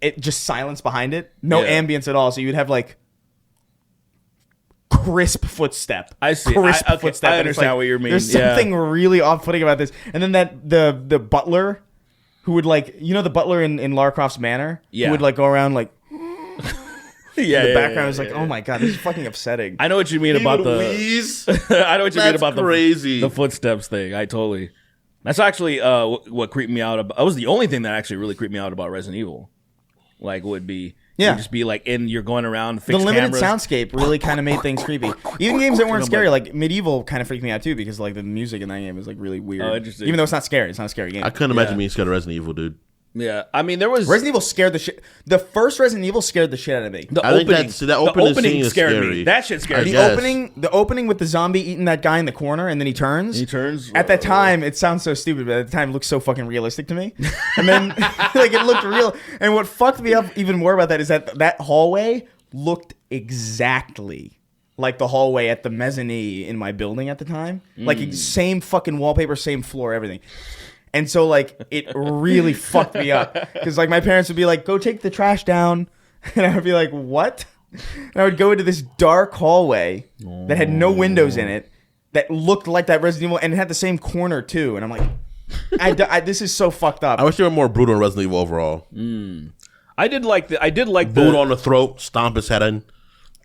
it just silence behind it. No ambience at all. So you would have like... crisp footstep. I see. Footstep. I understand what you mean. There's something really off-putting about this. And then the butler, who would like, you know, the butler in Lara Croft's Manor, who would like go around like, the background is like, oh my God, this is fucking upsetting. I know what you mean about the. I know what you mean about the footsteps thing. That's actually what creeped me out. That was the only thing that actually really creeped me out about Resident Evil. Like would be. Yeah, just be like you're going around. Fixed the limited cameras. Soundscape really kind of made things creepy. Even games that weren't scary, like Medieval, kind of freaked me out too, because like the music in that game is like really weird. Oh, interesting. Even though it's not scary, it's not a scary game. I couldn't imagine being scared of Resident Evil, dude. Yeah, I mean there was Resident Evil scared the shit. The first Resident Evil scared the shit out of me. The opening scared scary. me. That shit scared me. The opening with the zombie eating that guy in the corner, and then he turns. At that time, it sounds so stupid, but at the time, it looked so fucking realistic to me. And then like it looked real. And what fucked me up even more about that is that hallway looked exactly like the hallway at the mezzanine in my building at the time. Like same fucking wallpaper, same floor, everything. And so, like, it really fucked me up. Because, like, my parents would be like, go take the trash down. And I would be like, what? And I would go into this dark hallway that had no windows in it that looked like that Resident Evil. And it had the same corner, too. And I'm like, this is so fucked up. I wish they were more brutal in Resident Evil overall. I did like boot on the throat, stomp his head in.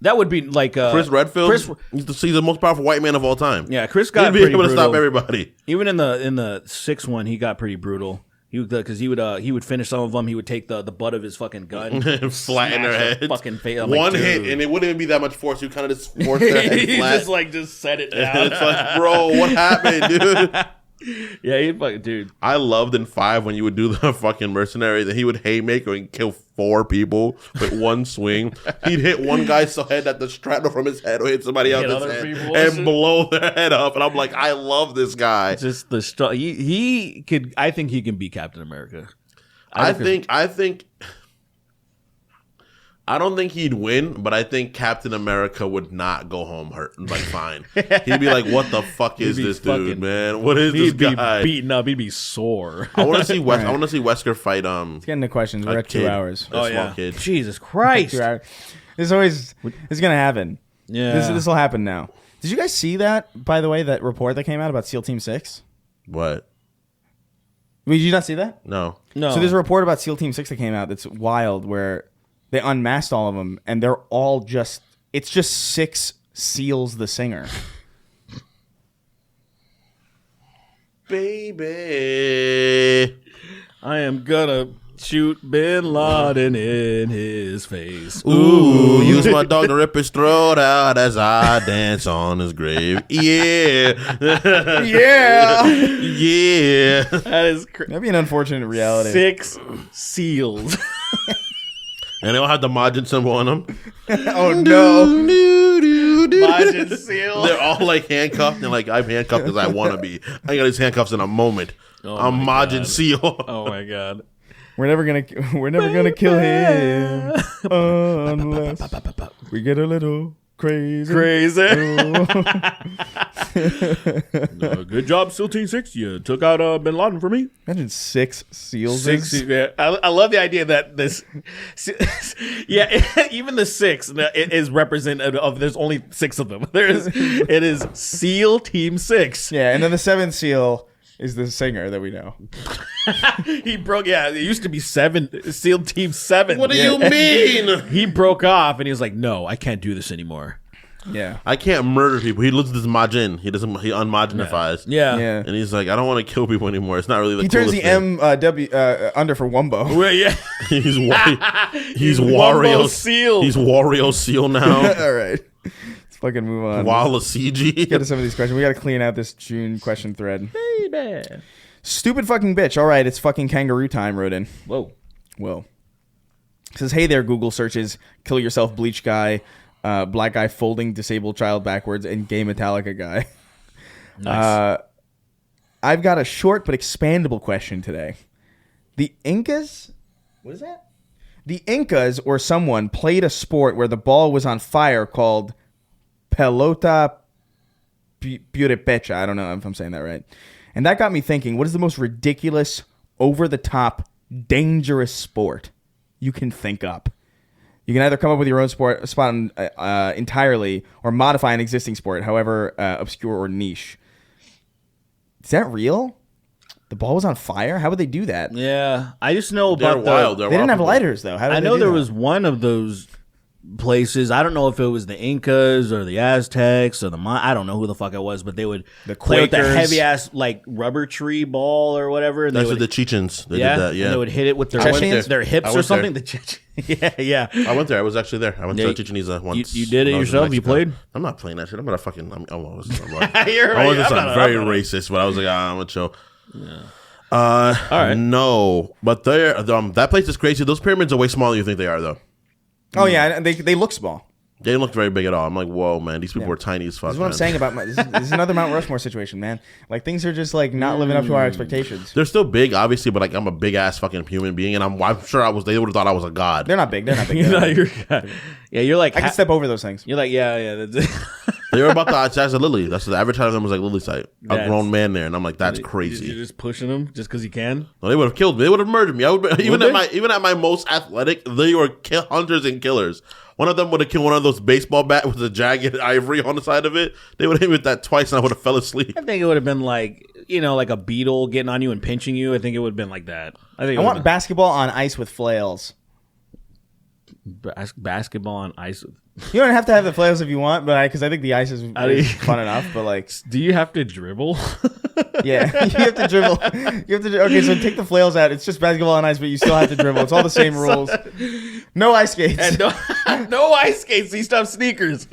That would be like Chris Redfield. He's the most powerful white man of all time. Yeah, Chris got He'd be pretty able to brutal. stop everybody. Even in the sixth one, he got pretty brutal. He would finish some of them. He would take the butt of his fucking gun, Flatten their head. fucking face. One hit, and it wouldn't even be that much force. You kind of just force their head he flat. just set it down. And it's like, bro, what happened, dude? Yeah, he fucking dude. I loved in 5 when you would do the fucking mercenary that he would haymaker and kill 4 people with one swing. He'd hit one guy's head that the straddle from his head or hit somebody else's head and blow their head up. And I'm like, I love this guy. Just the he could. I think he can be Captain America. I don't think he'd win, but I think Captain America would not go home hurt, like fine. He'd be like, "What the fuck is this dude, man? What is this guy?" He'd be beaten up. He'd be sore. I want to see I want to see Wesker fight. Let's get into questions. We're at 2 hours. Small kid. Jesus Christ! 2 hours. It's gonna happen. Yeah, this will happen now. Did you guys see that? By the way, that report that came out about SEAL Team 6. What? Did you not see that? No. no. So there's a report about SEAL Team 6 that came out that's wild, where they unmasked all of them, and they're all it's just 6 SEALs the singer. Baby. I am gonna shoot Bin Laden in his face. Ooh, use my dog to rip his throat out as I dance on his grave. Yeah. Yeah. Yeah. That is That'd be an unfortunate reality. 6 SEALs. And they all have the Majin symbol on them. Oh, no. Majin SEAL. They're all like handcuffed. And like, I'm handcuffed as I want to be. I got these handcuffs in a moment. I'm Majin Seal. Oh my god. We're never gonna kill him unless we get a little crazy. Good job, SEAL Team 6. You took out Bin Laden for me. Imagine 6 SEAls. 6. Yeah, I love the idea that this. Yeah, even the 6 is representative of. There's only 6 of them. It is SEAL Team 6. Yeah, and then the 7th SEAL is the singer that we know. He broke. Yeah, it used to be 7. SEAL Team 7. What do you mean? He broke off and he was like, "No, I can't do this anymore." Yeah. I can't murder people. He loses his Majin. He unmajinifies. Yeah. Yeah. And he's like, I don't want to kill people anymore. It's not really the He turns the coolest thing. M under for Wumbo. Well, yeah. He's Wumbo Wario Seal. He's Wario Seal now. All right. Let's fucking move on. Walla Let's get CG. to some of these questions. We got to clean out this June question thread. Baby. Stupid fucking bitch. All right, it's fucking kangaroo time, wrote in. Whoa. Says, hey there, Google searches, kill yourself, bleach guy, black guy folding disabled child backwards, and gay Metallica guy. Nice. I've got a short but expandable question today. The Incas, what is that? The Incas or someone played a sport where the ball was on fire called pelota purepecha. I don't know if I'm saying that right. And that got me thinking, what is the most ridiculous, over-the-top, dangerous sport you can think up? You can either come up with your own sport entirely or modify an existing sport, however obscure or niche. Is that real? The ball was on fire? How would they do that? Yeah, I just know They're about wild. They didn't have lighters, though. How did I they know do there that? was one of those places. I don't know if it was the Incas or the Aztecs or I don't know who the fuck it was, but they would play with the Quakers. heavy ass like rubber tree ball or whatever. And That's they what would, the Chechens. They yeah, did that. Yeah. and they would hit it with their Chechens? their I hips or went something. there. The yeah. I went there. I was actually there. I went Yeah, to Chichen Itza once. you did it when I was in yourself? You Mexico. played? I'm not playing that shit. I'm not fucking. I was You're I right. was just I'm not- very I'm not- racist, but I was like, I'm gonna chill. All right. No, but that place is crazy. Those pyramids are way smaller than you think they are, though. Oh, yeah, and they look small. They didn't look very big at all. I'm like, whoa, man, these people are tiny as fuck. This is what I'm man. saying about this is another Mount Rushmore situation, man. Like, things are just, like, not living up to our expectations. They're still big, obviously, but like I'm a big ass fucking human being, and I'm sure they would have thought I was a god. They're not big. They're not big. You know, They're not big. you're like I can step over those things. You're like yeah. That's They were about the size of Lily. That's the advertising of them was like Lily site. A That's- grown man there, and I'm like, that's You're crazy. just pushing them just because you can. No, they would have killed me. They would have murdered me. I would even they? at my most athletic, they were hunters and killers. One of them would have killed one of those baseball bat with a jagged ivory on the side of it. They would have hit me with that twice, and I would have fell asleep. I think it would have been like like a beetle getting on you and pinching you. I think it would have been like that. I want basketball on ice with flails. basketball on ice. You don't have to have the flails if you want, but because I think the ice is fun enough. But like, Do you have to dribble? yeah, you have to dribble. Okay, so take the flails out. It's just basketball on ice, but you still have to dribble. It's all the same rules. No ice skates. And no ice skates. These stuff sneakers.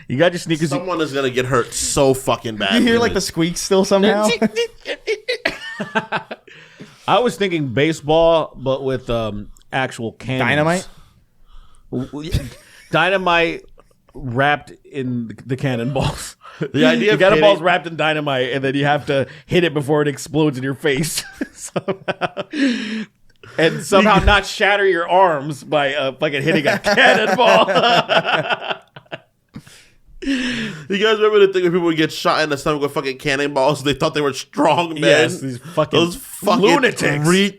You got your sneakers. Someone is gonna get hurt so fucking bad. You hear like the squeaks still somehow. I was thinking baseball, but with actual cannons. Dynamite wrapped in the cannonballs. The idea of the cannonballs hitting- wrapped in dynamite, and then you have to hit it before it explodes in your face. And somehow not shatter your arms by fucking hitting a cannonball. You guys remember the thing when people would get shot in the stomach with fucking cannonballs? They thought they were strong men. Yes, these fucking lunatics.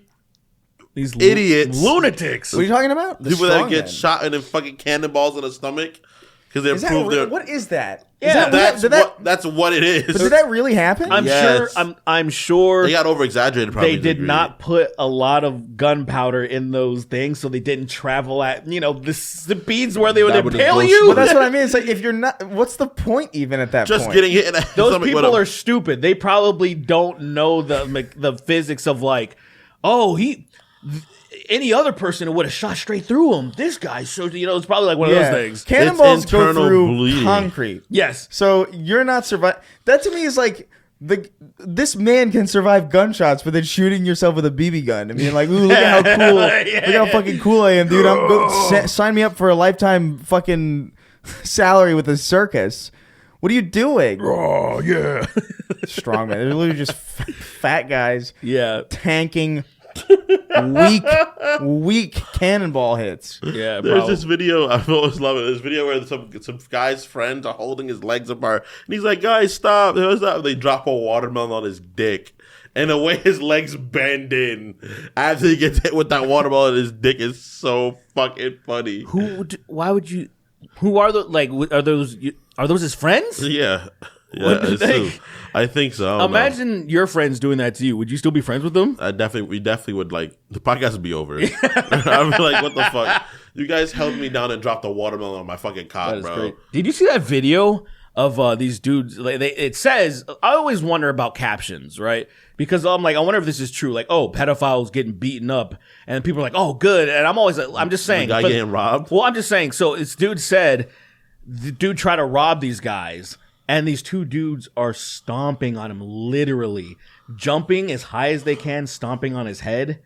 These idiots. lunatics. What are you talking about? The People that get strongman. shot and then fucking cannonballs in the stomach because they Is that prove real? they're. What is that? Yeah, That's what it is. But did that really happen? I'm Yes. sure. I'm sure They got over exaggerated. Probably they to a did degree. not put a lot of gunpowder in those things, so they didn't travel at the speeds where they would That would impale just you. go But that's what I mean. It's like if you're not, what's the point even at that just point? getting hit in the Those stomach with people a- are stupid. They probably don't know the physics of like, any other person would have shot straight through him. This guy, so it's probably like one of those things. Cannonballs It's go internal through bleeding. concrete. Yes. So you're not survive. That to me is like this man can survive gunshots, but then shooting yourself with a BB gun. I mean, like, ooh, look at how cool, look how fucking cool I am, dude. Sign me up for a lifetime fucking salary with a circus. What are you doing? Oh yeah. Strongman. They're literally just fat guys Yeah. tanking weak cannonball hits. Yeah. There's this video I've always loved it. This video where some guy's friends are holding his legs apart, and he's like, "Guys, stop!" They drop a watermelon on his dick, and the way his legs bend in after he gets hit with that watermelon, his dick is so fucking funny. Why would you? Who are the like? Are those his friends? Yeah, What do you think? I think so. I don't know. Imagine your friends doing that to you. Would you still be friends with them? We definitely would like the podcast would be over. I'd be like, what the fuck? You guys held me down and dropped a watermelon on my fucking cock, bro. Great. Did you see that video of these dudes? Like, it says, I always wonder about captions, right? Because I'm like, I wonder if this is true. Like, oh, pedophiles getting beaten up, and people are like, oh, good. And I'm just saying, The guy getting robbed. Well, I'm just saying. So this dude said, the dude tried to rob these guys. And these two dudes are stomping on him, literally jumping as high as they can, stomping on his head,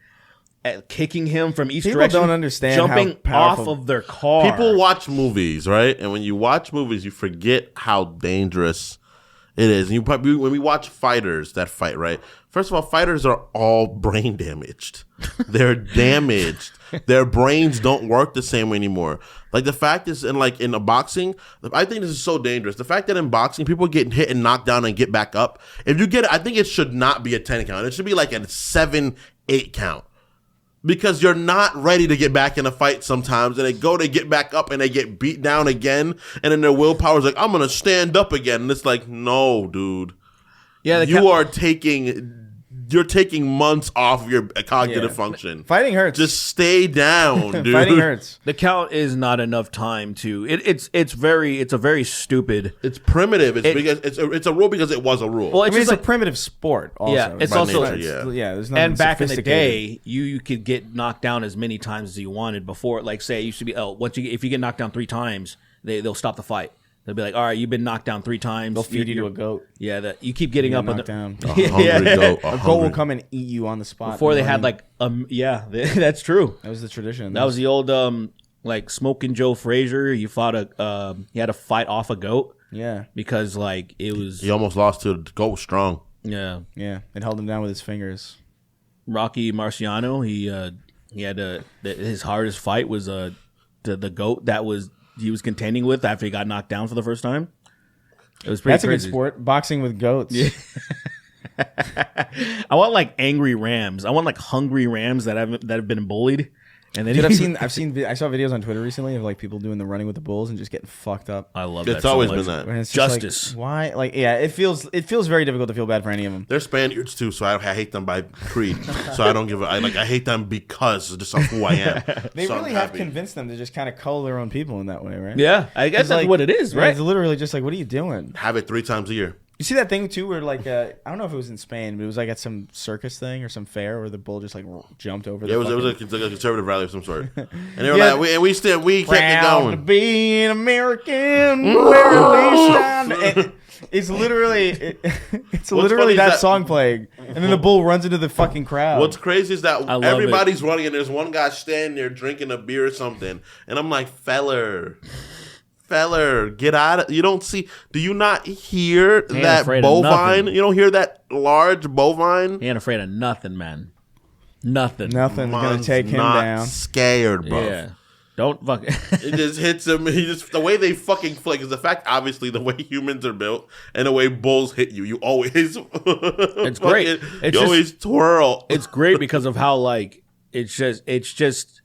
kicking him from each People direction. don't understand jumping how off powerful- of their car. People watch movies, right? And when you watch movies, you forget how dangerous it is. And when we watch fighters that fight, right? First of all, fighters are all brain damaged. They're damaged. Their brains don't work the same way anymore. Like the fact is, in a boxing, I think this is so dangerous. The fact that in boxing, people get hit and knocked down and get back up. If you get it, I think it should not be a 10 count. It should be like a 7-8 count. Because you're not ready to get back in a fight sometimes, and they go to get back up and they get beat down again, and then their willpower's like, I'm gonna stand up again. And it's like, no, dude. Yeah, You're taking months off your cognitive function. Fighting hurts. Just stay down, dude. Fighting hurts. The count is not enough time to. It's a very stupid. It's primitive. It's a rule because it was a rule. Well, I it's mean, just it's like, a primitive sport. Also, Yeah, it's by also nature, yeah. There's nothing and back in the sophisticated. day, you could get knocked down as many times as you wanted before. Like say, it used to be if you get knocked down 3 times, they'll stop the fight. They'll be like, all right, you've been knocked down 3 times. They'll feed you to a goat. Yeah, you keep getting up Knocked on down. A hungry goat. A goat will come and eat you on the spot. before they You know had what I mean? like that's true. That was the tradition. That was the old like Smoking Joe Frazier. He had to fight off a goat yeah, because like it was He almost lost to the goat strong. yeah. yeah. It held him down with his fingers. Rocky Marciano, he had his hardest fight was the goat he was contending with after he got knocked down for the first time. It was pretty That's crazy. a good sport. Boxing with goats. Yeah. I want like angry rams. I want like hungry rams that have been bullied, And then Dude, I saw videos on Twitter recently of like people doing the running with the bulls and just getting fucked up. I love that. It's always so been much. that. And it's just Justice. Like, why? Like, yeah, it feels very difficult to feel bad for any of them. They're Spaniards too, so I hate them by creed. So I don't give I hate them because just of who I am. They So I'm really have happy. convinced them to just kind of cull their own people in that way, right? Yeah, I guess It's that's like- what it is, yeah, right? It's literally just like, what are you doing? Have it 3 times a year. You see that thing too, where like I don't know if it was in Spain, but it was like at some circus thing or some fair where the bull just like jumped over. Yeah, the it was fucking- like a conservative rally of some sort. And they were Yeah. like, we kept it Proud to going. be an American. Where we shine. It's literally it's What's literally funny is that that- song playing, and then the bull runs into the fucking crowd. What's crazy is that love everybody's running and there's one guy standing there drinking a beer or something. And I'm like, feller, get out of, you don't see, do you not hear Ain't that afraid of bovine? nothing. You don't hear that large bovine? He ain't afraid of nothing, man. Nothing. Nothing's gonna Man's take him not down. scared, bro. Yeah. Don't fuck. It just hits him. The way they fucking flick is the fact, obviously, the way humans are built and the way bulls hit you. You always, it's great. It's you just- always twirl. It's great because of how like it's just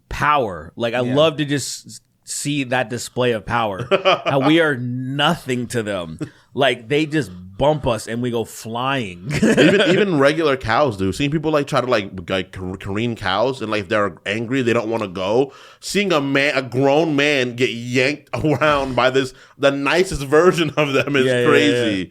power. Like I love to just see that display of power. How we are nothing to them. Like they just bump us and we go flying. even regular cows do. Seeing people like try to like careen cows and like if they're angry they don't want to go. Seeing a grown man get yanked around by the nicest version of them is Yeah, yeah, crazy. yeah.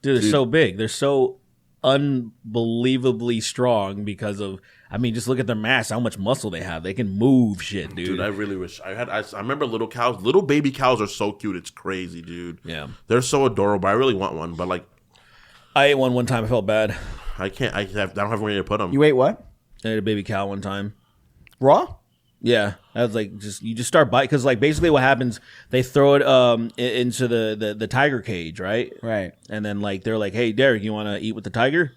Dude, they're so big. They're so unbelievably strong because of. I mean, just look at their mass. How much muscle they have. They can move shit, dude. Dude, I really wish I had. I remember little cows. Little baby cows are so cute. It's crazy, dude. Yeah. They're so adorable. I really want one, but like I ate one time. I felt bad. I can't. I don't have where to put them. You ate what? I ate a baby cow one time. Raw? Yeah, I was like, you just start biting because like basically what happens, they throw it into the tiger cage, right? Right. And then like they're like, hey Derek, you want to eat with the tiger?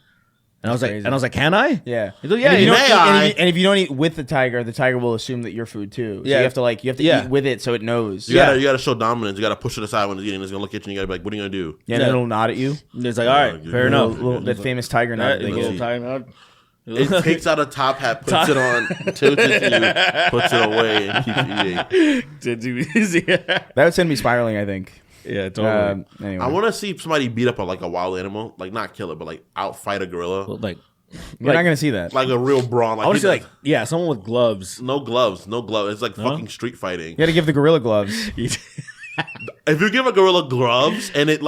And crazy. I was like, can I? Yeah. He's like, yeah, And if you you don't may eat- I. and if you don't eat with the tiger will assume that you're food too. So Yeah. you have to Yeah. eat with it so it knows. You gotta show dominance. You gotta push it aside when it's eating. It's gonna look at you. And you gotta be like, "What are you gonna do?" Yeah, and Yeah. then it'll nod at you. And it's like, all right, Yeah, fair yeah. enough. That famous tiger nod. All right, they little give. time out. It takes out a top hat, puts it on, tilts it to you, puts it away, and keeps eating. That would send me spiraling, I think. Yeah, totally. Anyway. I want to see somebody beat up a wild animal, like not kill it, but like outfight a gorilla, Like, You're not going to see that. like a real brawn. Like I want to he see like, yeah, someone with gloves. no gloves. It's like fucking street fighting. You got to give the gorilla gloves. If you give a gorilla gloves and it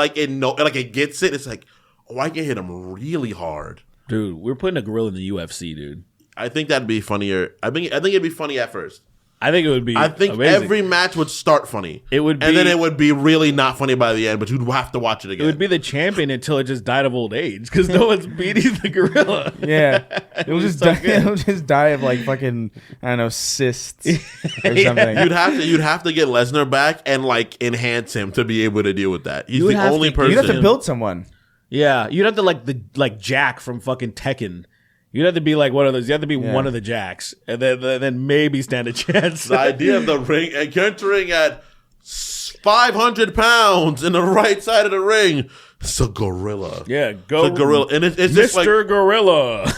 gets it, it's like, oh, I can hit him really hard. Dude, we're putting a gorilla in the UFC, dude. I think that'd be funnier. I think it'd be funny at first. I think it would be. I think amazing. every match would start funny. It would and be- then it would be really not funny by the end. But you'd have to watch it It again. would be the champion until it just died of old age because no one's beating the gorilla. Yeah. It'll just so die, good. it'll just die of like fucking, I don't know, cysts or something. You'd have to get Lesnar back and like enhance him to be able to deal with that. He's You would the have only to- person. You'd have to build someone. Yeah, you'd have to like Jack from fucking Tekken. You'd have to be like one of those. You have to be one of the Jacks, and then maybe stand a chance. The idea of the ring and entering at 500 pounds in the right side of the ring. It's a gorilla. Yeah, go It's a gorilla, and it's just like Mr. Gorilla.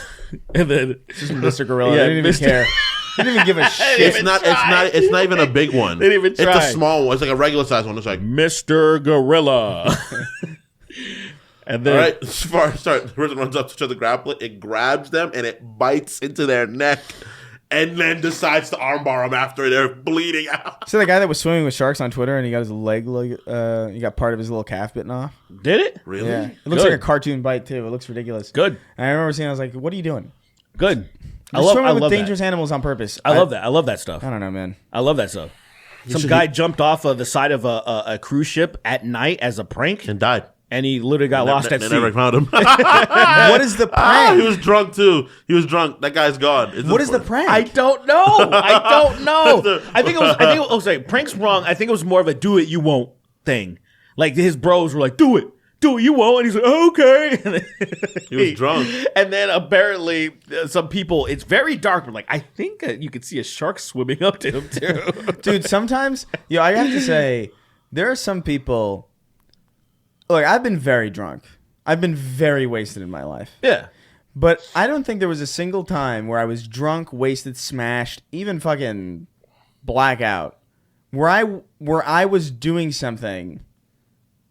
And then Just Mr. Gorilla. Yeah, They didn't even Mr. care. They didn't even give a shit. it's not even a big one. They didn't even It's try. a small one. It's like a regular size one. It's like Mr. Gorilla. And then all right, the person runs up to try to grapple it. It grabs them and it bites into their neck, and then decides to armbar them after they're bleeding out. See the guy that was swimming with sharks on Twitter and he got his leg, he got part of his little calf bitten off. did it? Really? Yeah. It looks Good. like a cartoon bite too. It looks ridiculous. Good. And I remember seeing, I was like, what are you doing? Good. You're swimming I with love dangerous that. animals on purpose. I love that. I love that stuff. I don't know, man. I love that stuff. Some should- guy jumped off of the side of a cruise ship at night as a prank, And died. and he literally got lost at They sea. never found him. What is the prank? He was drunk too. He was drunk. That guy's gone. What is the prank? I don't know. I don't know. I think it was. Oh, sorry. Prank's wrong. I think it was more of a "do it, you won't" thing. Like his bros were like, "Do it, you won't," and he's like, oh, "Okay." And then He was drunk. And then apparently some people. It's very dark, but like I think you could see a shark swimming up to him too. Dude, sometimes, I have to say, there are some people. Look, I've been very drunk. I've been very wasted in my life. Yeah. But I don't think there was a single time where I was drunk, wasted, smashed, even fucking blackout, where I was doing something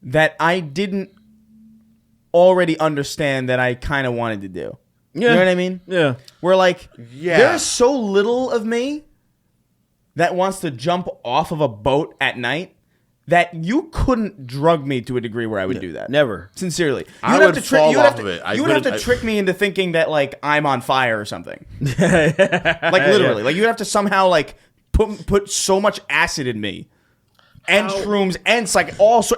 that I didn't already understand that I kind of wanted to do. Yeah. You know what I mean? Yeah. Where like Yeah. there's so little of me that wants to jump off of a boat at night that you couldn't drug me to a degree where I would do that. Never. Sincerely. I would fall off of it. You would have to trick me into thinking that like I'm on fire or something. Like literally. Like you would have to somehow like put so much acid in me. And shrooms and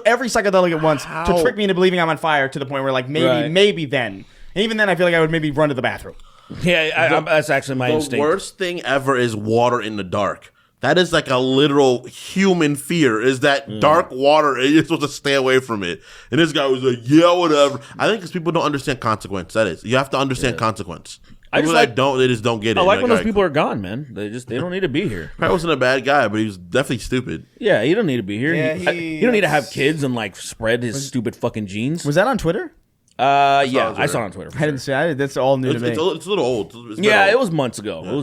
every psychedelic at once to trick me into believing I'm on fire to the point where like maybe then. And even then I feel like I would maybe run to the bathroom. Yeah, that's actually my instinct. The worst thing ever is water in the dark. That is like a literal human fear, is that dark water, and you're supposed to stay away from it. And this guy was like, yeah, whatever. I think because people don't understand consequence. That is. You have to understand consequence. People that don't, they just don't get it. I like when those people are gone, man. They don't need to be here. Probably wasn't a bad guy, but he was definitely stupid. Yeah, he don't need to be here. Yeah, he don't need to have kids and like spread his stupid fucking genes. Was that on Twitter? Yeah, I saw it on Twitter. I didn't say that's all new to me. It's a little old. It was months ago. Yeah.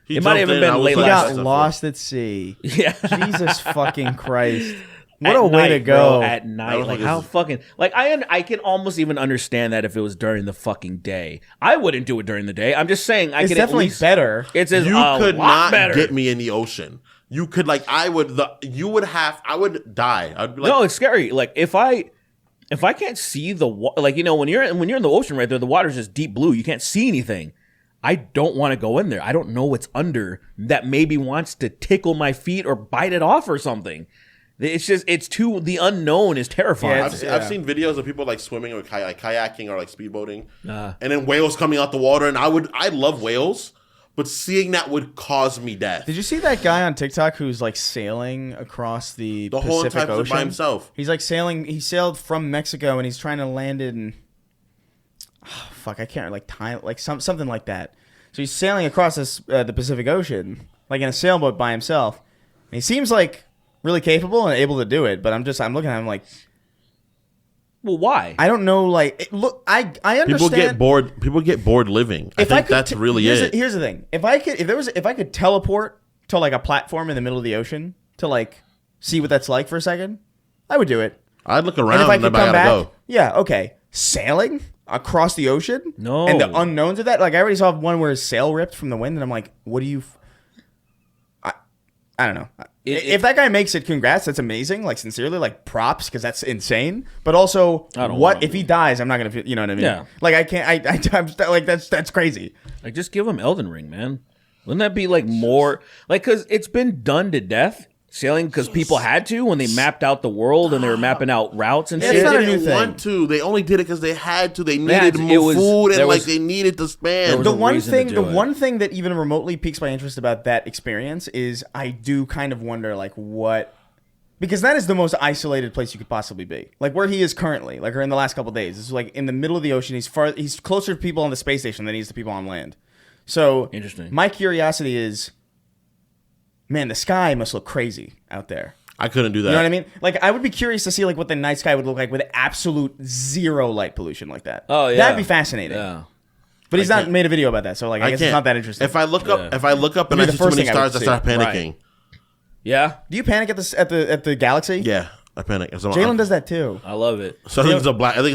It might have even been late He last. got lost at sea. Yeah, Jesus fucking Christ! What at a way night, to go! bro, at night, like how fucking like I can almost even understand that if it was during the fucking day. I wouldn't do it during the day. I'm just saying It's definitely better. It's You could not better. get me in the ocean. You could I would die. I'd be like, No, it's scary. Like if I can't see the like when you're in the ocean right there, the water's just deep blue. You can't see anything. I don't want to go in there. I don't know what's under that maybe wants to tickle my feet or bite it off or something. It's too, the unknown is terrifying. I've seen videos of people like swimming or kayaking or like speedboating, and then whales coming out the water. And I love whales, but seeing that would cause me death. Did you see that guy on TikTok who's like sailing across the whole Pacific entire Ocean by himself? He's like sailing. He sailed from Mexico and he's trying to land in. Oh, fuck, I can't like Thailand, like something like that. So he's sailing across the Pacific Ocean like in a sailboat by himself. And he seems like really capable and able to do it, but I'm looking at him like, well, why? I don't know. Like, look, I understand. People get bored living. I think that's really it. Here's the thing: if I could teleport to like a platform in the middle of the ocean to like see what that's like for a second, I would do it. I'd look around And if I and could then I come gotta back, go. yeah, okay, sailing across the ocean, No. and the unknowns of that. Like, I already saw one where his sail ripped from the wind, and I'm like, what do you? I don't know. If that guy makes it, congrats. That's amazing. Like, sincerely, like, props, because that's insane. But also, what if he dies? I'm not gonna feel. You know what I mean? Yeah. Like, I can't. I'm like, that's crazy. Like, just give him Elden Ring, man. Wouldn't that be like more like, because it's been done to death sailing because people had to when they mapped out the world and they were mapping out routes and Yeah, shit. it's not a They new didn't thing. want to. They only did it because they had to. They had needed to. more food there and was- they needed to spend. was The a one reason to thing, do the it. one thing that even remotely piques my interest about that experience is I do kind of wonder, like, what, because that is the most isolated place you could possibly be. Like where he is currently, like, or in the last couple of days, it's like in the middle of the ocean. He's closer to people on the space station than he is to people on land. So Interesting. My curiosity is, man, the sky must look crazy out there. I couldn't do that. You know what I mean? Like, I would be curious to see like what the night sky would look like with absolute zero light pollution like that. Oh, yeah. That'd be fascinating. Yeah. But he's not made a video about that, so like I guess it's not that interesting. If I look up and I the see too first many thing I would stars, I see. start panicking. Yeah. Do you panic at the galaxy? Yeah, I panic. So Jalen does that too. I love it. So I think it's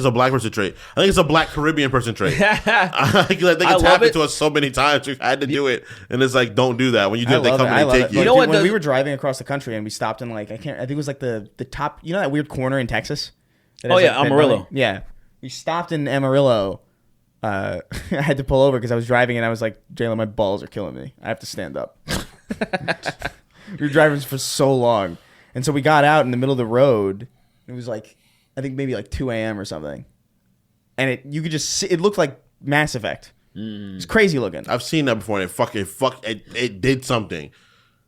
a black person trait. I think it's a black Caribbean person trait. I think it's love happened it. to us so many times. We've had to do it, and it's like, don't do that. When you do it, they come and they take you. You know Dude, what when does- we were driving across the country and we stopped in like I think it was like the top. You know that weird corner in Texas? That Oh, has, yeah, like, that Amarillo. building? Yeah, we stopped in Amarillo. I had to pull over because I was driving and I was like, Jalen, my balls are killing me. I have to stand up. We were driving for so long, and so we got out in the middle of the road. It was like I think maybe like 2 a.m. or something, and you could just see, it looked like Mass Effect. It's crazy looking. I've seen that before, and it did something.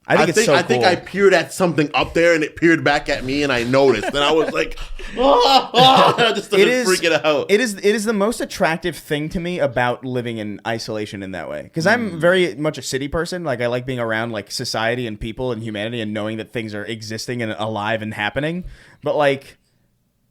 I think it's so cool. I think I peered at something up there, and it peered back at me, and I noticed, and I was like, I just started freaking out. It is the most attractive thing to me about living in isolation in that way, because I'm very much a city person. Like I like being around like society and people and humanity and knowing that things are existing and alive and happening. But like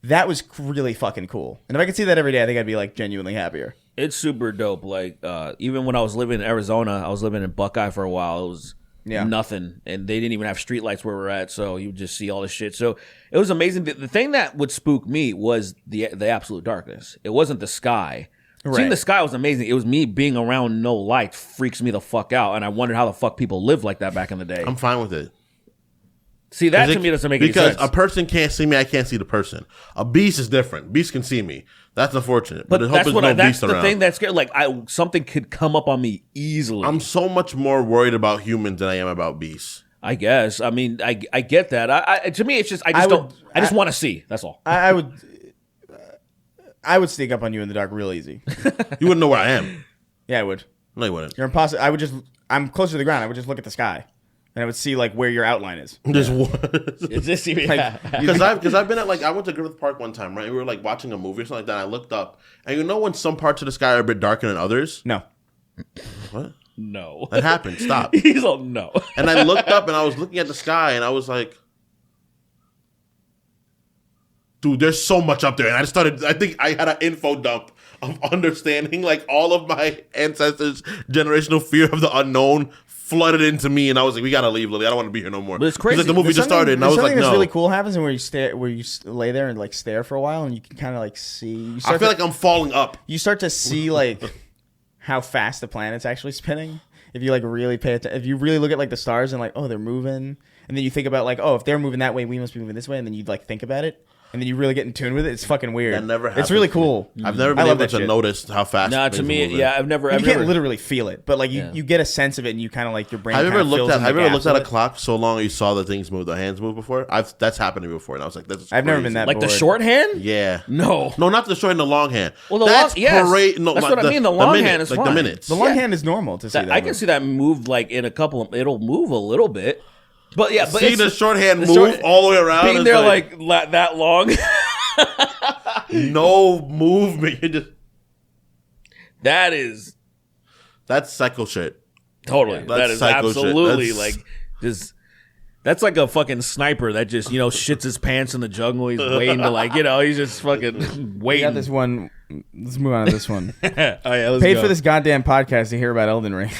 that was really fucking cool. And if I could see that every day, I think I'd be like genuinely happier. It's super dope. Like even when I was living in Arizona, I was living in Buckeye for a while. It was nothing, and they didn't even have streetlights where we're at, so you would just see all this shit. So it was amazing. The thing that would spook me was the absolute darkness. It wasn't the sky. Right. Seeing the sky was amazing. It was me being around no light freaks me the fuck out, and I wondered how the fuck people lived like that back in the day. I'm fine with it. See, that to me doesn't make any sense. Because a person can't see me, I can't see the person. A beast is different. Beast can see me. That's unfortunate. But that's the thing that's scary. Like something could come up on me easily. I'm so much more worried about humans than I am about beasts. I guess. I mean, I get that. To me, it's just I just want to see. That's all. I would sneak up on you in the dark real easy. You wouldn't know where I am. Yeah, I would. No, you wouldn't. You're impossible. I'm closer to the ground. I would just look at the sky. And I would see like where your outline is. Just because I've been at I went to Griffith Park one time, right? We were like watching a movie or something like that. And I looked up, and you know when some parts of the sky are a bit darker than others? No. What? No. That happened. Stop. He's all no. And I looked up, and I was looking at the sky, and I was like, dude, there's so much up there. And I think I had an info dump of understanding like all of my ancestors' generational fear of the unknown flooded into me, and I was like, we gotta leave, Lily. I don't want to be here no more. But it's crazy. Like, the movie just started, and I was like, no. Something that's really cool happens, and where you lay there and like stare for a while, and you can kind of like see. I feel like I'm falling up. You start to see like how fast the planet's actually spinning. If you like really pay attention, if you really look at like the stars and like, oh, they're moving, and then you think about like, oh, if they're moving that way, we must be moving this way, and then you like think about it. And then you really get in tune with it. It's fucking weird. That never happens. It's really cool. I've never been able to notice how fast. No, to me, yeah, I've never. You can't literally feel it, but like you get a sense of it, and you kind of like your brain. Have you ever looked at a clock so long you saw the things move, the hands move before? That's happened to me before, and I was like, "That's." I've never been that like bored. the shorthand. Yeah. No, not the shorthand, the long hand. Well, the that's long, yes. No, that's what I mean. The long hand is like fine. the minutes. The long hand is normal to see. I can see that move like in a couple of. It'll move a little bit, but yeah. But see the shorthand move all the way around. Being there like that long. No movement. That's psycho shit. Totally. Yeah, that is psycho absolutely shit. like just. That's like a fucking sniper that just shits his pants in the jungle. He's waiting to he's just fucking waiting. We got this one. Let's move on to this one. Oh yeah, let's Paid go. for this goddamn podcast to hear about Elden Ring.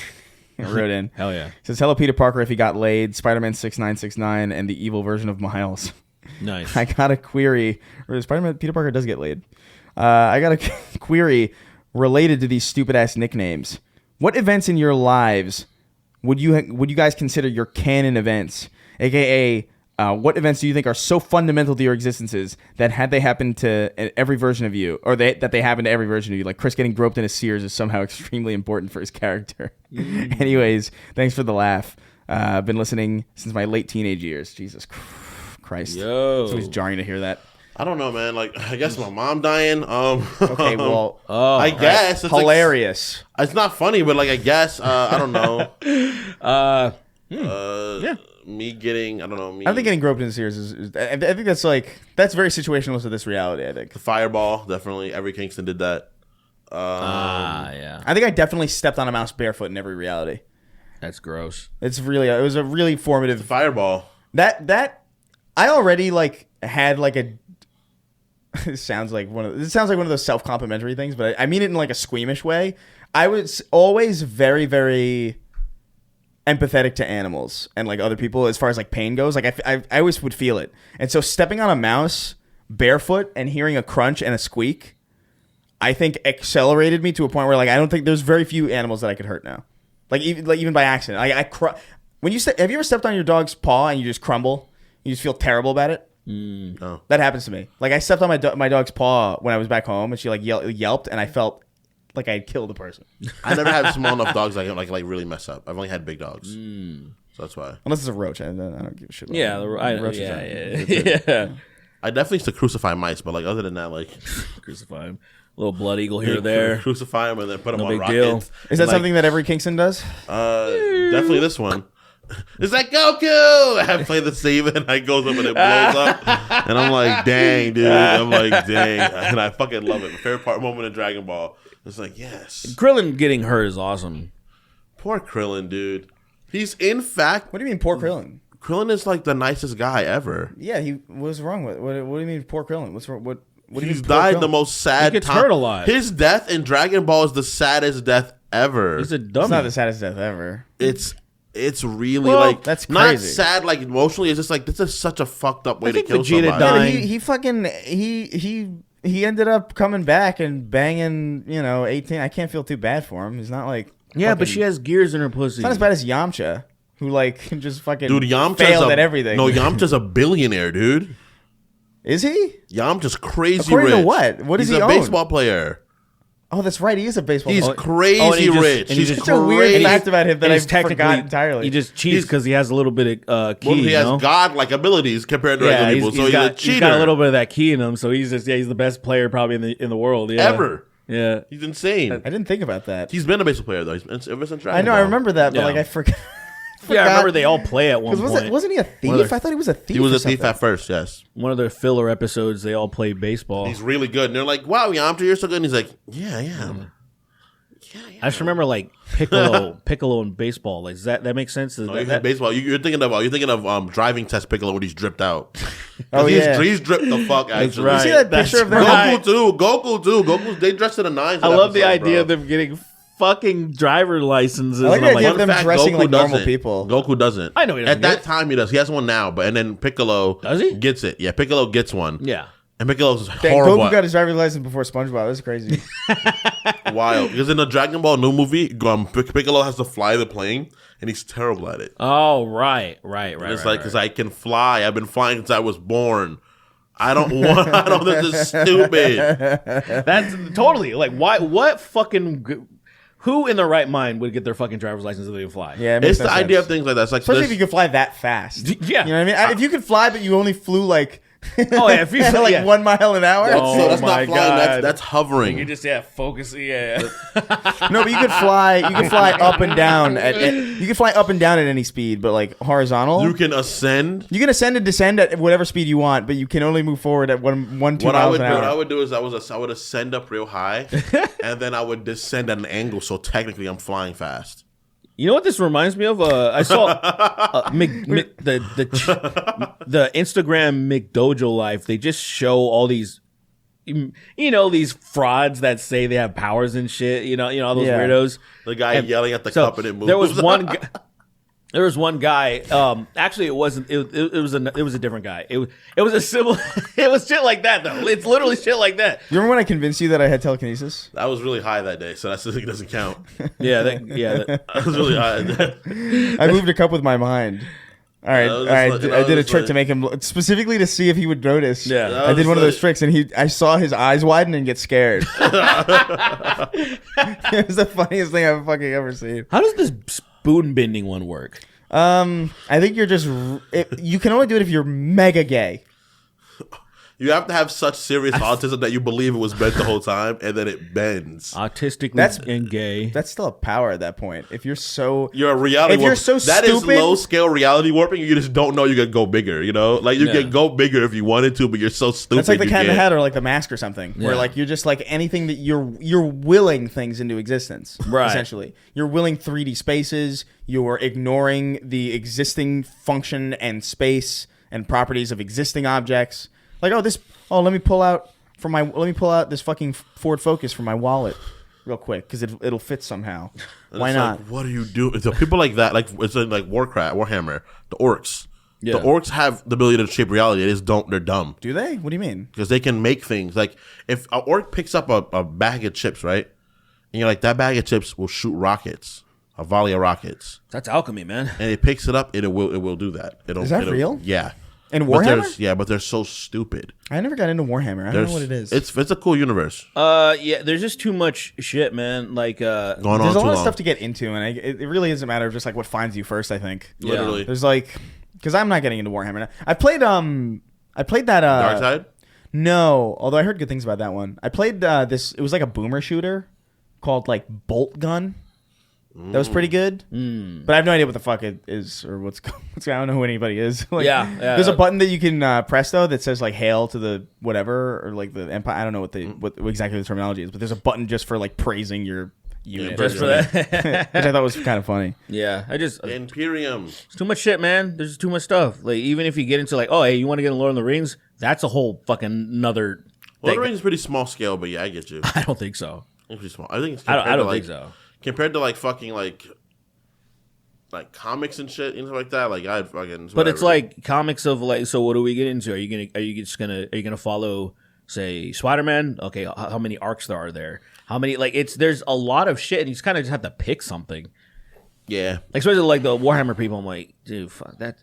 Wrote in. Hell yeah. Says hello Peter Parker if he got laid, Spider-Man 6969, and the evil version of Miles. Nice. I got a query. Or Spider-Man Peter Parker does get laid. I got a query related to these stupid ass nicknames. What events in your lives would you guys consider your canon events? AKA, what events do you think are so fundamental to your existences that had they happened to every version of you, or that they happen to every version of you, like Chris getting groped in a Sears is somehow extremely important for his character. Anyways, thanks for the laugh. I've been listening since my late teenage years. Jesus Christ. Yo. It's always jarring to hear that. I don't know, man. Like, I guess my mom dying. Okay, well, I guess it's hilarious. It's not funny, but like, I guess I don't know. Yeah. Me getting, I don't know. I think getting groped in the Sears is I think that's very situational to this reality. I think the fireball, definitely. Every Kingston did that. Yeah. I think I definitely stepped on a mouse barefoot in every reality. That's gross. It was a really formative The fireball. That I already had a. It sounds like one of those self-complimentary things, but I mean it in like a squeamish way. I was always very, very empathetic to animals and like other people as far as like pain goes. Like I always would feel it, and so stepping on a mouse barefoot and hearing a crunch and a squeak, I think accelerated me to a point where like I don't think there's very few animals that I could hurt now, even by accident. When have you ever stepped on your dog's paw and you just crumble? You just feel terrible about it. No. That happens to me. Like I stepped on my dog's paw when I was back home, and she like yelped, and I felt like I had killed a person. I never had small enough dogs that I can really mess up. I've only had big dogs, so that's why. Unless it's a roach, I don't give a shit. Yeah, yeah. I definitely used to crucify mice, but like other than that, like crucify him. Little blood eagle here or there. Crucify them and then put them No on big rockets. deal. Is that something that every Kingston does? Definitely this one. It's like Goku. I play the save and I goes up and it blows up, and I'm like, dang, dude. I'm like, dang, and I fucking love it. My favorite moment of Dragon Ball. It's like, yes. Krillin getting hurt is awesome. Poor Krillin, dude. He's in fact. What do you mean, poor Krillin? Krillin is like the nicest guy ever. Yeah, what's wrong with? What do you mean, poor Krillin? What's wrong? What He's died the most sad He gets time. hurt a lot. His death in Dragon Ball is the saddest death ever. He's a dummy. It's not the saddest death ever. It's really like that's not crazy. sad like emotionally. It's just like this is such a fucked up way to think kill Vegeta somebody. died. Yeah, but he fucking he ended up coming back and banging 18. I can't feel too bad for him. He's not like Yeah, but she has gears in her pussy. It's not as bad as Yamcha, who like can just fucking Dude, Yamcha's failed at everything. No, Yamcha's a billionaire, dude. Is he? Yamcha's crazy According rich. to what? What does He's he a own? baseball player. Oh, that's right. He is a baseball. He's player. crazy and he just- rich. and he He's just- Such a weird crazy. fact about him that I He's technically forgot entirely. He just cheats because he has a little bit of key. Well, he has you know? godlike abilities compared to Yeah, regular people, so he's a cheater. he's got a little bit of that key in him, so he's just he's the best player probably in the world. Yeah. Ever. Yeah. He's insane. I didn't think about that. He's been a baseball player though. He's been ever since Dragon I know. Ball. I remember that, but Yeah. like I forgot. Yeah, I remember they all play at one point. Wasn't he a thief? One of their- I thought he was a thief. He was or a thief something. at first. Yes. One of their filler episodes, they all play baseball. He's really good, and they're like, "Wow, Yamcha, you're so good." And he's like, "Yeah, yeah." I just remember like Piccolo in baseball. Like, does that makes sense? Is No, that- you had baseball. You're thinking of driving test Piccolo when he's dripped out. Oh, yeah. he's dripped the fuck. Actually, right. You see that That's picture of them? right. Goku too. Goku, they dressed to the nines. I in love the episode, idea bro. of them getting fucking driver licenses. I like and the I'm idea like, of them Fun fact, dressing Goku like normal doesn't. people. Goku doesn't. I know he doesn't At get that it. time, he does. He has one now, but and then Piccolo Does he? gets it. Yeah, Piccolo gets one. yeah. And Piccolo's Dang, horrible. Goku got his driver's license before SpongeBob. That's crazy. Wild. Because in the Dragon Ball new movie, Piccolo has to fly the plane, and he's terrible at it. Oh, right. And it's like, because I can fly. I've been flying since I was born. I don't want. I don't. This is stupid. That's totally like why? What fucking? Who in their right mind would get their fucking driver's license if they can fly? Yeah, it makes It's no the idea sense. of things like that. It's like Especially this- if you could fly that fast. Yeah. You know what I mean? If you could fly, but you only flew like, Oh, yeah, if you flew- like yeah. 1 mile an hour. Oh, so that's my not flying. God. That's hovering. You just focus. Yeah. No, but you could fly. You could fly up and down. You could fly up and down at any speed, but like horizontal. You can ascend. You can ascend and descend at whatever speed you want, but you can only move forward at 2 What miles an hour. I would do is I would ascend up real high, and then I would descend at an angle. So technically, I'm flying fast. You know what this reminds me of? I saw the Instagram McDojo life. They just show all these, these frauds that say they have powers and shit. You know all those Yeah. weirdos. The guy yelling at the So cup and it moves. there was one. There was one guy. Actually, it wasn't. It was a different guy. It was a similar. It was shit like that though. It's literally shit like that. You remember when I convinced you that I had telekinesis? I was really high that day, so that doesn't count. Yeah. I was really high. I moved a cup with my mind. All right, That was all right. like- I that did a was trick like- to make him specifically to see if he would notice. Yeah. That I did was one of those like- tricks, and I saw his eyes widen and get scared. It was the funniest thing I've fucking ever seen. How does this spoon bending one work? I think you're just. You can only do it if you're mega gay. You have to have such serious autism that you believe it was bent the whole time, and then it bends. Autistic That's- and gay. That's still a power at that point. If you're so. You're a reality. If you're warp. so that is stupid- low scale reality warping. You just don't know you can go bigger. You know, like you Yeah. can go bigger if you wanted to, but you're so stupid. That's like the you Cat in the can't. Hat or like the Mask or something, where Yeah. like you're just like anything that you're willing things into existence. Right. Essentially, you're willing 3D spaces. You're ignoring the existing function and space and properties of existing objects. Like let me pull out this fucking Ford Focus from my wallet real quick because it'll fit somehow. And Why it's not? Like, what do you do? The people like that, like it's like Warcraft, Warhammer, the orcs. Yeah. The orcs have the ability to shape reality. They just don't. They're dumb Do they? What do you mean? because they can make things. Like if an orc picks up a bag of chips, right, and you're like, that bag of chips will shoot rockets, a volley of rockets, That's alchemy, man. and it picks it up, it will do that. Is that real? Yeah. In But Warhammer? but they're so stupid. I never got into Warhammer. I don't know what it is. It's a cool universe. Yeah. There's just too much shit, man. Like, Going on There's a too lot of long. stuff to get into, and it really is a matter of just like what finds you first. I think. Literally. There's like, because I'm not getting into Warhammer. I played that. Dark Side? No, although I heard good things about that one. I played this. It was like a boomer shooter called like Bolt Gun. That was pretty good, but I have no idea what the fuck it is or what's. I don't know who anybody is. Like, Yeah. There's a button that you can press though that says like "Hail to the whatever" or like the Empire. I don't know what exactly the terminology is, but there's a button just for like praising your unit, just for that. which I thought was kind of funny. Yeah. Imperium. It's too much shit, man. There's too much stuff. Like, even if you get into like, oh, hey, you want to get in Lord of the Rings? That's a whole fucking another Lord of the Rings is pretty small scale, but yeah, I get you. I don't think so. It's pretty small. I think it's I don't like, think so. Compared to like fucking like comics and shit and stuff like that. Like I'd fucking. But it's like comics of like. So what do we get into? Are you gonna follow, say, Spider-Man? Okay, how many arcs there are there? How many there's a lot of shit, and you just kind of just have to pick something. Yeah, Like, especially like the Warhammer people. I'm like, dude, fuck that.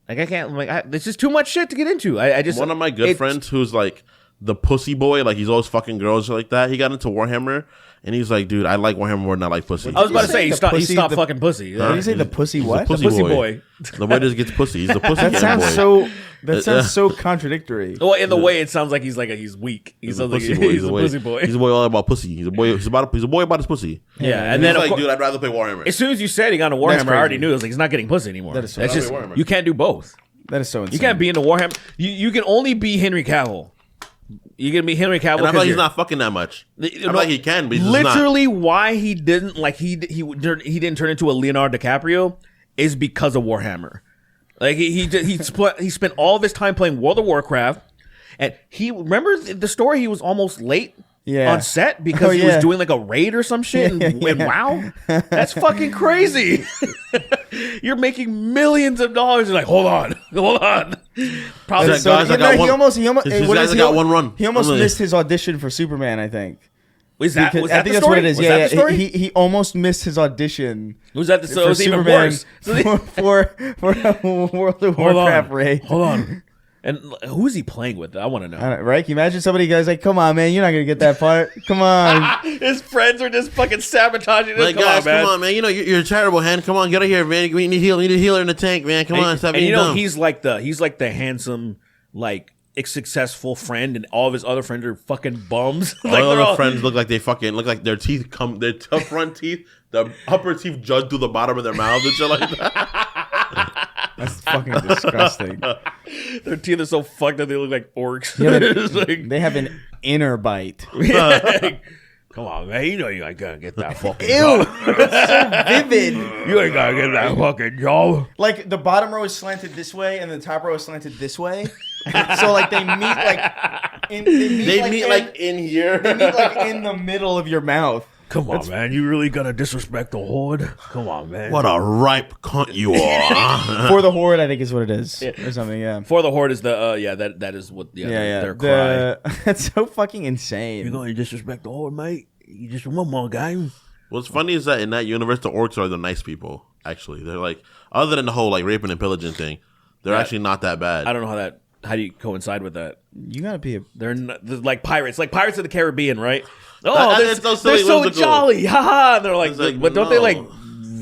Like I can't. This is too much shit to get into. I just one of my good friends who's like the pussy boy, like he's always fucking girls like that. He got into Warhammer. And he's like, dude, I like Warhammer more than I like pussy. I was about to say, he stopped fucking pussy. What did you say? The pussy what? Pussy, Pussy boy. The way this gets pussy. He's the pussy That boy. sounds so contradictory. Well, in the way it sounds like he's weak. He's a pussy boy. He's a pussy boy. He's a boy all about pussy. He's a boy. He's a boy about his pussy. Yeah, and And then he's of like, course, dude, I'd rather play Warhammer. as soon as you said he got into That's Warhammer, I already crazy. knew. I was like, he's not getting pussy anymore. That is so That's crazy. just Warhammer. you can't do both. That is so insane. You can't be into Warhammer. You can only be Henry Cavill. You can be Henry Cavill. And I'm like, he's not fucking that much. I'm like, he can, but he's just not. Literally, why he didn't he didn't turn into a Leonardo DiCaprio is because of Warhammer. Like he spent all of his time playing World of Warcraft, and he remember the story. He was almost late. Yeah. On set because he was doing like a raid or some shit and WoW. That's fucking crazy. You're making millions of dollars. You're like, hold on. Probably He's like, guys, I got one- he almost I got one run. He almost missed his audition for Superman, I think. was that Because- was I that think the that's story? what it is. Was yeah, that the story? He almost missed his audition Was that the so it for was even Superman worse? So they- for a World of Warcraft raid. Hold on. And who is he playing with? I want to know. I don't know, right? Can you imagine somebody goes like, "Come on, man, you're not gonna get that part. Come on." His friends are just fucking sabotaging him. Like, guys, come on, man. You know, you're a terrible hand. Come on, get out here, man. We need a healer in the tank, man. Come on, stop and being you know, dumb. he's like the handsome, like successful friend, and all of his other friends are fucking bums. Like, all they're the friends look like they fucking look like their teeth their front teeth, the upper teeth jut through the bottom of their mouth and shit like that. That's fucking disgusting. Their teeth are so fucked that they look like orcs. Yeah, It's like, they have an inner bite. come on, man. You know you ain't gonna get that fucking Ew, job. it's so vivid. You ain't gonna get that fucking job. Like the bottom row is slanted this way, and the top row is slanted this way. So like they meet like in in here. they meet like in the middle of your mouth. Come on, man. You really gonna disrespect the Horde? Come on, man. What a ripe cunt you are. For the Horde, I think is what it is, or something. Yeah. For the Horde is the that is what their cry. That's so fucking insane. You gonna disrespect the Horde, mate? You just one more game. What's funny is that in that universe, the orcs are the nice people. Actually, they're like, other than the whole like raping and pillaging thing, they're actually not that bad. I don't know how do you coincide with that? You gotta be a. They're like pirates, like Pirates of the Caribbean, right? Oh, That's so silly, they're so whimsical. jolly, haha! And they're like, It's like, but don't they no. like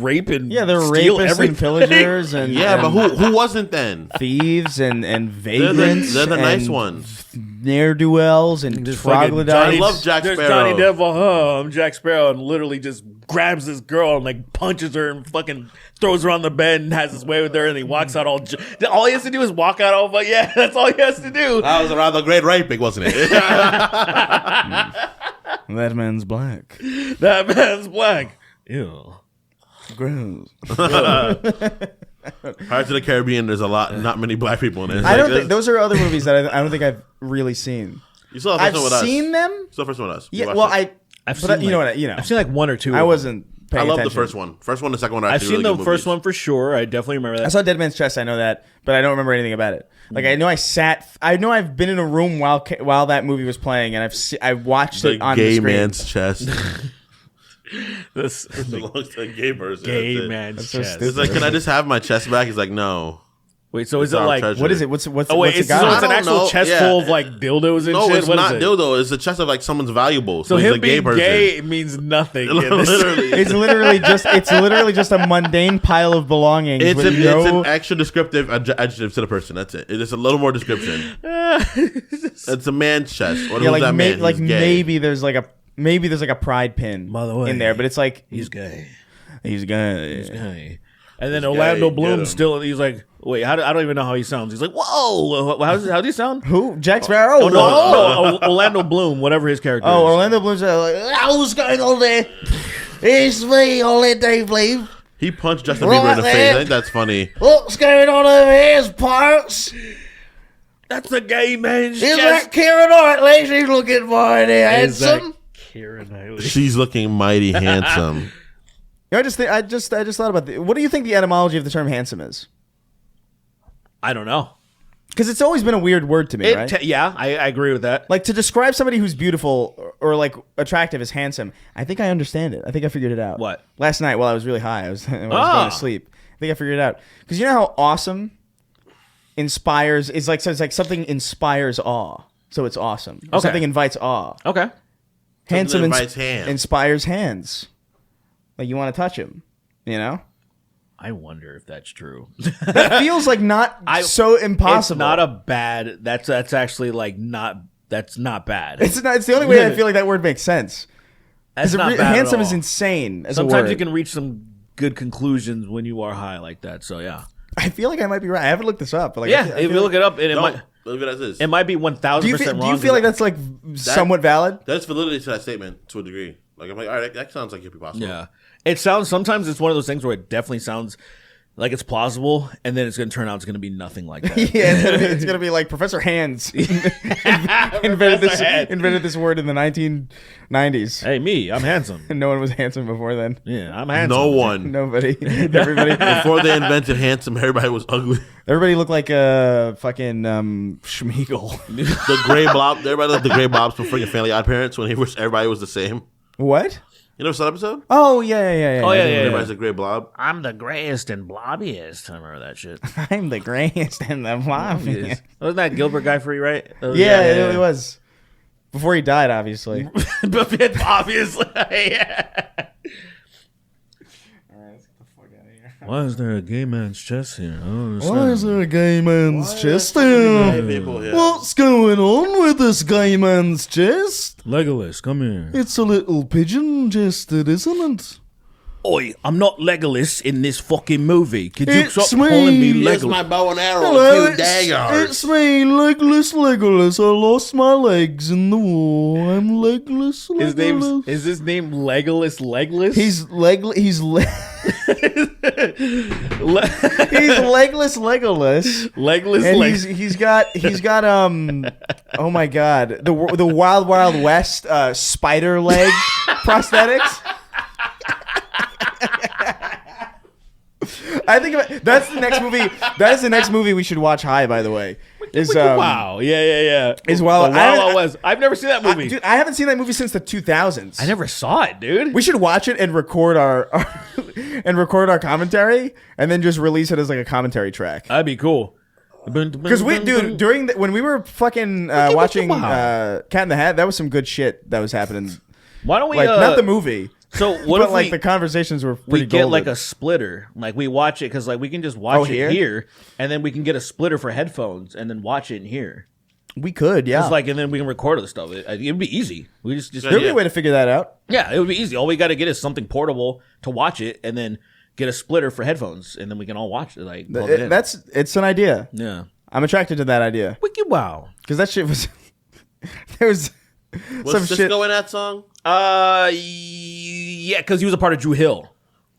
rape and Yeah, they're steal rapists everything? and pillagers and Yeah, but who wasn't then? thieves and They're vagrants. the nice and ones. ne'er-do-wells and Just fucking troglodytes. I love Jack There's Sparrow. Johnny Depp. I'm Jack Sparrow, and literally just grabs this girl and like punches her and fucking throws her on the bed and has his way with her, and he walks out all. All he has to do is walk out all. But yeah, that's all he has to do. That was a rather great raping, wasn't it? That man's black. That man's black. Ew. Gross. Pirates of the Caribbean, there's not many black people in it. I don't think those are other movies that I don't think I've really seen. You saw the I've first one with us. seen them. You saw the first one with us. You Yeah, watched well, it. I've but seen you know like- what? You know, I've seen like one or two. I of them. wasn't. I love the attention. first one. First one and the second one are I've actually seen really the good first movies. one for sure. I definitely remember that. I saw Dead Man's Chest. I know that, but I don't remember anything about it. Like I know I know I've been in a room while that movie was playing, and I watched The it on the gay screen. man's chest. This belongs to a gay person. gay That's it. man's so chest. stupid. It's like, can I just have my chest back? He's like, no. Wait, so is it our like? treasure. What is it? What's Oh wait, what's it's, it got? so it's I an don't actual know. chest Yeah. full of like dildos and No, shit. it's What not is it? dildo. It's the chest of like someone's valuable. So, So he's a him gay being person. gay means nothing. in this. Literally. It's literally just a mundane pile of belongings. It's with an extra descriptive adjective to the person. That's it. It's a little more description. It's a man's chest. What yeah, is like that man? He's gay. maybe there's like a pride pin By the way, in there, but it's like he's gay. he's gay. He's gay. And then Orlando gay, Bloom get him. still. He's like, wait, I don't even know how he sounds. He's like, whoa, how does he sound? Who? Jack Sparrow? Oh, Whoa. no, Orlando Bloom, whatever his character Oh, is. Orlando Bloom's like, what's going on there? It's me, Orlando Bloom. He punched Justin Bieber in the face. I think that's funny. What's going on over here, pirates? That's a gay man's Is chest. that Keira Knightley? She's looking mighty handsome. Keira Knightley. She's looking mighty handsome. You know, I just thought about what do you think the etymology of the term handsome is? I don't know. Because it's always been a weird word to me, right? I agree with that. Like to describe somebody who's beautiful or like attractive as handsome. I think I understand it. I think I figured it out. What? Last night while I was really high, I was going to sleep. I think I figured it out. Because you know how awesome inspires is like, so it's like something inspires awe. So it's awesome. Or something invites awe. Okay. Handsome invites hands. inspires hands. Like you want to touch him, you know? I wonder if that's true. That feels like not so impossible. It's not a bad. That's actually like not. That's not bad. It's not. It's the only way I feel like that word makes sense. That's not bad handsome at all. is insane. As Sometimes a word. you can reach some good conclusions when you are high like that. So yeah. I feel like I might be right. I haven't looked this up. But like, Yeah, I if you look it up, and Don't leave it as is. it might be 1,000% wrong. do you feel like that's like somewhat valid? There's validity to that statement to a degree. Like I'm like, all right, that sounds like it could be possible. Yeah. It sounds. Sometimes it's one of those things where it definitely sounds like it's plausible, and then it's going to turn out it's going to be nothing like that. Yeah, it's gonna be like Professor Hands invented this word in the 1990s, Hey, me, I'm handsome. and no one was handsome before then. Yeah, I'm handsome. No one. Nobody, everybody, Before they invented handsome, everybody was ugly. everybody looked like a fucking Schmeagol. The gray blob. Everybody loved the gray blobs from freaking Family Odd Parents when he wished everybody was the same. What? You know that episode? Oh yeah. Oh, yeah. Everybody's a gray blob. I'm the grayest and blobbiest. I remember that shit. I'm the grayest and the blobbiest. Wasn't that Gilbert Guy right? Yeah, it was. Before he died, obviously. Obviously. Yeah. Why is there a gay man's chest here? Why is there a gay man's chest here? People here. What's going on with this gay man's chest? Legolas, come here. It's a little pigeon chested, isn't it? Oi, I'm not Legolas in this fucking movie. Could you It's stop me. calling me Here's Legolas? my bow and arrow Hello, and two daggers. it's me, Legless Legolas. I lost my legs in the war. I'm Legless Legolas. Is his name Legolas Legless? He's legless Legolas. Legless And Legless. he's got oh my god, the Wild Wild West spider leg prosthetics. I think that's the next movie. That is the next movie we should watch. High, by the way, is wow, yeah. Is Wild Wild West. I've never seen that movie. Dude, I haven't seen that movie since the 2000s. I never saw it, dude. We should watch it and record our commentary, and then just release it as like a commentary track. That'd be cool. Because when we were fucking watching Cat in the Hat, that was some good shit that was happening. Why don't we Like not the movie. So what but if like the conversations were pretty we get golden. like a splitter, like we watch it because like we can just watch it here, and then we can get a splitter for headphones and then watch it in here. We could, yeah. It's like, and then we can record the stuff. It'd be easy. We just There'd be a way to figure that out. yeah, it would be easy. All we got to get is something portable to watch it, and then get a splitter for headphones, and then we can all watch it. Like plug it in. It's an idea. Yeah. I'm attracted to that idea Wiki wow. because that shit was there was Was some Cisco shit. in that song? Yeah, because he was a part of Drew Hill.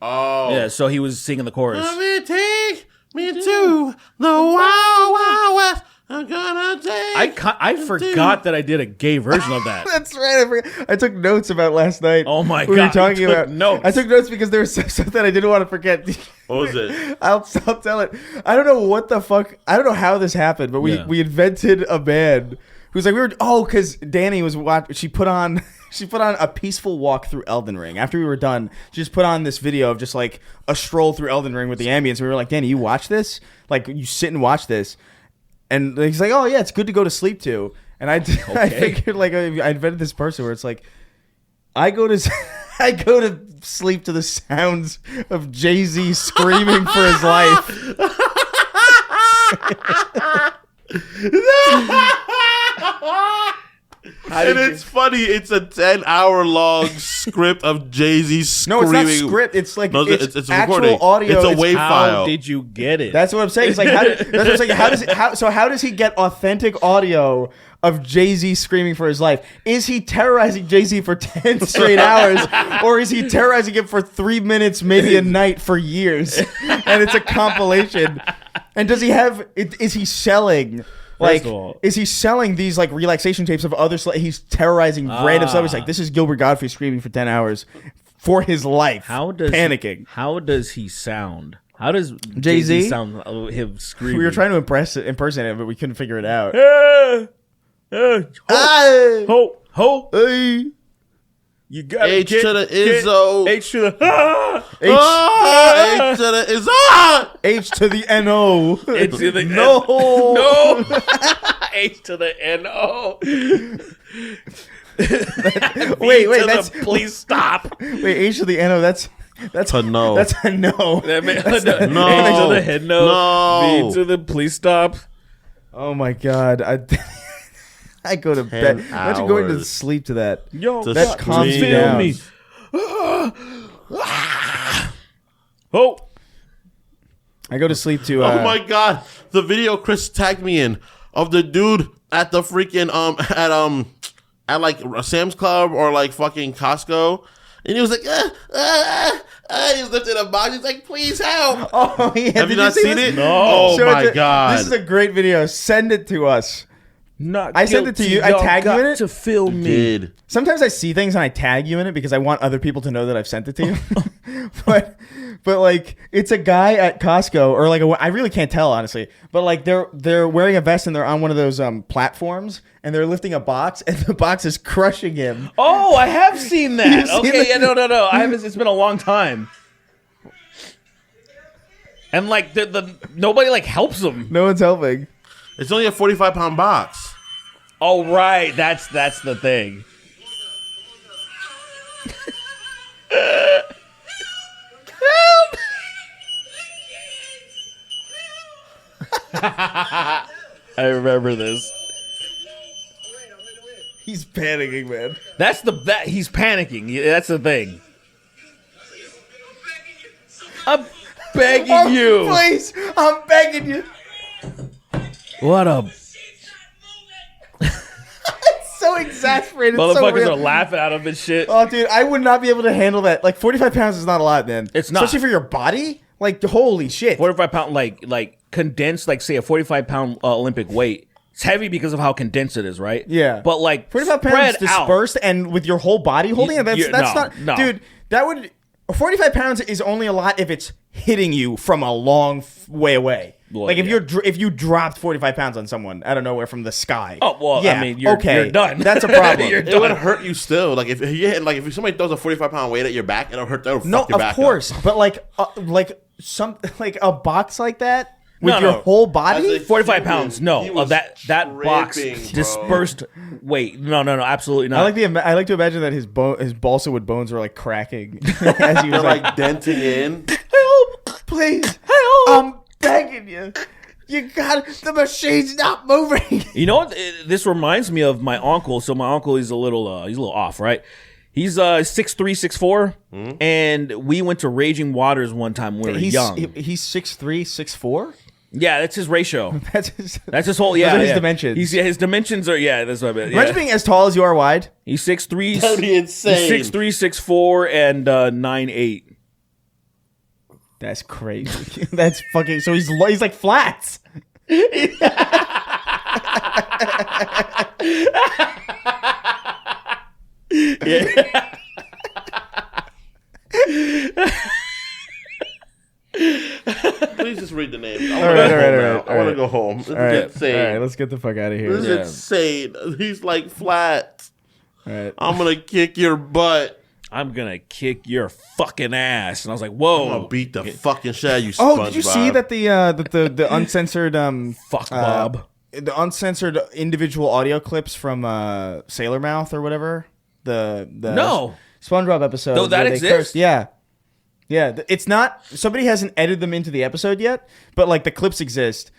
Oh. Yeah, so he was singing the chorus. Let me take me to the Wild Wild West. I'm gonna take. I forgot that I did a gay version of that. That's right. I forgot. I took notes about last night. Oh my we God, were talking you took about notes. I took notes because there was something I didn't want to forget. What was it? I'll tell it. I don't know what the fuck. I don't know how this happened, but we invented a band who's like because Danny was watching. She put on a peaceful walk through Elden Ring. After we were done, she just put on this video of just like a stroll through Elden Ring with the ambience. We were like, Danny, you watch this? Like you sit and watch this. And he's like, oh yeah, it's good to go to sleep to. And I figured like I invented this person where it's like, I go to sleep to the sounds of Jay-Z screaming for his life. And it's funny. It's a 10-hour long script of Jay-Z No, screaming. it's not script. It's like No, it's a actual recording. audio. It's a wave How file. did you get it? That's what I'm saying. It's like that's what I'm saying. How does he get authentic audio of Jay-Z screaming for his life? Is he terrorizing Jay-Z for 10 straight hours, or is he terrorizing him for 3 minutes, maybe a night for years? And it's a compilation. And does he have? Is he selling Like, of all- is he selling these like relaxation tapes of other? He's terrorizing random celebrities. Like, this is Gilbert Godfrey screaming for 10 hours for his life. Panicking? How does he sound? How does Jay-Z sound? Him screaming. We were trying to impersonate him, but we couldn't figure it out. Ho. Hey. You got H to the Izzo. H to the H to the Izzo. H to the N-O. H to the No. no. H to the N-O. Wait, to that's please stop. wait, H to the N-O, that's A no. That's a no. That man, No. H to the head no. No. V to the please stop. Oh my god. I go to bed. Imagine going to hours. sleep to that. Yo, To That calms you scream. down. Oh, I go to sleep to Oh my god, the video Chris tagged me in of the dude at the freaking at like Sam's Club or like fucking Costco, and he was like, he's lifting a box. He's like, please help. Oh yeah. Have you not seen it? No. Oh Show it my to- god. This is a great video. Send it to us. not I sent it to guilty. you. I Y'all tagged you got in it? to fill me. Did. Sometimes I see things and I tag you in it because I want other people to know that I've sent it to you. but like it's a guy at Costco or like I really can't tell honestly. But like they're wearing a vest and they're on one of those platforms and they're lifting a box and the box is crushing him. Oh, I have seen that. You've seen Okay, that? yeah, no. I haven't. It's been a long time. And like the nobody like helps him. No one's helping. It's only a 45-pound box. Oh right, that's the thing. I remember this. He's panicking, man. That's that he's panicking. Yeah, that's the thing. I'm begging you. Please, I'm begging you. What a So exasperated. So motherfuckers real. are laughing at him and shit. Oh, dude, I would not be able to handle that. Like 45 pounds is not a lot, man. It's not. Especially for your body. Like, holy shit. 45-pound, like condensed, like say a 45-pound Olympic weight. It's heavy because of how condensed it is, right? Yeah. But like 45 pounds spread out. dispersed and with your whole body holding it. That's not, dude. That would 45 pounds is only a lot if it's hitting you from a long way away. Well, like yeah. if you dropped 45 pounds on someone out of nowhere from the sky. Oh well, yeah, I mean, you're done. That's a problem. You're It would done. hurt you still. Like if you hit, like if somebody throws a 45-pound weight at your back, it'll hurt. That'll No, fuck your back of course, but like a box like that with No, your no. whole As body. a 45 pounds. He No, was that box tripping, bro. dispersed weight. No, absolutely not. I like to imagine that his balsa wood bones were like cracking as he They're was like, like denting in. help, please, help, I'm begging you. You got the machine's not moving. You know what? This reminds me of my uncle. So my uncle is a little off, right? He's 6'3", 6'4", and we went to Raging Waters one time when we were young. He's 6'3", 6'4". Yeah, that's his ratio. That's his. That's his whole. Yeah, Those are his yeah. dimensions. His dimensions are. Yeah, that's what I meant. Imagine Yeah. being as tall as you are wide. He's 6'3", That'd be insane. He's 6'3", 6'4", and 9'8". That's crazy. That's fucking. So he's like flats. Please just read the name. I All right. want to go home. This All right, is insane. all right. Let's get the fuck out of here. This is insane. He's like flat. All right. I'm gonna kick your butt. I'm gonna kick your fucking ass. And I was like, I'm whoa, gonna beat the fucking shit out of you. Oh, SpongeBob. did you see that the uncensored fuck Bob. the uncensored individual audio clips from Sailor Mouth or whatever the No. SpongeBob episode? Though that where they exists? cursed. Yeah. It's not. Somebody hasn't edited them into the episode yet, but like the clips exist.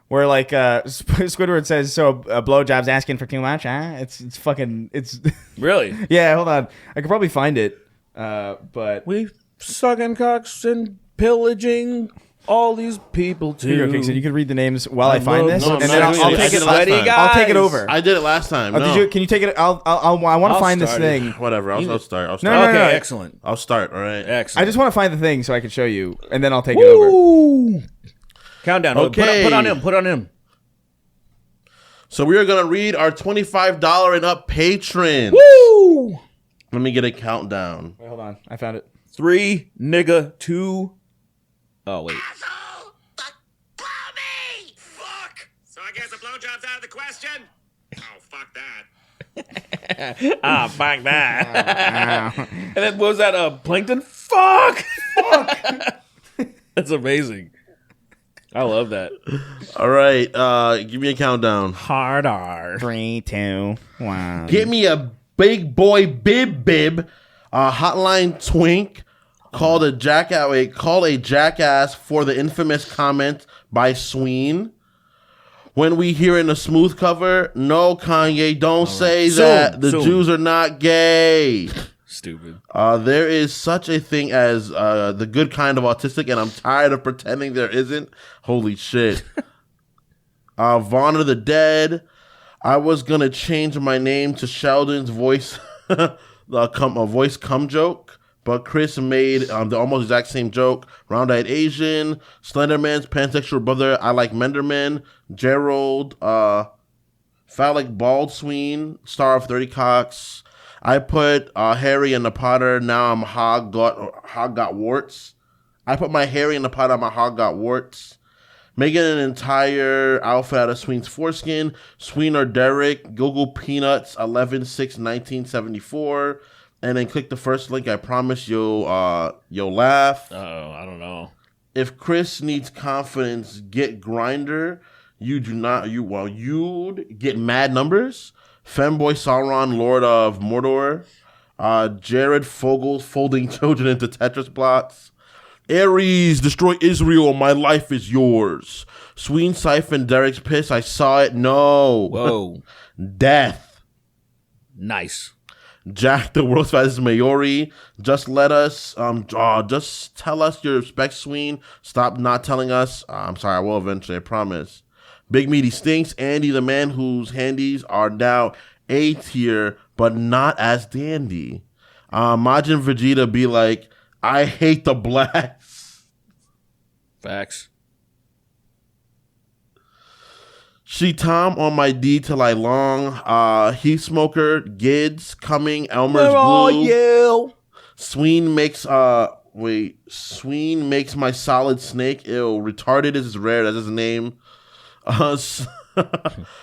Where like Squidward says, "So blowjob's asking for too much, huh?" It's fucking. It's Really? yeah. Hold on, I could probably find it. But We sucking cocks and pillaging all these people too. here you go, Kingston. You could read the names while I find this, No, and I'm then not I'll doing it. I take did it. it last time. I'll take it over. I did it last time. Oh, No. can you take it? I want to I'll find this start it. thing. Whatever. I'll start. No, Okay, no. excellent. I'll start. All right. Excellent. I just want to find the thing so I can show you, and then I'll take it over. Ooh. Countdown. Okay. Put on him. Put on him. So we are going to read our $25 and up patrons. Woo! Let me get a countdown. Wait, hold on. I found it. 3, nigga, 2. Oh, wait. Asshole! Blow me! Fuck! So I guess a blowjob's out of the question? Oh, fuck that. Ah, fuck that. And then what was that? Plankton? Fuck! That's amazing. I love that. All right. Give me a countdown. Hard R. 3, 2, 1. Get me a big boy bib. Hotline twink. Called a jackass for the infamous comment by Sween. When we hear in a smooth cover, no, Kanye, don't say that. The Jews are not gay. Stupid. There is such a thing as the good kind of autistic, and I'm tired of pretending there isn't. Holy shit. Vaughn of the Dead. I was going to change my name to Sheldon's voice, a voice cum joke. But Chris made the almost exact same joke. Round-eyed Asian, Slenderman's pansexual brother, I like Menderman, Gerald, phallic bald sween, star of 30 cocks. I put Harry in the Potter. Now I'm hog got warts. I put my Harry in the Potter. My hog got warts. Making an entire outfit out of Sween's foreskin. Sween or Derek. Google Peanuts 11/6/1974. And then click the first link. I promise you'll laugh. Oh, I don't know. If Chris needs confidence, get Grinder. You do not. You'd get mad numbers. Femboy Sauron, Lord of Mordor. Jared Fogel's folding children into Tetris blocks. Ares, destroy Israel. My life is yours. Sween Siphon, Derek's piss. I saw it. No. Whoa. Death. Nice. Jack, the world's fastest Maori. Just let us, just tell us your respect, Sween. Stop not telling us. I'm sorry, I will eventually, I promise. Big Meaty Stinks. Andy, the man whose handies are now A tier, but not as dandy. Majin Vegeta be like, I hate the blacks. Facts. She Tom on my D till I long. Heat Smoker, Gids, Coming, Elmer's Glue. You. Sween makes my solid snake ill. Retarded is rare, that's his name.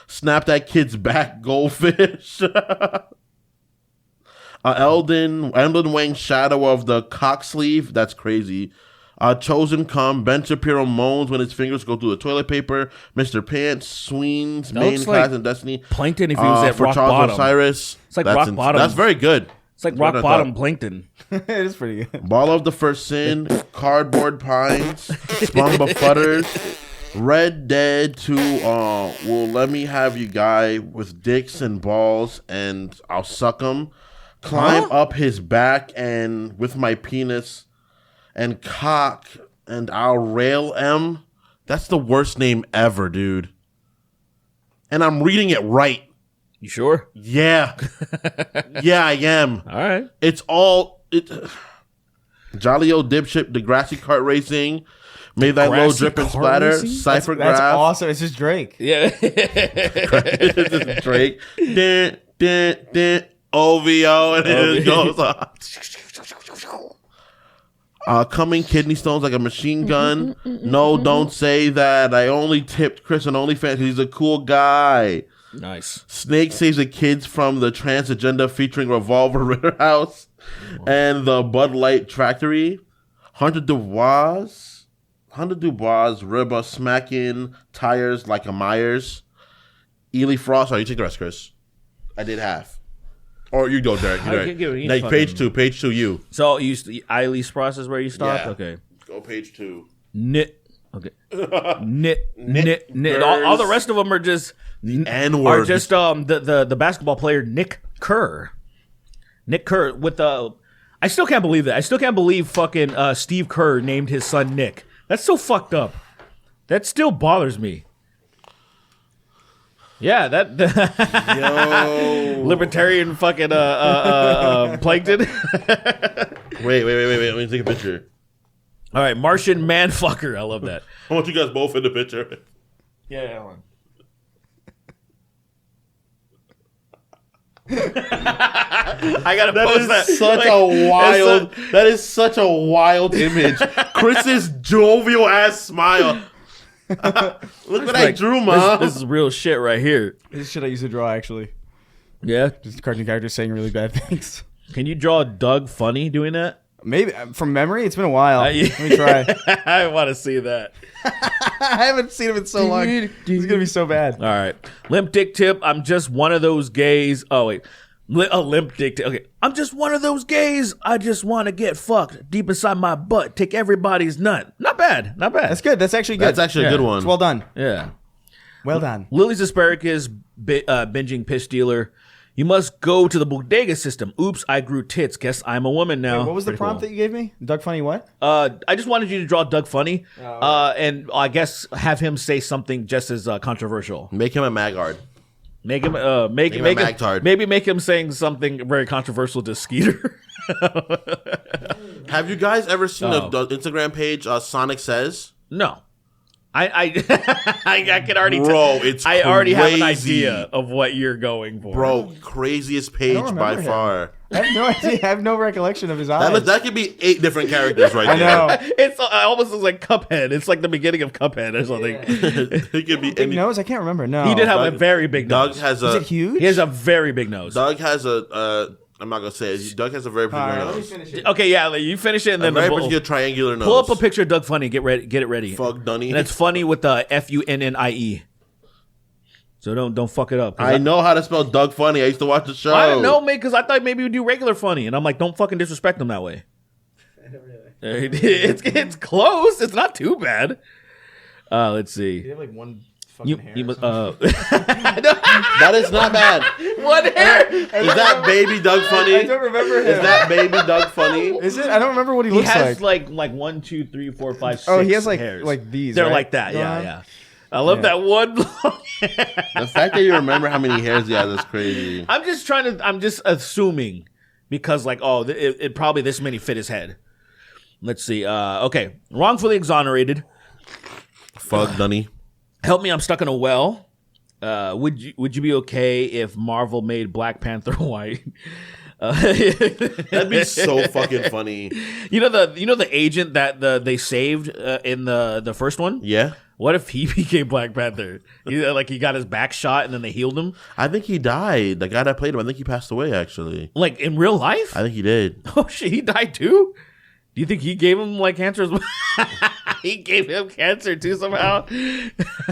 Snap that kid's back, goldfish. Elden Wang, Shadow of the Cock Sleeve, that's crazy. Chosen Come, Ben Shapiro moans when his fingers go through the toilet paper. Mr. Pants, Sween's main class in Destiny. Plankton if he was at for rock Charles bottom. Osiris. It's like rock bottom. That's very good. It's like rock bottom Plankton. It is pretty good. Ball of the First Sin, Cardboard Pines, Spongebob Futters, Red Dead 2, will let me have you guy with dicks and balls and I'll suck him. Climb up his back and with my penis and cock and I'll rail him. That's the worst name ever, dude. And I'm reading it right. You sure? Yeah. Yeah, I am. All right. It's all Jolly old dipshit, Degrassi kart racing. May thy low drip and splatter. Cypher That's graph. awesome. It's just Drake. Yeah. This is Drake. OVO, and it goes on. Coming kidney stones like a machine gun. No, don't say that. I only tipped Chris on OnlyFans. He's a cool guy. Nice. Snake saves the kids from the trans agenda featuring Revolver Ritter House and the Bud Light Tractory. Hunter Dubois, Ribba smacking tires like a Myers. Ely Frost. Oh, you take the rest, Chris. I did half. Or you go, Derek. You're right. Like page two, you. So you Eiley Spross is where you stopped? Yeah. Okay. Go page 2. Knit. Okay. Knit. All the rest of them are just N-word. Are just the basketball player Nick Kerr. Nick Kerr with the. I still can't believe that. I still can't believe fucking Steve Kerr named his son Nick. That's so fucked up. That still bothers me. Yeah, that libertarian fucking Plankton. Wait. Let me take a picture. All right, Martian manfucker. I love that. I want you guys both in the picture. Yeah. I gotta post that. Such a wild. That is such a wild image. Chris's jovial ass smile. Look what I drew, Mom. This is real shit right here. This is shit I used to draw, actually. Yeah. Just cartoon characters saying really bad things. Can you draw Doug funny doing that? Maybe from memory. It's been a while. Let me try. I want to see that. I haven't seen him in so long. This is gonna be so bad. All right. Limp dick tip. I'm just one of those gays. Oh wait. Limp dick tip. Okay. I'm just one of those gays. I just want to get fucked deep inside my butt. Take everybody's nut. Not bad. Not bad. That's good. That's actually good. That's actually a good one. It's well done. Yeah. Well done. Lily's asparagus binging piss dealer. You must go to the bodega system. Oops, I grew tits. Guess I'm a woman now. Wait, what was the prompt that you gave me? Doug Funny what? I just wanted you to draw Doug funny, and I guess have him say something just as controversial. Make him a Magard. Make him make him Magtard. maybe make him saying something very controversial to Skeeter. Have you guys ever seen the Instagram page Sonic Says? No. I can already Bro, it's I already have an crazy. idea of what you're going for. Bro, craziest page by him. far. I have no idea. I have no recollection of his eyes. That could be 8 different characters right I know. there. It's almost looks like Cuphead. It's like the beginning of Cuphead or something. It could be Big any. nose? I can't remember. No. He did have a Doug- very big Doug nose. has Is a. it huge? He has a very big nose. Doug has a. I'm not gonna say it. Doug has a very particular nose. finish it. Okay, yeah, you finish it and A then very pull particular triangular nose. up a picture of Doug Funny. Get it ready. Fuck Dunny. And it's funny with the FUNNIE. So don't fuck it up. 'Cause I know how to spell Doug Funny. I used to watch the show. I don't know, mate, because I thought maybe we'd do regular funny, and I'm like, don't fucking disrespect him that way. It's close. It's not too bad. Let's see. You have like one fucking hair. You must, That is not bad. what hair? Is that baby Doug Funny? I don't remember him. Is that baby Doug Funny? Is it? I don't remember what he He looks has like. like 1, 2, 3, 4, 5, 6 Oh, he has hairs. like these. They're right? like that. Yeah, Uh-huh. yeah. I love that one. The fact that you remember how many hairs he has is crazy. I'm just assuming because like, oh, it probably this many fit his head. Let's see. Okay. Wrongfully exonerated. Fuck Dunny. Help me, I'm stuck in a well. Would you be okay if Marvel made Black Panther white? That'd be so fucking funny. You know the agent that they saved in the first one? Yeah. What if he became Black Panther? He got his back shot and then they healed him? I think he died. The guy that played him, I think he passed away, actually. Like in real life? I think he did. Oh shit, he died too? Do you think he gave him like cancer as well? He gave him cancer too somehow?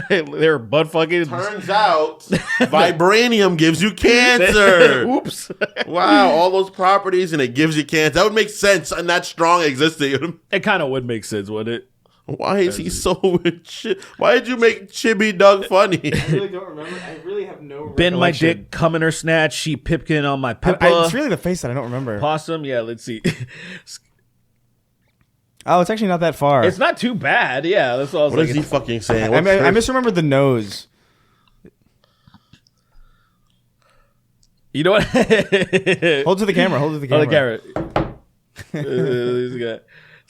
They were butt fucking. Turns out, vibranium gives you cancer. Oops. Wow, all those properties and it gives you cancer. That would make sense. And that strong existed. It kind of would make sense, wouldn't it? Why is he so Why did you make Chibi Doug funny? I really don't remember. I really have no. Bend my recollection. dick, come in her snatch, she pipkin on my pippa. It's really the face that I don't remember. Possum, yeah, let's see. Oh, it's actually not that far. It's not too bad, yeah. That's all I was What like. is he fucking saying? I misremembered the nose. You know what? Hold to the camera. Hold to the camera. Oh, the camera.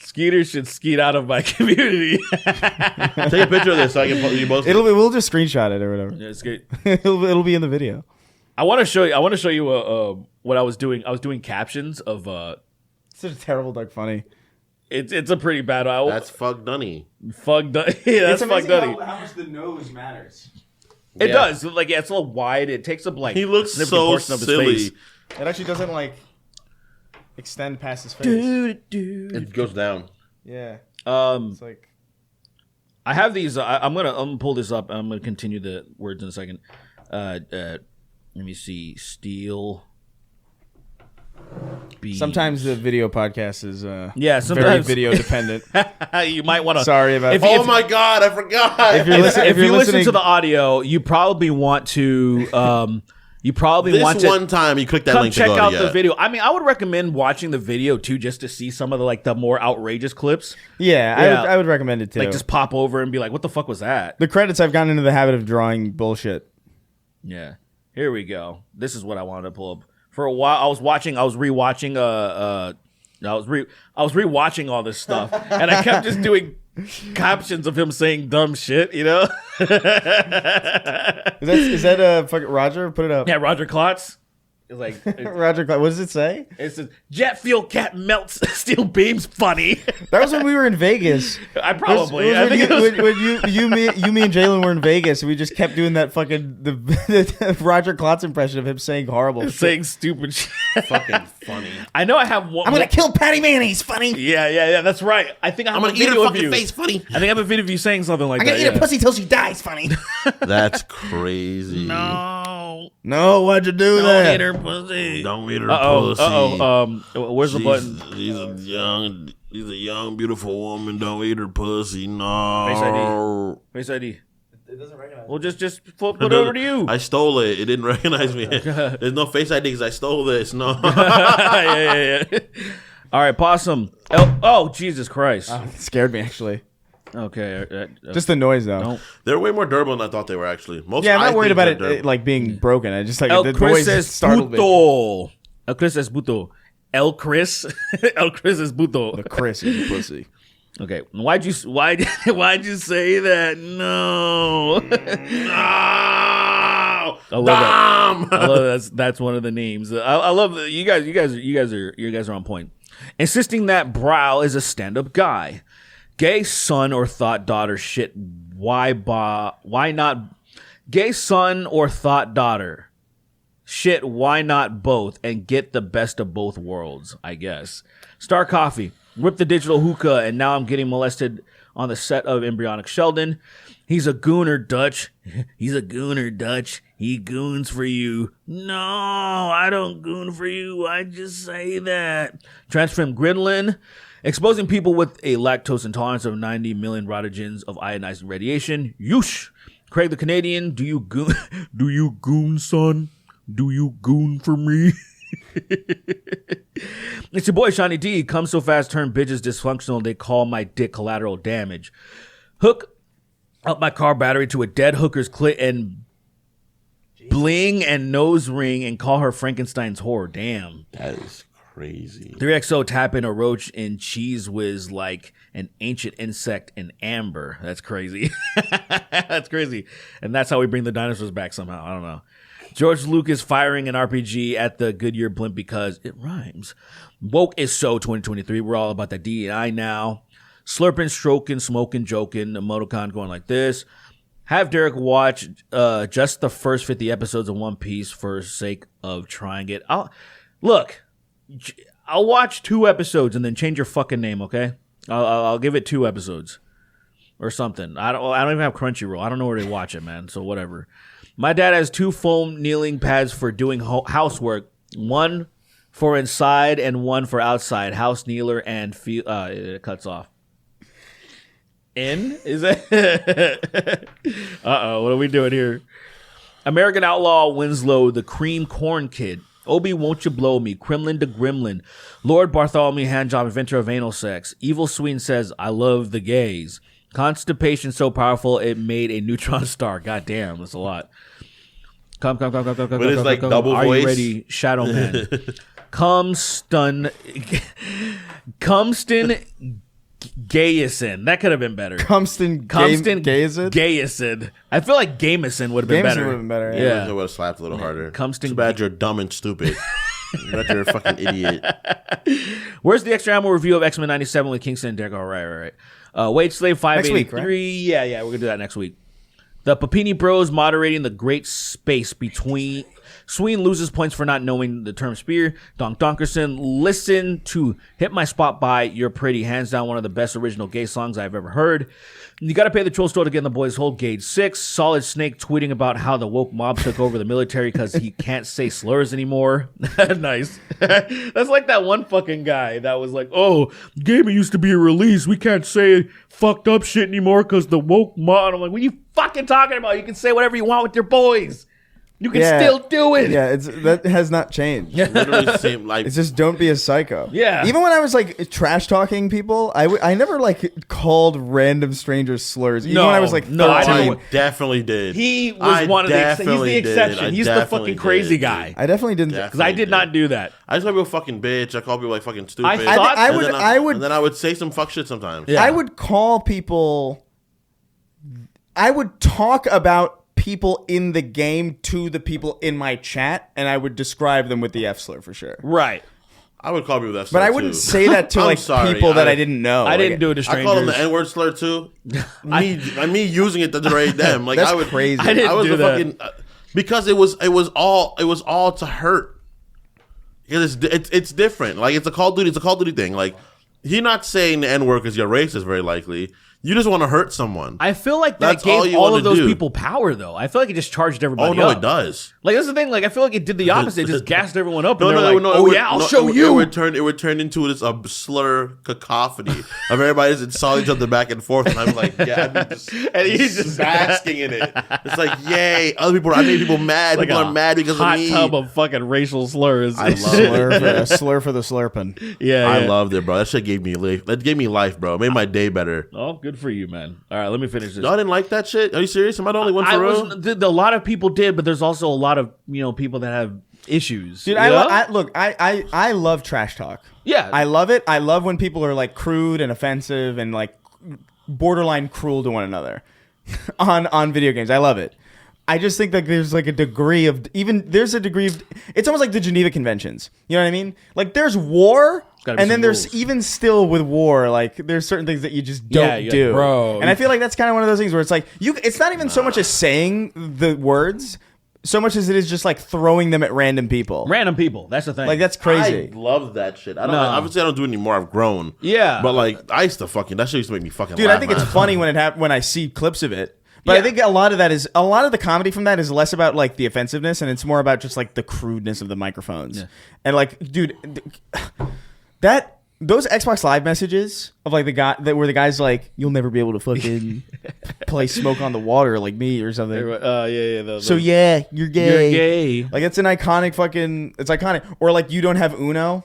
Skeeter should skeet out of my community. Take a picture of this so I can put you both. We'll just screenshot it or whatever. Yeah, it's great. it'll be in the video. I want to show you what I was doing. I was doing captions of Such a terrible Doug Funny. It's a pretty bad one. That's Fuck Dunny. Fuck Dunny. Yeah, that's Fuck Dunny. How much the nose matters. It Yeah. does. Like, yeah, it's a little wide. It takes up like He looks significant so portion of his silly. face. It actually doesn't like extend past his face. It goes down. Yeah. Um, It's like I have these. I'm gonna pull this up. I'm gonna continue the words in a second. Let me see. Steel. Beams. sometimes the video podcast is Yeah, very sometimes video dependent. you might want to. Sorry about If- it. Oh my god, I forgot. If you're If, listen- if you listen listening to the audio, you probably want to. You probably this want to one time you click that come link check to go out to the yeah. video. I mean, I would recommend watching the video too, just to see some of the more outrageous clips. Yeah, Yeah. I would recommend it too. Like, just pop over and be like, "What the fuck was that?" the credits, I've gotten into the habit of drawing bullshit. Yeah. Here we go. This is what I wanted to pull up. For a while, I was rewatching all this stuff, and I kept just doing captions of him saying dumb shit. You know? Is that fucking Roger? Put it up. Yeah, Roger Klotz. It's like Roger Clark. What does it say? it says jet fuel cap melts steel beams. Funny. That was when we were in Vegas. I probably. It I was think it was, when you, me, and Jalen were in Vegas, and we just kept doing that fucking the Roger Klotz impression of him saying horrible shit. saying stupid shit. Fucking funny. I know I have one. I'm gonna kill Patty Mayonnaise. Funny. Yeah. That's right. I think I have I'm a gonna eat video her of you. fucking face. Funny. I think I have a video of you saying something like I'm that. gonna eat a pussy till she dies. Funny. That's crazy. No, why'd you do Don't that? eat her pussy. Don't eat her Uh-oh. pussy. Where's the button? She's a young, beautiful woman. Don't eat her pussy. No. Face ID. It doesn't recognize. Well, just flip it over to you. I stole it. It didn't recognize me. There's no face ID because I stole this. No. yeah. All right, possum. Oh, Jesus Christ. It scared me actually. Okay. Just the noise though. Don't. They're way more durable than I thought they were actually. Most Yeah, I'm not I worried think about they're it durable. like being broken. I just like El the Chris noise es startled me. puto. El Chris es puto. El Chris. El Chris es puto. The Chris is a pussy. Okay. Why'd you say that? No. No. I love that. I love that's one of the names. I love that you guys are on point. Insisting that Brow is a stand-up guy. Gay son or thought daughter shit. Why not? Gay son or thought daughter shit. Why not both and get the best of both worlds? I guess. Star Coffee. Whip the digital hookah and now I'm getting molested on the set of Embryonic Sheldon. He's a gooner, Dutch. He's a gooner, Dutch. He goons for you. No, I don't goon for you. I just say that. Transfem Gridlin. Exposing people with a lactose intolerance of 90 million rotogens of ionizing radiation. Yoosh. Craig the Canadian. Do you goon, son? Do you goon for me? It's your boy Shawnee D. Come so fast, turn bitches dysfunctional. They call my dick collateral damage. Hook up my car battery to a dead hooker's clit and bling and nose ring and call her Frankenstein's whore. Damn. That is crazy. 3XO tap in a roach in cheese whiz like an ancient insect in amber. That's crazy. That's crazy. And that's how we bring the dinosaurs back somehow. I don't know. George Lucas firing an RPG at the Goodyear blimp because it rhymes. Woke is so 2023. We're all about that DEI now. Slurping, stroking, smoking, joking. Emoticon going like this. Have Derek watch just the first 50 episodes of One Piece for sake of trying it. I'll watch 2 episodes and then change your fucking name, okay? I'll give it 2 episodes or something. I don't even have Crunchyroll. I don't know where to watch it, man. So whatever. My dad has 2 foam kneeling pads for doing housework. One for inside and one for outside. House kneeler and it cuts off. Is that? Uh-oh, what are we doing here? American Outlaw Winslow, the Cream Corn Kid. Obi, won't you blow me? Kremlin to Gremlin. Lord Bartholomew Handjob, inventor of anal sex. Evil Sween says, I love the gays. Constipation so powerful it made a neutron star. God damn, that's a lot. Come. But it's like double Are voice. you ready, Shadow Man? Cumston Gayison. That could have been better. Cumston Gayison? Gayison. I feel like Gamison would have been better. would have been better. Yeah. It would have slapped a little harder. Cumston Too bad you're dumb and stupid. That you're a fucking idiot. Where's the extra ammo review of X-Men 97 with Kingston and Derek? All right. Wage Slave 583. Next week, right? Yeah, we're going to do that next week. The Papini Bros moderating the great space between... Sween loses points for not knowing the term spear. Donkerson, listen to Hit My Spot by You're Pretty. Hands down one of the best original gay songs I've ever heard. You got to pay the troll store to get in the boys' hole. Gauge 6. Solid Snake tweeting about how the woke mob took over the military because he can't say slurs anymore. Nice. That's like that one fucking guy that was like, oh, gaming used to be a release. We can't say fucked up shit anymore because the woke mob. I'm like, what are you fucking talking about? You can say whatever you want with your boys. You can still do it. Yeah, that has not changed. Literally the same. Like It's just don't be a psycho. Yeah. Even when I was like trash talking people, I never like called random strangers slurs. Even when I was like 13. No, I don't. I definitely did. He was one of the he's the definitely exception. did. He's the fucking crazy guy. I definitely didn't. Because I did not do that. I just call people fucking bitch. I call people like fucking stupid. I thought I would. And then I would say some fuck shit sometimes. Yeah. I would call people. I would talk about people in the game to the people in my chat, and I would describe them with the F slur for sure. Right. I would call people that. But I wouldn't say that to like people that I didn't know. I didn't do it to strangers. I call them the N-word slur too. me using it to degrade them. Like That's I would crazy. I was do that. Because it was all to hurt. It's different. Like it's a Call of Duty thing. Like you're not saying the N-word because you're racist, very likely. You just want to hurt someone. I feel like That's that gave all all of those do. people power, though. I feel like it just charged everybody Oh no, up. it does. Like that's the thing. Like I feel like it did the opposite. It just gassed everyone up. And I'll It show you. It would turn into this slur cacophony of everybody just insulting each other back and forth, and I'm like, yeah, I'm just, And he's just basking in it. It's like, yay! Other people, I made people mad. Like People are mad because hot of me. tub of fucking racial slurs. I love it. slur for the slurping. Yeah, I loved it, bro. That shit gave me life. That gave me life, bro. It made my day better. Oh, good for you, man. All right, let me finish this. Y'all didn't like that shit? Are you serious? Am I the only one for real? A lot of people did, but there's also a lot of people that have issues. Dude, you know? I love trash talk. Yeah. I love it. I love when people are like crude and offensive and like borderline cruel to one another on video games. I love it. I just think that there's like a degree of it's almost like the Geneva Conventions. You know what I mean? Like there's war, and then there's rules. even still with war, like there's certain things that you just don't do. bro. And I feel like that's kind of one of those things where it's like it's not even so much as saying the words, so much as it is just like throwing them at random people. Random people. That's the thing. Like that's crazy. I love that shit. No. Obviously I don't do it anymore. I've grown. Yeah. But like I used to that shit used to make me fucking Dude, laugh. I think it's man. funny when I see clips of it. But Yeah. I think a lot of the comedy from that is less about like the offensiveness, and it's more about just like the crudeness of the microphones. Yeah. And like, dude, those Xbox Live messages of like the guy where the guy's like, "You'll never be able to fucking play Smoke on the Water like me" or something. So yeah, you're gay. You're gay. Like it's an iconic fucking. It's iconic. Or like you don't have Uno.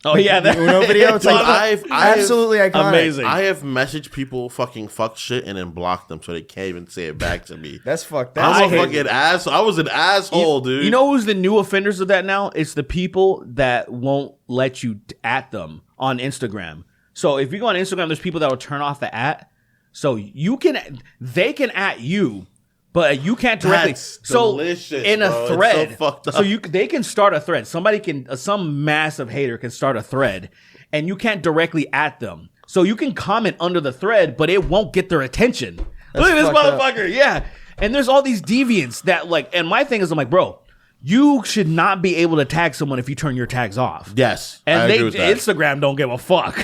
Oh yeah, The Uno video. It's like I've absolutely iconic. Amazing. I have messaged people fucking fuck shit and then blocked them so they can't even say it back to me. That's fucked. I'm That's a fucking asshole. I was an asshole, dude. You know who's the new offenders of that now? It's the people that won't let you at them on Instagram. So if you go on Instagram, there's people that will turn off the at. So they can at you, but you can't directly. That's so delicious, in a bro. It's so thread, fucked up. so they can start a thread. Somebody can, some massive hater can start a thread, and you can't directly at them. So you can comment under the thread, but it won't get their attention. Look at this fucked up. motherfucker, yeah. And there's all these deviants that like. And my thing is, I'm like, bro, you should not be able to tag someone if you turn your tags off. Yes, And I agree with that. Instagram don't give a fuck.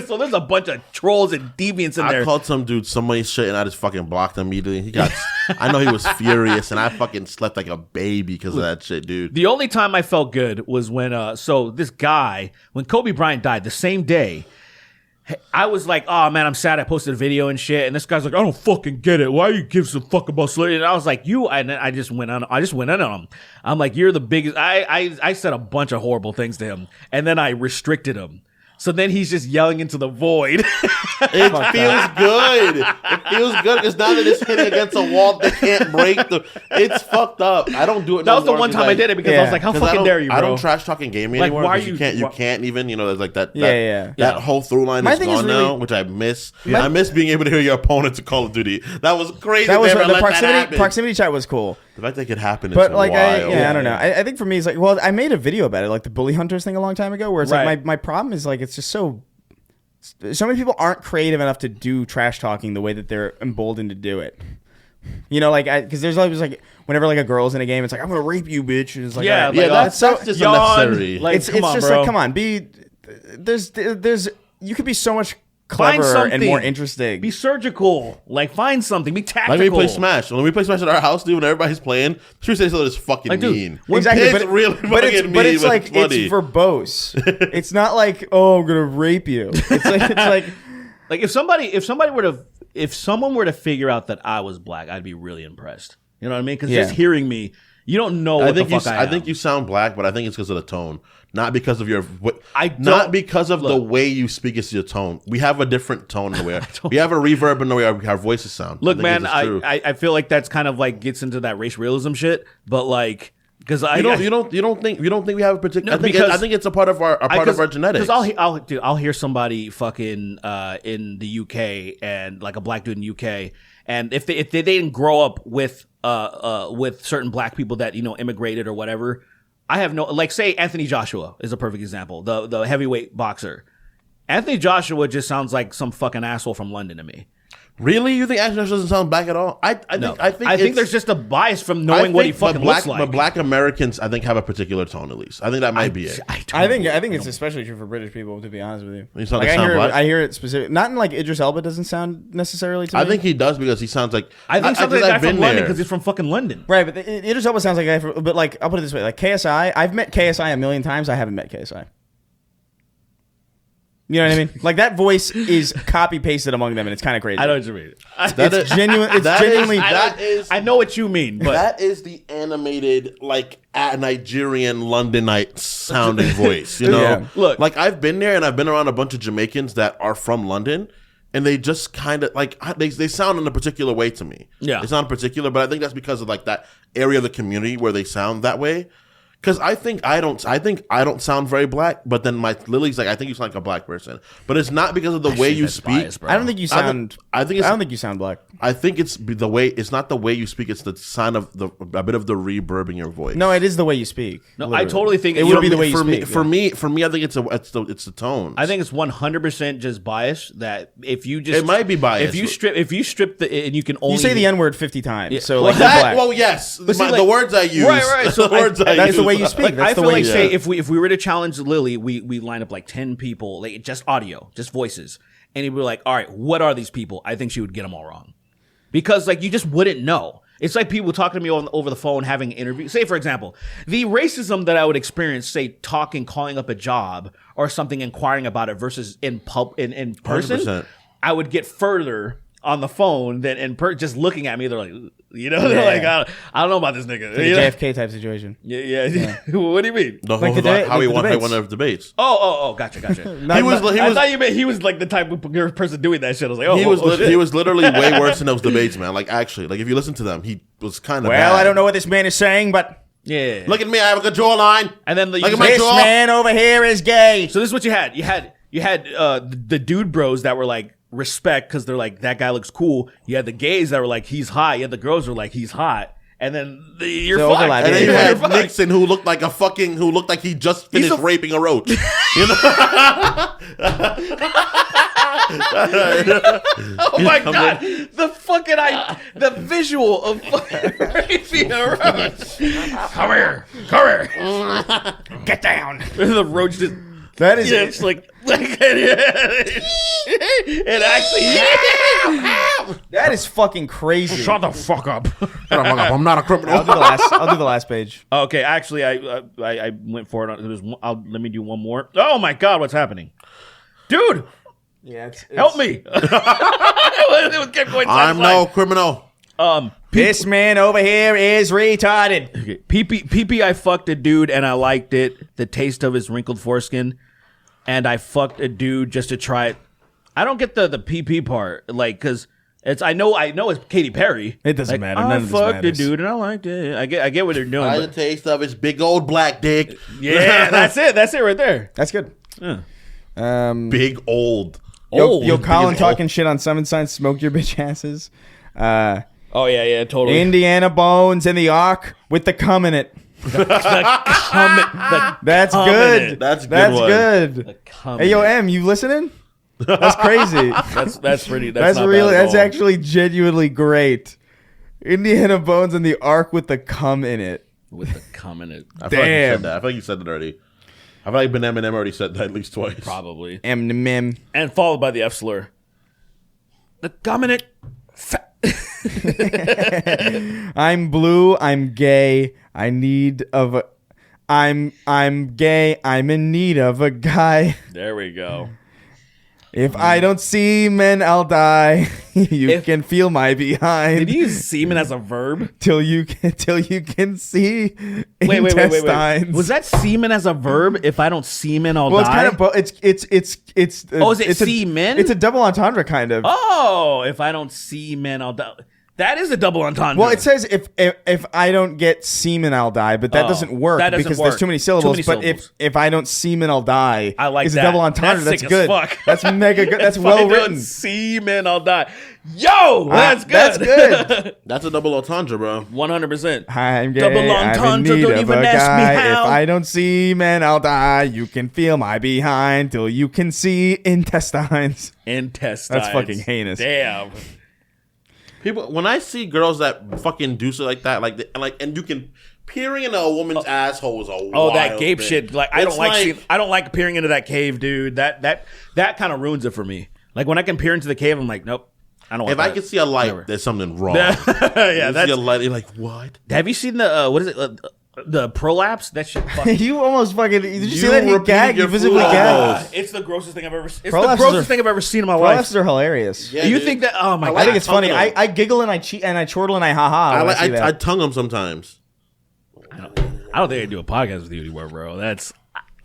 So there's a bunch of trolls and deviants in I there. called some dude somebody's shit and I just fucking blocked him immediately. He got, I know he was furious and I fucking slept like a baby because of that shit, dude. The only time I felt good was when, so this guy, when Kobe Bryant died the same day, I was like, oh man, I'm sad I posted a video and shit. And this guy's like, I don't fucking get it. Why you give some fuck about slavery? And I was like, and I just went in on him. I'm like, you're the biggest. I said a bunch of horrible things to him. And then I restricted him. So then he's just yelling into the void. It feels good. It feels good because now that it's hitting against a wall, they can't break the. It's fucked up. I don't do it. That no was the more one 'cause time I did it because I was like, how 'cause fucking dare you, bro? I don't trash talking gaming Like, anymore. why are Because you can't even. There's like that. Yeah. That whole through line My is thing is gone really- now, which I miss. I miss being able to hear your opponents in Call of Duty. That was crazy. That was they ever the let that happen. proximity chat was cool. The fact that could happen is But like wild. I don't know. I think for me it's like, well, I made a video about it, like the bully hunters thing a long time ago, where it's Right. like my problem is like it's just so many people aren't creative enough to do trash talking the way that they're emboldened to do it. You know, like because there's always like whenever like a girl's in a game, it's like I'm gonna rape you, bitch. And it's like, Yeah, all right, like, that's so just yawn, unnecessary. like, it's come on, just bro. like come on, there's you could be so much Find cleverer and something. more interesting. Be surgical. Like, find something. Be tactical. Like we play Smash. When we play Smash at our house, dude, when everybody's playing, Tuesday is fucking Like, dude, mean. Exactly, It's but really fucking but mean, it's like funny. it's verbose. It's not like, oh, I'm gonna rape you. It's like Like if someone were to figure out that I was black, I'd be really impressed. You know what I mean? Because Yeah. just hearing me, you don't know what the fuck I am. I think you sound black, but I think it's because of the tone, not because of your. don't- Not because of the look. way you speak. It's your tone. We have a different tone in the way we have a reverb in the way our voices sound. Look, think man, it's true. I feel like that's kind of like gets into that race realism shit, but like Because you don't think we have a particular. I think it's a part of our genetics. Because I'll hear somebody fucking in the UK and like a black dude in the UK, and if they didn't grow up with certain black people that immigrated or whatever, I have no, like, say Anthony Joshua is a perfect example, the heavyweight boxer. Anthony Joshua just sounds like some fucking asshole from London to me. Really? You think Anthony Joshua doesn't sound black at all? I think there's just a bias from knowing what he fucking looks like. But black Americans, I think, have a particular tone at least. I think that might be it. I think it's especially true for British people, to be honest with you. You sound black? I hear it specific. Not in like Idris Elba doesn't sound necessarily to me. I think he does because he sounds like. I think something like a guy from London because he's from fucking London. Right, but Idris Elba sounds like a guy from. But like, I'll put it this way: like KSI, I've met KSI a million times. I haven't met KSI. You know what I mean? Like that voice is copy pasted among them, and it's kind of crazy. I know what you mean. It's genuine. It's genuinely. I know what you mean, but that is the animated, like Nigerian Londonite sounding voice. You know, Yeah. Look, like I've been there, and I've been around a bunch of Jamaicans that are from London, and they just kind of like they sound in a particular way to me. Yeah, they sound particular, but I think that's because of like that area of the community where they sound that way. Because I think I don't sound very black, but then my Lily's like, I think you sound like a black person, but it's not because of the way you speak. Bias, I don't think you sound. I don't think you sound black. I think it's the way. It's not the way you speak. It's the sign of a bit of the reverb in your voice. No, it is the way you speak. No, literally. I totally think it would be the way you for speak. Me, for me, I think it's the tone. I think it's 100% just bias. That if you just it might be bias. If you strip the and you can only you say the N-word 50 times. Yeah. So Well, like black. Well, yes, But see, the words I use. Right. So that's the way you speak. That's I the feel way like you say speak. if we were to challenge Lily, we line up like 10 people, like just audio, just voices, and he'd be like, "All right, what are these people?" I think she would get them all wrong, because like you just wouldn't know. It's like people talking to me over the phone, having an interview. Say, for example, the racism that I would experience, say, calling up a job or something, inquiring about it versus in person, 100%. I would get further on the phone than just looking at me. They're like, they're like, I don't know about this nigga. Like a JFK type situation. Yeah. What do you mean? How he won one of the debates. Oh, gotcha. I thought you meant he was like the type of person doing that shit. I was like, oh, he was literally way worse in those debates, man. Like actually, like if you listen to them, he was kind of. Well, bad. I don't know what this man is saying, but yeah. Look at me, I have a good jawline. And then Look at my this jaw. man over here is gay. So this is what you had. You had the dude bros that were like respect because they're like, that guy looks cool. You had the gays that were like, he's hot. You had the girls who were like, he's hot. And then you're fucked. And then you had Nixon who looked like he just finished raping a roach. You know? Oh my god! The visual of fucking raping a roach. Come here. Get down. The roach just. That is it's like it actually. That is fucking crazy. Shut the fuck up. I'm not a criminal. I'll do the last page. Okay, actually, I went for it. Let me do one more. Oh my god, what's happening, dude? Yeah, it's help me. It kept going I'm no criminal. This man over here is retarded. Okay. PP, I fucked a dude and I liked it. The taste of his wrinkled foreskin. And I fucked a dude just to try it. I don't get the PP part, like, because it's I know it's Katy Perry. It doesn't like, matter. I None of this fucked matters. a dude and I liked it. I get what they're doing. Try the taste of his big old black dick. Yeah, that's it. That's it right there. That's good. Yeah. Big old. Yo, Colin talking shit on Summon Signs, smoke your bitch asses. Oh yeah, totally. Indiana Bones in the Ark with the cum in it. That's good. That's good. Hey, yo, M, you listening? That's crazy. That's pretty. That's really. That's actually genuinely great. Indiana Bones in the Ark with the cum in it. With the cum in it. I feel like you said that. I feel like you said that already. I feel like Eminem already said that at least twice. Probably. Eminem. And followed by the F slur. The cum in it. I'm blue. I'm gay. I'm gay. I'm in need of a guy. There we go. If I don't see men, I'll die. You can feel my behind. Did you use semen as a verb? Till you can see Wait. intestines. Was that semen as a verb? If I don't semen, I'll die. Well, it's kind of it's. Oh, is it it's semen? It's a double entendre, kind of. Oh, if I don't see men, I'll die. That is a double entendre. Well, it says if I don't get semen, I'll die, but that doesn't work because there's too many syllables. But if I don't semen, I'll die. I like is that. a double entendre. That's good. Fuck. That's mega good. That's well written. Semen, I'll die. Yo, that's good. That's good. That's a double entendre, bro. 100%. I'm gay. Double I'm in entendre, need don't of even a ask me guy. how. If I don't see men, I'll die. You can feel my behind till you can see intestines. Intestines. That's fucking heinous. Damn. People, when I see girls that fucking do shit like that, and you can peering into a woman's asshole is a wild that gape thing. shit. Like I don't like peering into that cave, dude. That kind of ruins it for me. Like when I can peer into the cave, I'm like, nope. I don't want If that. I can see a light, Never. there's something wrong. Yeah, You that's. see a light, you're like, what? Have you seen the what is it? The prolapse? That shit. Fucking, You almost fucking. Did you see You that? He repeated gagged. You your visibly food gagged. almost. it's the grossest thing I've ever. It's the Prolapses grossest are- thing I've ever seen in my life. Prolapses are hilarious. Yeah, You dude. think that? Oh my I god! I think it's funny. tongue them. I giggle and I cheat and I chortle and I haha. when I see that. I tongue them sometimes. I don't think I do a podcast with you anymore, bro. That's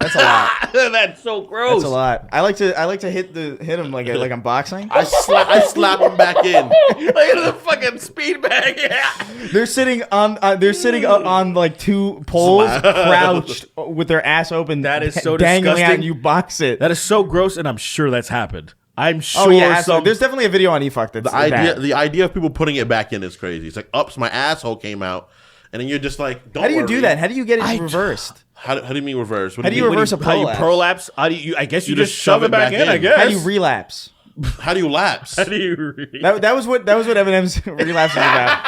That's a lot. that's so gross. That's a lot. I like to hit him like I'm boxing. I slap them back in. Look at the fucking speed bag. Yeah. They're sitting on like two poles, crouched with their ass open. That is so dangling disgusting. out, and you box it. That is so gross, and I'm sure that's happened. I'm sure. Oh yeah, there's definitely a video on eFuck that's bad. The idea of people putting it back in is crazy. It's like, oops, my asshole came out, and then you're just like, don't. How do you worry. do that? How do you get it reversed? How do you mean reverse? How do you reverse a How you prolapse? prolapse? How do you? I guess you, You just shove it back in. I guess. How do you relapse? How do you lapse? How do you? That was what Eminem's relapse was about.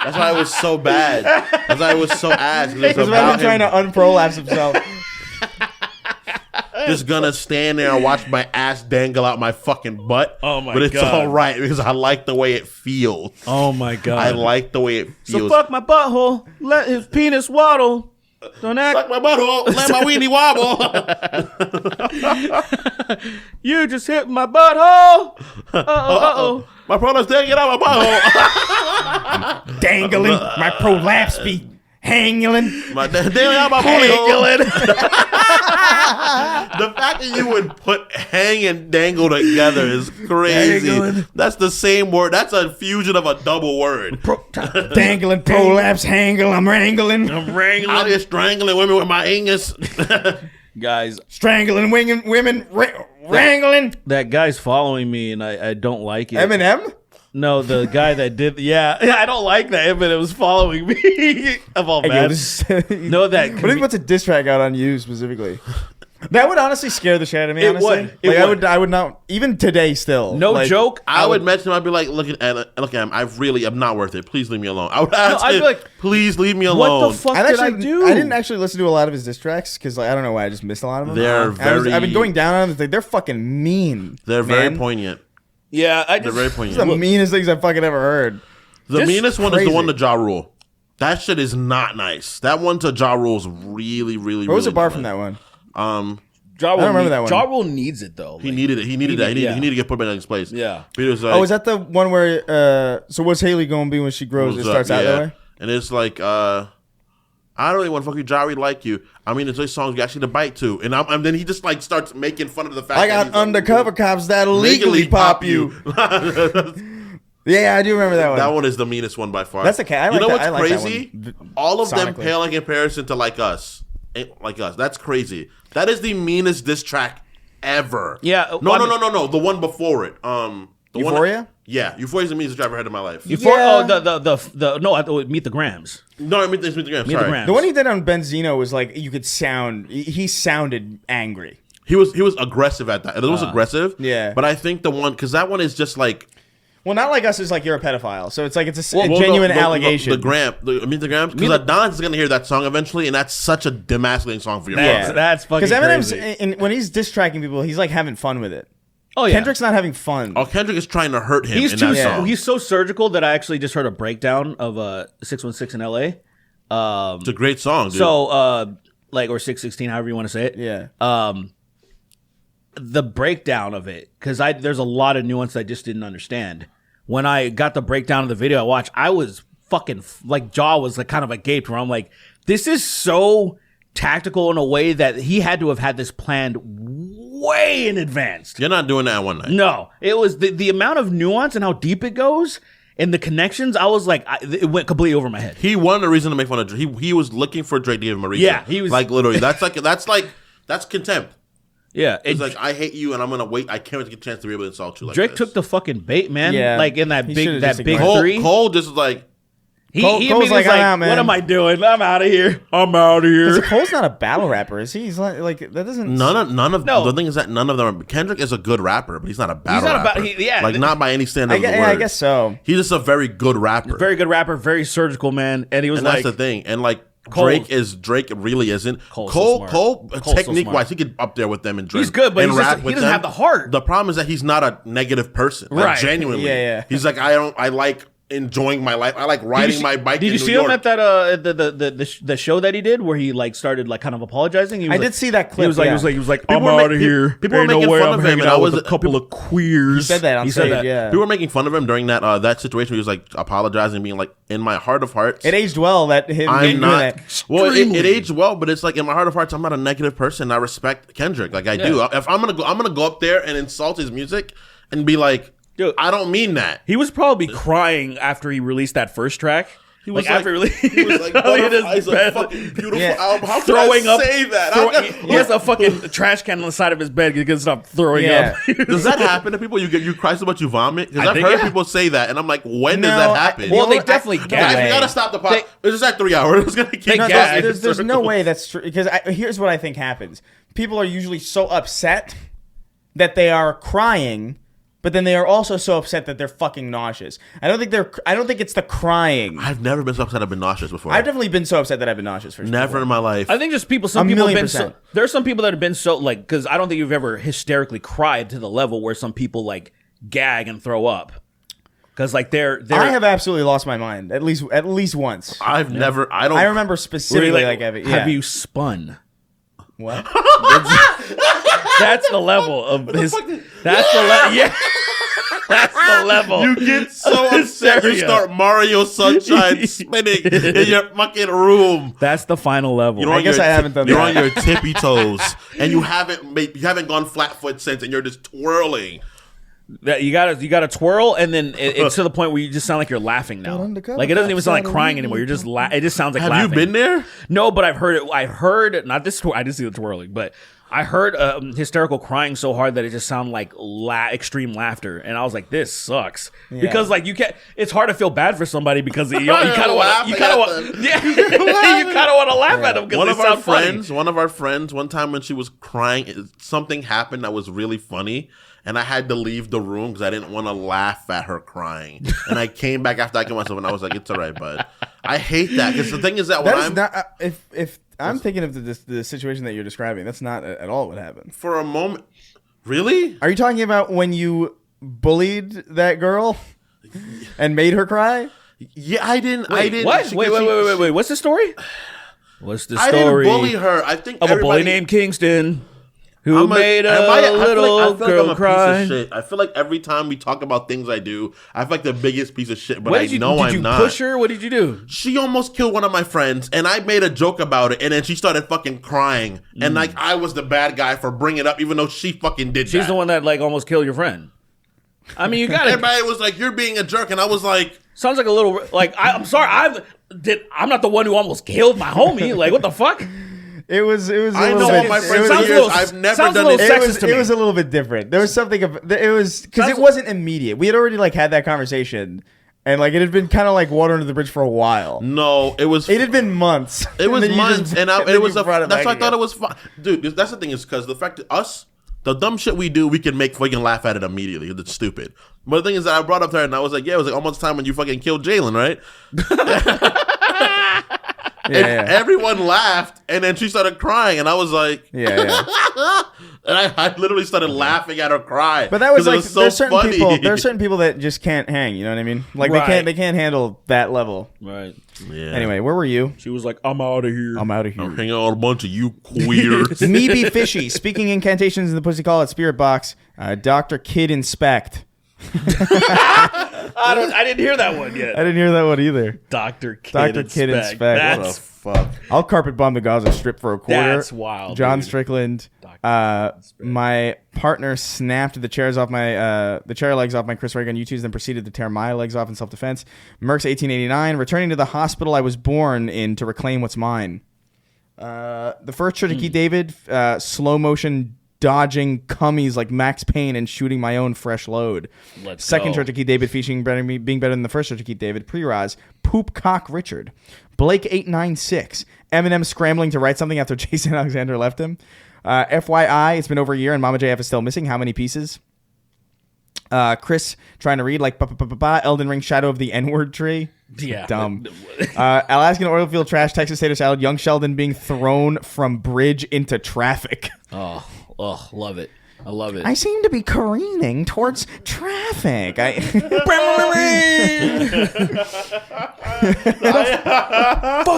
That's why it was so bad. That's why it was so ass. It was It was about him about trying to unprolapse himself. just gonna stand there and watch my ass dangle out my fucking butt. Oh my But it's God. all right because I like the way it feels. Oh my god! I like the way it So feels. fuck my butthole. Let his penis waddle. Don't act. Suck my butthole. Let my weenie wobble. You just hit my butthole. Uh-oh. My product's dangling out my butthole. Dangling, my prolapse be hangling. My dangling out my booty hole. The fact that you would put hang and dangle together is crazy. Dangling. That's the same word. That's a fusion of a double word. Dangling, prolapse, hangle, I'm wrangling. I'm I'm wrangling. just strangling women with my anus. Guys, Strangling women, wrangling. that guy's following me and I don't like it. Eminem? No, the guy that did. Yeah, I don't like that, but it was following me. Of all bad. No, that. What if he puts a diss track out on you specifically? That would honestly scare the shit out of me. It honestly, would. It like, would. I would not even today. Still, No like, joke. I would mention him. I'd be like, look at him. I'm not worth it. Please leave me alone. I would ask I'd be him, like, please leave me alone. What the fuck did I do? I didn't actually listen to a lot of his diss tracks because I don't know why I just missed a lot of them. They're I've been very- going down on them. Like, they're fucking mean. They're very man. poignant. Yeah, I They're just. very It's the poignant. meanest things I've fucking ever heard. The Just meanest one is crazy. the one to Ja Rule. That shit is not nice. That one to Ja Rule is really, really, What was really the bar good. from that one? Ja Rule I don't remember that one. Ja Rule needs it though. He needed it. He needed that. He yeah. needed to get put back in his place. Yeah. But he was like, Oh, is that the one where? So what's Haley gonna be when she grows? It "What's starts up?" out Yeah. that way. And it's like, I don't really want to fuck you, Ja. We like you. I mean, there's those songs you actually to bite to, and then he just like starts making fun of the fact. I that got he's, like, undercover cops that'll legally pop you. Yeah, I do remember that one. That one is the meanest one by far. That's okay. I like you know that. what's I like that crazy? one. All of them Sonically. pale in comparison to like us. Ain't like us. That's crazy. That is the meanest diss track ever. Yeah, No, I no, mean- no, no, no. The one before it. The Euphoria? One, yeah, Euphoria is the meanest diss track I've ever heard in my life. No, Meet the Grams. No, I mean it's Meet the Grams. Meet the Sorry. Grams. The one he did on Benzino was like you could sound. He sounded angry. He was aggressive at that. It was aggressive. yeah. But I think the one because that one is just like Well, not like us is like you're a pedophile. So it's like it's a well, genuine no, allegation. The Meet the Grams because Adonis is gonna hear that song eventually, and that's such a demasculating song for your That's, father. that's fucking Because Eminem's crazy. when he's diss tracking people, he's like having fun with it. Oh yeah. Kendrick's not having fun. Oh, Kendrick is trying to hurt him He's in too. that song. He's so surgical that I actually just heard a breakdown of 616 in L.A. It's a great song, dude. So like or 616, however you want to say it. Yeah. The breakdown of it, because there's a lot of nuance I just didn't understand. When I got the breakdown of the video I watched, I was fucking like jaw was like kind of agape where I'm like, this is so tactical in a way that he had to have had this planned way in advance. You're not doing that one night. No, it was the amount of nuance and how deep it goes. And the connections, I was like, it went completely over my head. He wanted a reason to make fun of Drake. He was looking for Drake to give him a reason. Yeah, he was like literally. That's contempt. Yeah, It's like, I hate you, and I'm gonna wait. I can't wait to get a chance to be able to insult you. Like Drake this. took the fucking bait, man. Yeah. Like in that He big should've just big ignored three. Cole just was like, He Cole's immediately like, was "I'm like, out, man." what am I doing? I'm out of here. I'm out of here. Cole's not a battle rapper, is he? He's like that doesn't. none of No. the thing is that none of them. Kendrick is a good rapper, but he's not a battle not a rapper. yeah. like not by any standard of the word. I guess so. He's just a very good rapper. Very good rapper, very surgical, man. And he was and like, that's the thing. And like Cole- Drake really isn't. Cole's so Cole smart. Cole Cole's so technique wise, smart. he could up there with them and Drake. He's good, but and he's just- rap he with doesn't them. have the heart. The problem is that he's not a negative person. Like, Right. genuinely. Yeah. He's like, I like enjoying my life. I like riding my bike. Did in you New see York. him at that the show that he did where he like started like kind of apologizing? He was I like- did see that clip. He was like, yeah. he was like, People I'm were out ma- of here. people were Ain't no making way fun I'm of him, hanging and out I with was- a couple of queers. He said that on He said stage, that. yeah. People were making fun of him during that situation. He was like apologizing, being like, in my heart of hearts, It aged well that him I'm doing not. that. Well, it Extremely. aged well, but it's like in my heart of hearts, I'm not a negative person. I respect Kendrick, like I do. If I'm gonna go up there and insult his music and be like, Dude. I don't mean that. He was probably crying after he released that first track. He was after like, he was like, probably in his Butterfly's a bed, fucking beautiful Yeah. album. How throwing can I up. say that? He has a fucking trash can on the side of his bed. He can stop throwing Yeah. up. Does that happen to people? You cry so much you vomit? Because I I've think, heard yeah. people say that, and I'm like, when does No, that I- happen? Well, they I- definitely Guys, gag. we gotta stop the pod. They- It's just at 3 hours. It's gonna keep They going. gag. There's no way that's true because here's what I think happens. People are usually so upset that they are crying, but then they are also so upset that they're fucking nauseous. I don't think it's the crying. I've never been so upset I've been nauseous before. I've definitely been so upset that I've been nauseous for Never in my life. I think just some A people have million been so, percent. there are some people that have been so like, because I don't think you've ever hysterically cried to the level where some people like gag and throw up. Because like they're I have absolutely lost my mind at least once. I've never. I don't. I remember really, specifically like, have you spun? what? That's the level of his. That's the level. Yeah, that's the level. You get so upset, you Hysteria. start Mario Sunshine spinning in your fucking room. That's the final level. You're I on guess your I haven't done You're that. on your tippy toes, and you haven't gone flat foot since, and you're just twirling. That you gotta twirl, and then it's to the point where you just sound like you're laughing now. undercover, Like it doesn't even sound like outside crying of anymore. You're just it just sounds like Have laughing. you been there? No, but I've heard it. I heard not this. I didn't see the twirling, but I heard hysterical crying so hard that it just sounded like extreme laughter, and I was like, "This sucks." Because like you can't. It's hard to feel bad for somebody because you kind of want you kind of want yeah you kind of want to laugh at them because One they of our sound funny. friends, one time when she was crying, something happened that was really funny, and I had to leave the room because I didn't want to laugh at her crying. And I came back after I got myself, and I was like, "It's all right, bud." I hate that because the thing is that when That is I'm not if I'm thinking of the situation that you're describing, that's not at all what happened. for a moment, really. Are you talking about when you bullied that girl and made her cry? Yeah, I didn't. What? she- Wait. What's the story? What's the I story? didn't bully her. I think of a everybody, bully named Kingston who I'm made I feel little like I'm girl a cry. piece of shit. I feel like every time we talk about things I do, I feel like the biggest piece of shit. But What I did you know did I'm you not. push her? What did you do? She almost killed one of my friends, and I made a joke about it, and then she started fucking crying, and like I was the bad guy for bringing it up, even though she fucking did. She's that. the one that like almost killed your friend. I mean, you got to Everybody was like, "You're being a jerk," and I was like, sounds like a little like I'm sorry. I'm not the one who almost killed my homie. Like what the fuck? It was. "I a know little all bit- my it friends was- for sounds a years. little- I've never sounds a done little this." sexist to me. It was a little bit different. There was something of it was because it wasn't immediate. We had already like had that conversation, and like it had been kind of like water under the bridge for a while. No, it was. It had been months. It was And then you months, just- and then it was you brought it that's back why I thought again. it was fun, dude. That's the thing is because the fact that the dumb shit we do, we can make fucking laugh at it immediately. It's stupid. But the thing is that I brought up to her, and I was like, "Yeah, it was like almost time when you fucking killed Jalen, right?" And everyone laughed, and then she started crying, and I was like, Yeah. and I literally started laughing at her cry. But that was 'cause it like so there's certain funny. people. There's certain people that just can't hang. You know what I mean? Like Right. they can't handle that level. Right. Yeah. Anyway, where were you? She was like, I'm out of here. I'm out of I'm here. hanging out with a bunch of you queers. Me be fishy. Speaking incantations in the pussy call at Spirit Box. Dr. Kid Inspect. I didn't hear that one yet. I didn't hear that one either. Dr. Kid Dr. and Kid and Spec. Spec. That's Fuck. I'll carpet bomb the Gaza Strip for a quarter. That's wild. John dude. Strickland. Dr. My partner snapped the chair legs off my Chris Ray gun YouTubes, then proceeded to tear my legs off in self-defense. Merck's 1889. Returning to the hospital I was born in to reclaim what's mine. The first Church of Keith David. Slow motion dodging cummies like Max Payne and shooting my own fresh load. Second go. Church of Keith David featuring being better than the first Church of Keith David. Pre-Rise. Poop Cock Richard. Blake 896. Eminem scrambling to write something after Jason Alexander left him. FYI, it's been over a year and Mama JF is still missing. How many pieces? Chris trying to read like Elden Ring Shadow of the N-word tree. Yeah. Dumb. Alaskan oil field trash, Texas tater salad, young Sheldon being thrown from bridge into traffic. Oh, love it. I love it. I seem to be careening towards traffic. Fuck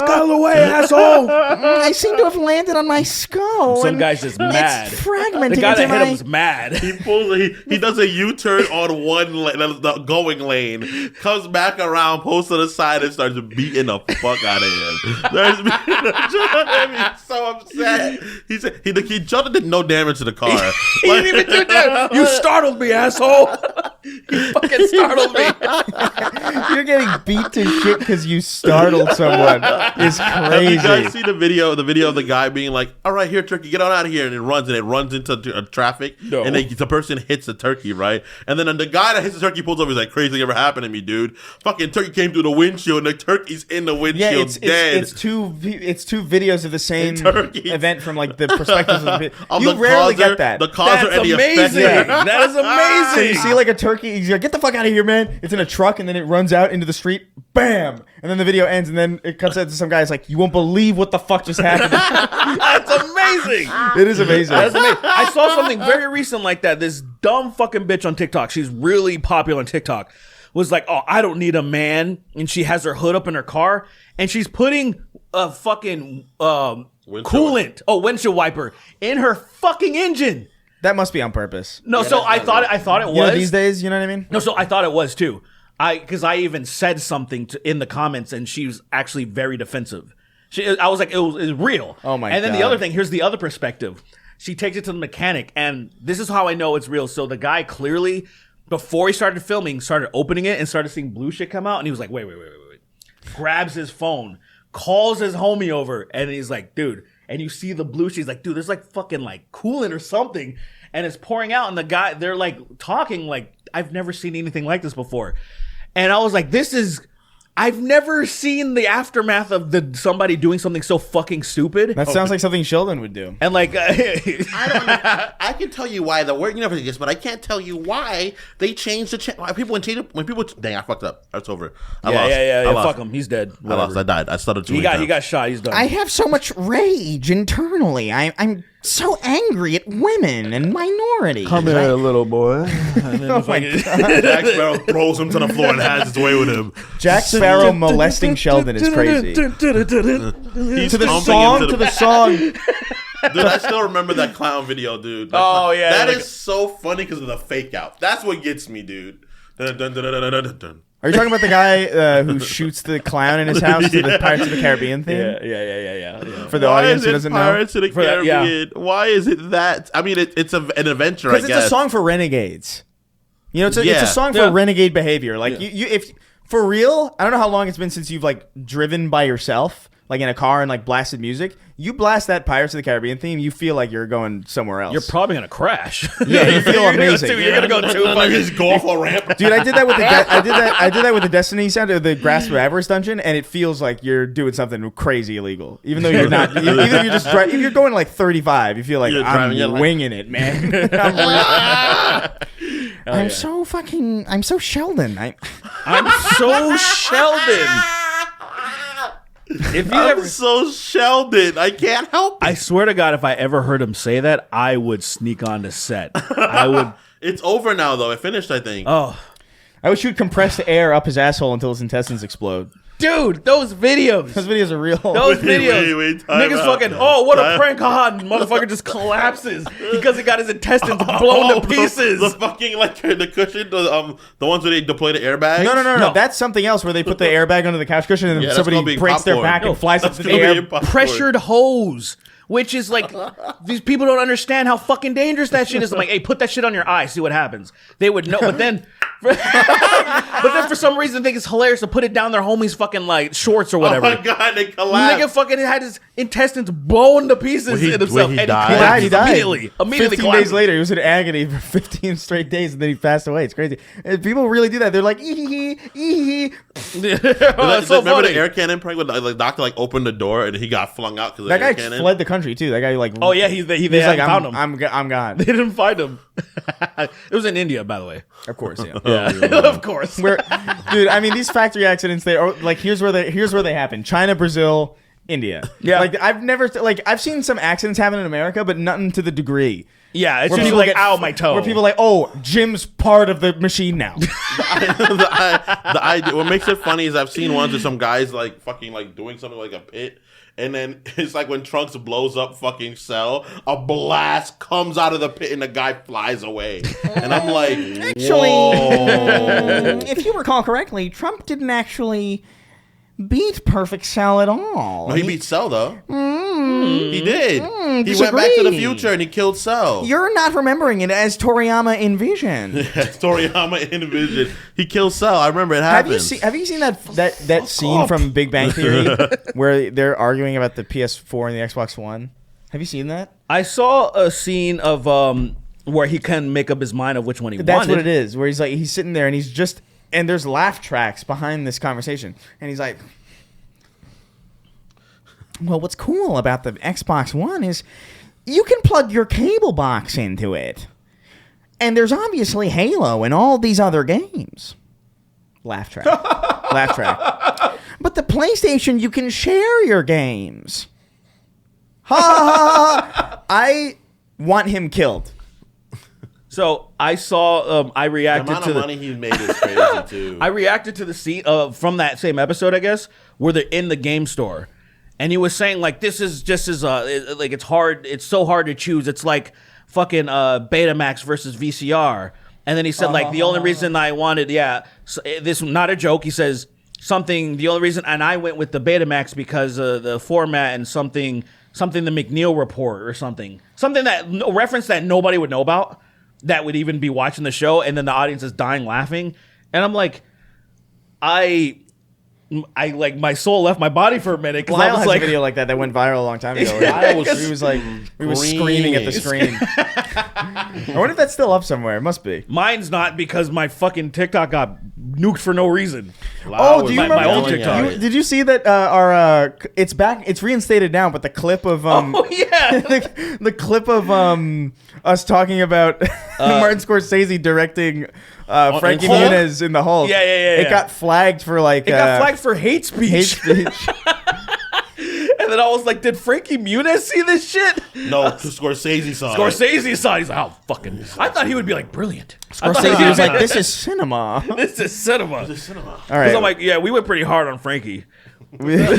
out of the way, asshole! I seem to have landed on my skull. Some guy's just mad. It's fragmenting. The guy that into hit him was mad. He does a U-turn on one the going lane, comes back around, pulls to the side, and starts beating the fuck out of him. He's so upset. He Jordan did no damage to the car. He didn't even do that. You startled me, asshole. You fucking startled me. You're getting beat to shit because you startled someone. It's Have you guys crazy. see the video of the guy being like, "All right, here, turkey, get on out of here," and it runs into traffic, No. and the person hits the turkey, right? And then the guy that hits the turkey pulls over. He's like, "Crazy thing ever happened to me, dude. Fucking turkey came through the windshield, and the turkey's in the windshield, dead." It's two videos of the same Turkey. event from like the perspectives of the Of You the rarely causer, get that. The causer That's and the amazing. effect. That is amazing. So you see like a turkey, he's like, get the fuck out of here, man. It's in a truck, and then it runs out into the street, bam! And then the video ends, and then it cuts out to some guy's like, you won't believe what the fuck just happened. That's amazing. It is amazing. That's amazing. I saw something very recent like that. This dumb fucking bitch on TikTok, she's really popular on TikTok, was like, oh, I don't need a man. And she has her hood up in her car, and she's putting a fucking windshield wiper in her fucking engine. That must be on purpose. No, so I thought it was. You know, these days, you know what I mean? No, so I thought it was too. Because I even said something in the comments, and she was actually very defensive. I was like, it was real. Oh my And then the God. other thing, here's the other perspective. She takes it to the mechanic, and this is how I know it's real. So the guy clearly, before he started filming, started opening it and started seeing blue shit come out, and he was like, wait. Grabs his phone, calls his homie over, and he's like, dude. And you see the blue shit. He's like, dude, there's like fucking like coolant or something, and it's pouring out. And the guy, they're like talking like, I've never seen anything like this before. And I was like, I've never seen the aftermath of somebody doing something so fucking stupid. That sounds like something Sheldon would do. And like, I can tell you why the word you never exists, but I can't tell you why they changed the when people. Dang, I fucked up. That's over. I lost. I lost. Fuck him. He's dead. I lost. I died. I stuttered too many times. He got shot. He's done. I have so much rage internally. I'm so angry at women and minorities. here, little boy. Oh my God. Jack Sparrow throws him to the floor and has his way with him. Jack Sparrow molesting Sheldon is crazy. He's To the thumping into song. Dude, I still remember that clown video, dude. Oh, yeah, that like- is so funny because of the fake out. That's what gets me, dude. Dun, dun, dun, dun, dun, dun, dun. Are you talking about the guy who shoots the clown in his house to the Pirates of the Caribbean theme? Yeah. For the Why audience is who it doesn't know. Pirates of the For that, yeah. Caribbean? Why is it that? I mean, it's an adventure, I Because guess. it's a song for renegades. You know, it's a Yeah. song for Yeah. renegade behavior. Like if for real, I don't know how long it's been since you've like driven by yourself, like in a car and like blasted music. You blast that Pirates of the Caribbean theme, you feel like you're going somewhere else. You're probably gonna crash. Yeah, you feel amazing. You're gonna go too Like fucking. just go off a ramp. Dude, I did that with I did that with the Destiny sound of the Grasp of Avarice dungeon, and it feels like you're doing something crazy illegal, even though you're not. Even if you're just if you're going like 35, you feel like You're I'm driving, you're like- winging it, man. I'm so Sheldon. I'm so Sheldon. If you I'm ever, so Sheldon. I can't help it. I swear to God, if I ever heard him say that, I would sneak on the set. I would. It's over now, though. It finished, I think. Oh, I would shoot compressed air up his asshole until his intestines explode. Dude, those videos. Those videos are real. Those videos. wait, time Niggas out. fucking, oh, what a prank. Haha. Motherfucker just collapses because he got his intestines blown to pieces. The fucking, like, the cushion, the ones where they deploy the airbags. No. That's something else where they put the airbag under the couch cushion and then that's gonna somebody be breaks their popcorn. back and flies up to the gonna be air. popcorn. Pressured hose. Which is like, these people don't understand how fucking dangerous that shit is. I'm like, hey, put that shit on your eye, see what happens. They would know, but then for some reason, think it's hilarious to put it down their homie's fucking like shorts or whatever. Oh my god, they collapsed. Nigga fucking had his intestines blown to pieces in himself. he And died? He died. Immediately 15 collapsed. days later, he was in agony for 15 straight days, and then he passed away. It's crazy. And people really do that. They're like, ee hee. It's so Remember funny. the air cannon prank when the doctor like opened the door and he got flung out because of That the air guy cannon? fled the country too. That guy like. Oh yeah, they he's like, found him. I'm gone. They didn't find him. It was in India, by the way. Of course, yeah. Of course. Where, dude, I mean, these factory accidents, they are like, here's where they happen: China, Brazil, India. Yeah. Like I've seen some accidents happen in America, but nothing to the degree. Yeah, it's Where just people like, get- ow, my toe. Where people are like, oh, Jim's part of the machine now. the idea. What makes it funny is I've seen ones of some guys like fucking like doing something like a pit, and then it's like when Trunks blows up fucking Cell, a blast comes out of the pit and the guy flies away, and I'm like, Actually, whoa. if you recall correctly, Trump didn't actually beat Perfect Cell at all. No, he beat Cell though. He did. He went back to the disagree. future and he killed Cell. You're not remembering it as Toriyama envisioned. Toriyama envisioned. He killed Cell. I remember it happened. Have you seen that scene from Big Bang Theory where they're arguing about the PS4 and the Xbox One? Have you seen that? I saw a scene of where he can make up his mind of which one he That's wanted. what it is. Where he's sitting there and he's just, and there's laugh tracks behind this conversation, and he's like, Well, what's cool about the Xbox One is you can plug your cable box into it. And there's obviously Halo and all these other games. laugh track, laugh track. But the PlayStation, you can share your games. Ha ha ha! I want him killed. So I saw. I the reacted amount to of the. money he made is crazy too. I reacted to the scene from that same episode, I guess, where they're in the game store, and he was saying like, "This is just as like it's hard. It's so hard to choose. It's like fucking Betamax versus VCR." And then he said like, "The only reason I wanted, this not a joke." He says something. The only reason, and I went with the Betamax because the format and something the McNeil report or something that a reference that nobody would know about. That would even be watching the show, and then the audience is dying laughing, and I'm like, I like my soul left my body for a minute because I Lyle was has like, a video like that went viral a long time ago. He was screaming at the screen. I wonder if that's still up somewhere. It must be. mine's not because my fucking TikTok got nuked for no reason. Oh, do you my remember? old TikTok. Did you see that? It's back. It's reinstated now. But the clip of Oh yeah, the clip of us talking about Martin Scorsese directing Frankie Hulk? Muniz in the Hulk. Yeah. It got flagged for like it got flagged for hate speech. hate speech. And then I was like, did Frankie Muniz see this shit? No, Scorsese saw it. Scorsese saw it. He's like, oh fucking. I thought he would be like brilliant. I thought Scorsese he was like, this is cinema. this is cinema. All Because right. I'm like, yeah, we went pretty hard on Frankie. We did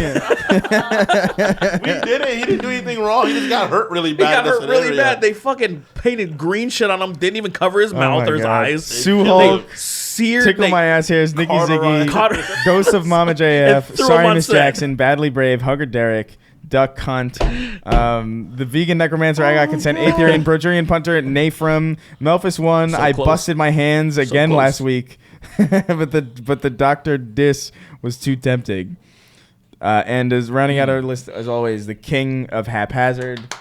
it. He didn't do anything wrong. He just got hurt really He bad. got in hurt this really scenario. bad. They fucking painted green shit on him. Didn't even cover his mouth my or his God. eyes. Sue They Hulk, seared. Tickle they- My Ass Hairs, Nicky Cauterized. Ziggy, Ghost of Mama And JF, threw Sorry him on Miss set. Jackson, Badly Brave, Hugger Derek, Duck Cunt, the Vegan Necromancer, I Got Consent, Aetherian, Brogerian Punter, Nafram, Melphis One, I close. busted my hands again close. last week, but the Dr. Dis was too tempting. And is rounding out our list as always, the King of Haphazard.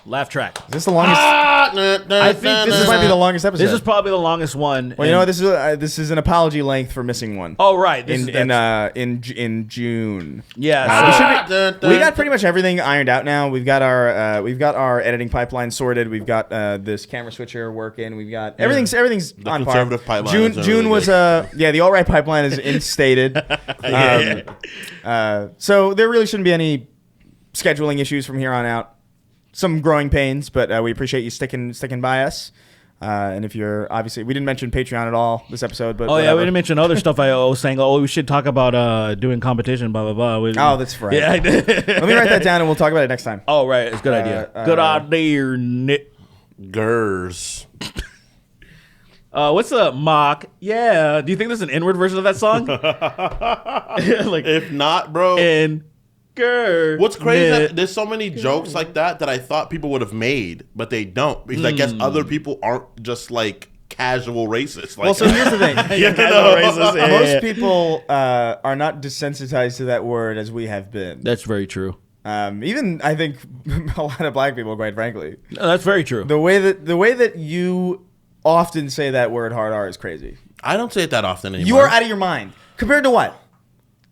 Laugh track. Is this the longest? I think This might be the longest episode. This is probably the longest one. well, you know what? This is an apology length for missing one. Oh right. This in June. yeah. We got pretty much everything ironed out now. We've got our editing pipeline sorted. We've got this camera switcher working. We've got everything's on par. conservative pipeline is June really was the all right pipeline is instated. So there really shouldn't be any scheduling issues from here on out. Some growing pains, but we appreciate you sticking by us. And if you're obviously, we didn't mention Patreon at all this episode, but Oh yeah, whatever. we didn't mention other stuff. I was saying, we should talk about doing competition, blah blah blah. Oh, that's right. Yeah, I did. Let me write that down and we'll talk about it next time. Oh right, it's a good idea. Good idea, Nick. Gers. What's the mock? Yeah. Do you think there's an N-word version of that song? Like If not, bro. What's crazy is that there's so many jokes like that I thought people would have made, but they don't. Because I guess other people aren't just like casual racists. Like, Well, so here's the thing. racist. Most people are not desensitized to that word as we have been. That's very true. Even I think a lot of black people, quite frankly. No, that's very true. The way that you often say that word hard R is crazy. I don't say it that often anymore. You are out of your mind. Compared to what?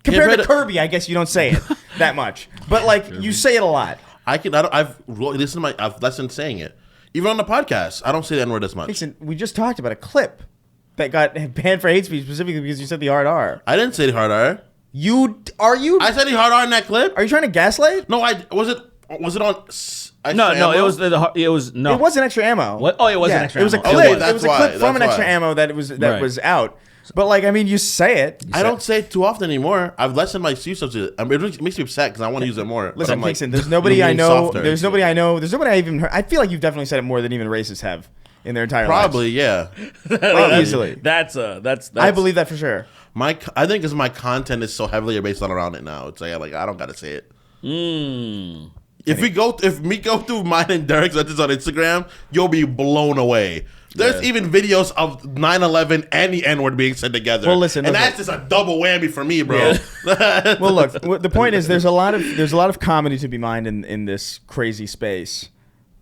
Compared to Kirby, I guess you don't say it that much. But like you say it a lot. I've lessened saying it. Even on the podcast, I don't say the N-word as much. Listen, we just talked about a clip that got banned for hate speech specifically because you said the hard R. I didn't say the hard R. I said the hard R in that clip. Are you trying to gaslight? No, was it on? No, it was no. It wasn't extra ammo. What? Oh, it wasn't extra It was a ammo. clip. Okay, it was a clip from an extra ammo that Right. was out. But like, I mean, you say it. I don't say it too often anymore. I've lessened my use of it. I mean, it makes me upset because I want to use it more. Listen, I'm like, Kingston, there's nobody you're I being know. softer. There's nobody I know. There's nobody I even heard. I feel like you've definitely said it more than even racists have in their entire Probably, yeah. lives. Easily. That's I believe that for sure. I think because my content is so heavily based on around it now. It's like I don't gotta say it. If we go through mine and Derek's letters on Instagram, you'll be blown away. There's even videos of 9/11 and the N-word being said together. Well, listen, that's just a double whammy for me, bro. Yeah. Well, look, the point is there's a lot of comedy to be mined in this crazy space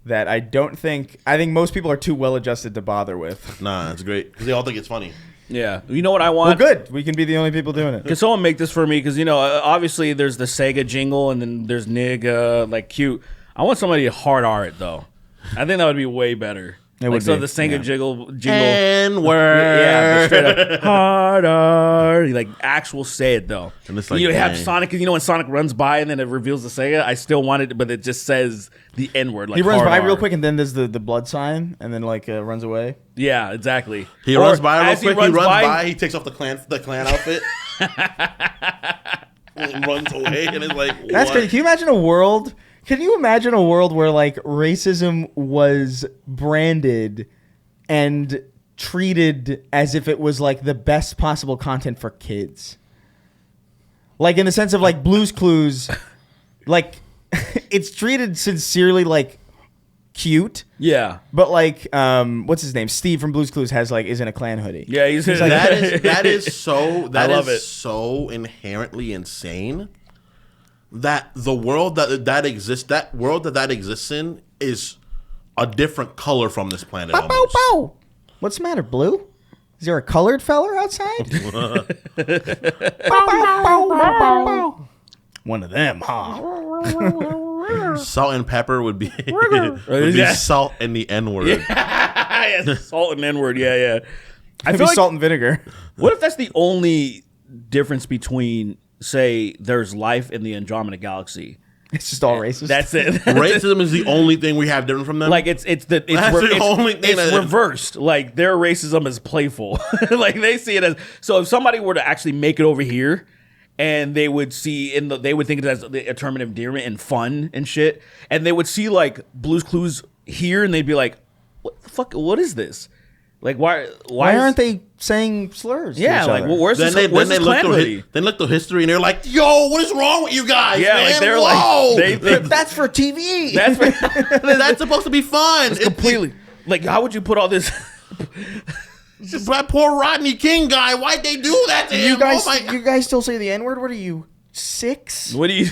that I think most people are too well adjusted to bother with. Nah, it's great because they all think it's funny. Yeah. You know what I Well, want? good. We can be the only people doing it. Can someone make this for me? Because, obviously there's the Sega jingle and then there's nigga, like cute. I want somebody to hard R it, though. I think that would be way better. It would so be, the Sega jingle. N-word. Yeah, straight up hard R. Like actual say it, though. And it's like, you have dang. Sonic, when Sonic runs by and then it reveals the Sega, I still want it, but it just says the N-word. Like He runs hard by R. real quick and then there's the blood sign and then runs away. Yeah, exactly. He Or runs by real as quick. He runs by, by. He takes off the clan outfit. And runs away and is like, what? That's crazy. Can you imagine a world? Where like racism was branded and treated as if it was like the best possible content for kids? Like in the sense of like Blue's Clues, like it's treated sincerely like cute. Yeah. But like, what's his name? Steve from Blue's Clues is in a Klan hoodie. Yeah, he's like, that is love it. so inherently insane that the world that exists in is a different color from this planet. Bow, bow, Almost. bow. What's the matter, Blue? Is there a colored feller outside? Bow, bow, bow, bow, bow. One of them, huh? Salt and pepper would be salt and the N-word. Yeah, salt and N-word. Yeah. I Maybe feel like, salt and vinegar. what if that's the only difference between, say, there's life in the Andromeda Galaxy? It's just all racist. That's it. Racism is the only thing we have different from them. Like it's only thing it's that- reversed. Like their racism is playful. Like they see it as, so if somebody were to actually make it over here and they would see they would think it as a term of endearment and fun and shit, and they would see like Blue's Clues here and they'd be like, what the fuck, what is this? Like why aren't they saying slurs? to Yeah, each like other? well, where's then this look clan hoodie? they look through history and they're like, "Yo, what is wrong with you guys?" Yeah, man? like they're Whoa! like they That's for TV. that's that's supposed to be fun. it's completely like, how would you put all this? That poor Rodney King guy. Why'd they do that to him? you guys, Oh my God. you guys still say the N-word? What are you, 6? What do you?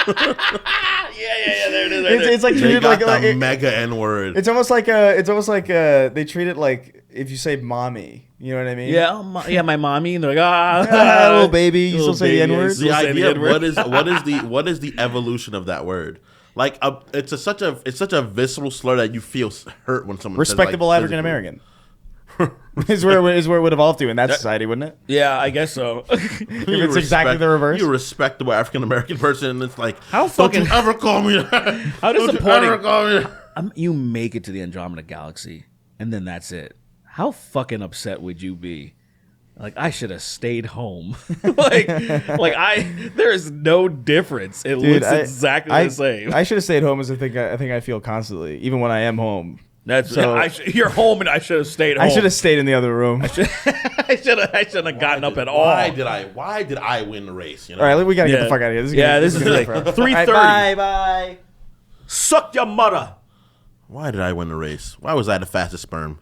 Yeah. There it is. Right there. It's like They treated got like the mega N-word. it's almost like they treat it like if you say mommy. You know what I mean? Yeah, my mommy. And they're like, Little baby. You still say the N-word? The idea of what is the evolution of that word? Like it's such a visceral slur that you feel hurt when someone Respectable says, like, African American. is where it would evolve to in that society, wouldn't it? Yeah, I guess so. If it's exactly the reverse. You respectable African American person, and it's like, How don't you fucking- ever call me that. How Don't you disappointing. ever call me that. You make it to the Andromeda Galaxy. and then that's it. How fucking upset would you be? Like, I should have stayed home. There is no difference. It looks exactly the same. I should have stayed home as I think I feel constantly, even when I am home. That's so. You're home, and I should have stayed home. I should have stayed in the other room. I shouldn't have gotten up at all. Why did I win the race? You know? All right, we gotta get the fuck out of here. This is like 3:30. Bye. Suck your mother. Why did I win the race? Why was I the fastest sperm?